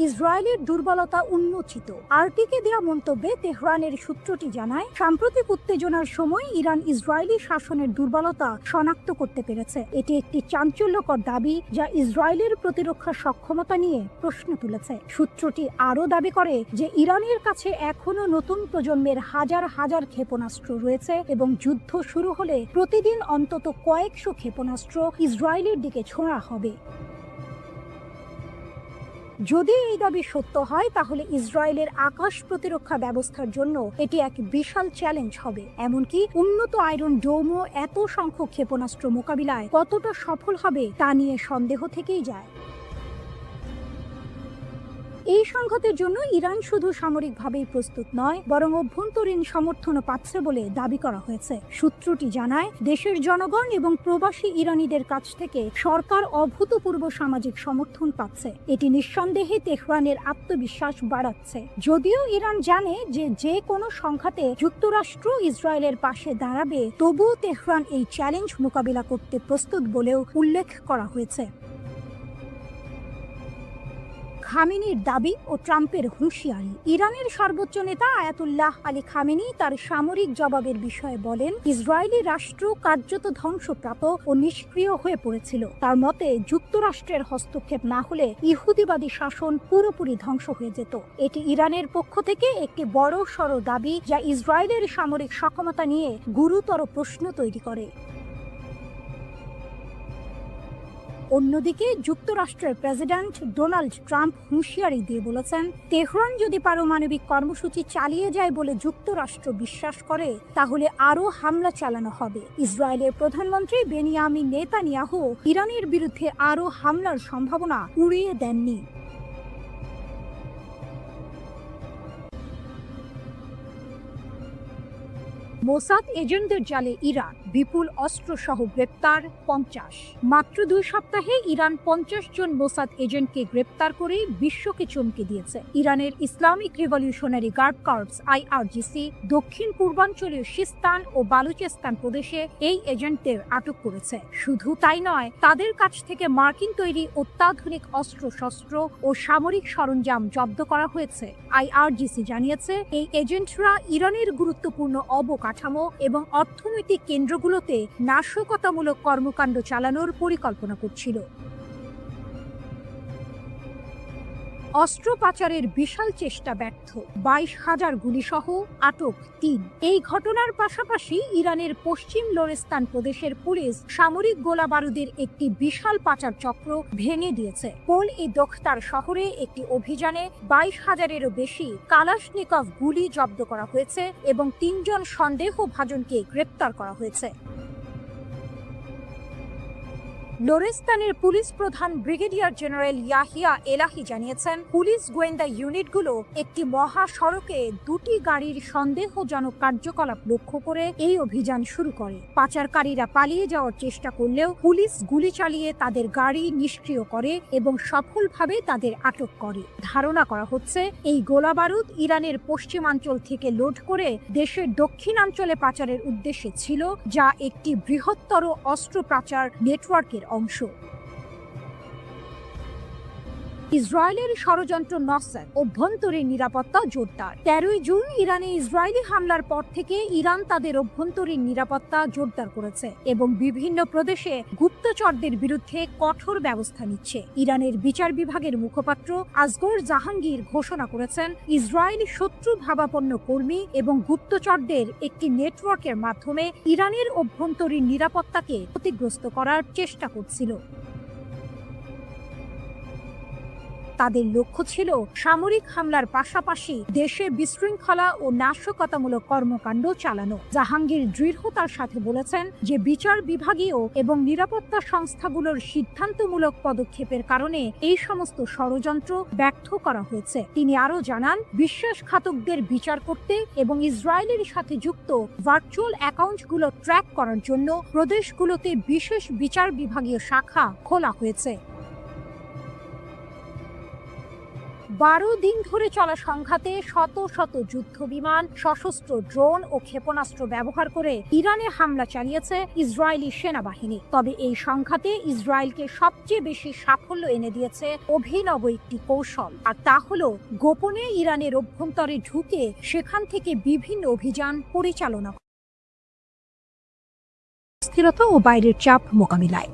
ইসরায়েলের দুর্বলতা উন্মোচিত। আরটিকে দেওয়া মন্তব্যে তেহরানের সূত্রটি জানায়, সাম্প্রতিক উত্তেজনার সময় ইরান ইসরায়েলি শাসনের দুর্বলতা শনাক্ত করতে পেরেছে। এটি একটি চাঞ্চল্যকর দাবি যা ইসরায়েলের প্রতিরক্ষা সক্ষমতা নিয়ে প্রশ্ন তুলেছে। সূত্রটি আরও দাবি করে যে ইরানের কাছে এখনও নতুন প্রজন্মের হাজার হাজার ক্ষেপণাস্ত্র রয়েছে এবং যুদ্ধ শুরু হলে প্রতিদিন অন্তত কয়েকশো ক্ষেপণাস্ত্র ইসরায়েলের দিকে ছোঁড়া হবে। যদি এই দাবি সত্য হয়, তাহলে ইসরায়েলের আকাশ প্রতিরক্ষা ব্যবস্থার জন্য এটি এক বিশাল চ্যালেঞ্জ হবে। এমনকি উন্নত আয়রন ডোমও এত সংখ্যক ক্ষেপণাস্ত্র মোকাবিলায় কতটা সফল হবে তা নিয়ে সন্দেহ থেকেই যায়। এই সংঘাতের জন্য ইরান শুধু সামরিকভাবেই প্রস্তুত নয়, বরং অভ্যন্তরীণ সমর্থনও পাচ্ছে বলে দাবি করা হয়েছে। সূত্রটি জানায়, দেশের জনগণ এবং প্রবাসী ইরানিদের কাছ থেকে সরকার অভূতপূর্ব সামাজিক সমর্থন পাচ্ছে। এটি নিঃসন্দেহে তেহরানের আত্মবিশ্বাস বাড়াচ্ছে। যদিও ইরান জানে যে যে কোনো সংঘাতে যুক্তরাষ্ট্র ইসরায়েলের পাশে দাঁড়াবে, তবুও তেহরান এই চ্যালেঞ্জ মোকাবিলা করতে প্রস্তুত বলেও উল্লেখ করা হয়েছে। খামেনির দাবি ও ট্রাম্পের হুঁশিয়ারি। ইরানের সর্বোচ্চ নেতা আয়াতুল্লাহ আলী খামেনি তার সামরিক জবাবের বিষয়ে বলেন, ইসরায়েলি রাষ্ট্র কার্যত ধ্বংসপ্রাপ্ত ও নিষ্ক্রিয় হয়ে পড়েছিল। তার মতে, যুক্তরাষ্ট্রের হস্তক্ষেপ না হলে ইহুদিবাদী শাসন পুরোপুরি ধ্বংস হয়ে যেত। এটি ইরানের পক্ষ থেকে একটি বড় সড় দাবি যা ইসরায়েলের সামরিক সক্ষমতা নিয়ে গুরুতর প্রশ্ন তৈরি করে। অন্যদিকে যুক্তরাষ্ট্রের প্রেসিডেন্ট ডোনাল্ড ট্রাম্প হুঁশিয়ারি দিয়ে বলেছেন, তেহরান যদি পারমাণবিক কর্মসূচি চালিয়ে যায় বলে যুক্তরাষ্ট্র বিশ্বাস করে, তাহলে আরও হামলা চালানো হবে। ইসরায়েলের প্রধানমন্ত্রী বেনিয়ামিন নেতানিয়াহু ইরানের বিরুদ্ধে আরও হামলার সম্ভাবনা উড়িয়ে দেননি। মোসাদ এজেন্টদের জালে ইরান, বিপুল অস্ত্রসহ গ্রেপ্তার 50। মাত্র 2 সপ্তাহে ইরান 50 জন মোসাদ এজেন্টকে গ্রেপ্তার করে বিশ্বকে চমকে দিয়েছে। ইরানের Islamic Revolutionary Guard Corps IRGC দক্ষিণ পূর্বাঞ্চলীয় সিস্তান ও বালুচেস্তান প্রদেশে এই এজেন্টদের আটক করেছে। শুধু তাই নয়, তাদের কাছ থেকে মার্কিন তৈরি অত্যাধুনিক অস্ত্রশস্ত্র ও সামরিক সরঞ্জাম জব্দ করা হয়েছে। IRGC জানিয়েছে, এই এজেন্টরা ইরানের গুরুত্বপূর্ণ অবকাঠামো কাঠামো এবং অর্থনৈতিক কেন্দ্রগুলোতে নাশকতামূলক কর্মকাণ্ড চালানোর পরিকল্পনা করছিল। অস্ত্র পাচারের বিশাল চেষ্টা ব্যর্থ, 22,000 গুলিসহ আটক 3। এই ঘটনার পাশাপাশি ইরানের পশ্চিম লোরেস্তান প্রদেশের পুলিশ সামরিক গোলা বারুদের একটি বিশাল পাচার চক্র ভেঙে দিয়েছে। পোল-ই দোখতার শহরে একটি অভিযানে 22,000-এরও বেশি কালাশনিকভ গুলি জব্দ করা হয়েছে এবং 3 জন সন্দেহভাজনকে গ্রেপ্তার করা হয়েছে। লোরেস্তানের পুলিশ প্রধান ব্রিগেডিয়ার জেনারেল ইয়াহিয়া এলাহি জানিয়েছেন, পুলিশ গোয়েন্দা ইউনিটগুলো একটি মহাসড়কে 2টি গাড়ির সন্দেহজনক কার্যকলাপ লক্ষ্য করে এই অভিযান শুরু করে। পাচারকারীরা পালিয়ে যাওয়ার চেষ্টা করলেও পুলিশ গুলি চালিয়ে তাদের গাড়ি নিষ্ক্রিয় করে এবং সফলভাবে তাদের আটক করে। ধারণা করা হচ্ছে এই গোলাবারুদ ইরানের পশ্চিমাঞ্চল থেকে লোড করে দেশের দক্ষিণাঞ্চলে পাচারের উদ্দেশ্যে ছিল, যা একটি বৃহত্তর অস্ত্র পাচার নেটওয়ার্কের অংশ। ইসরায়েলের ষড়যন্ত্র নসর, অভ্যন্তরীণ নিরাপত্তা জোরদার। 13 জুন ইরানে ইসরায়েলি হামলার পর থেকে ইরান তাদের অভ্যন্তরীণ নিরাপত্তা জোরদার করেছে এবং বিভিন্ন প্রদেশে গুপ্তচরদের বিরুদ্ধে কঠোর ব্যবস্থা নিচ্ছে। ইরানের বিচার বিভাগের মুখপাত্র আসগর জাহাঙ্গীর ঘোষণা করেছেন, ইসরায়েলি শত্রু ভাবাপন্ন কর্মী এবং গুপ্তচরদের একটি নেটওয়ার্কের মাধ্যমে ইরানের অভ্যন্তরীণ নিরাপত্তাকে ক্ষতিগ্রস্ত করার চেষ্টা করছিল। তাদের লক্ষ্য ছিল সামরিক হামলার পাশাপাশি দেশে বিশৃঙ্খলা ও নাশকতামূলক কর্মকাণ্ড চালানো। জাহাঙ্গীর দৃঢ়তার সাথে বলেছেন যে বিচার বিভাগীয় এবং নিরাপত্তা সংস্থাগুলোর সিদ্ধান্তমূলক পদক্ষেপের কারণে এই সমস্ত ষড়যন্ত্র ব্যর্থ করা হয়েছে। তিনি আরও জানান, বিশ্বাসঘাতকদের বিচার করতে এবং ইসরায়েলের সাথে যুক্ত ভার্চুয়াল অ্যাকাউন্টগুলো ট্র্যাক করার জন্য প্রদেশগুলোতে বিশেষ বিচার বিভাগীয় শাখা খোলা হয়েছে। 12 দিন ধরে চলা সংঘাতে শত শত যুদ্ধ বিমান, সশস্ত্র ড্রোন ও ক্ষেপণাস্ত্র ব্যবহার করে ইরানে হামলা চালিয়েছে ইসরায়েলি সেনাবাহিনী। তবে এই সংঘাতে ইসরায়েলকে সবচেয়ে বেশি সাফল্য এনে দিয়েছে অভিনব একটি কৌশল, আর তা হলো গোপনে ইরানের অভ্যন্তরে ঢুকে সেখান থেকে বিভিন্ন অভিযান পরিচালনা, স্থিরতা ও বাইরের চাপ মোকাবিলায়।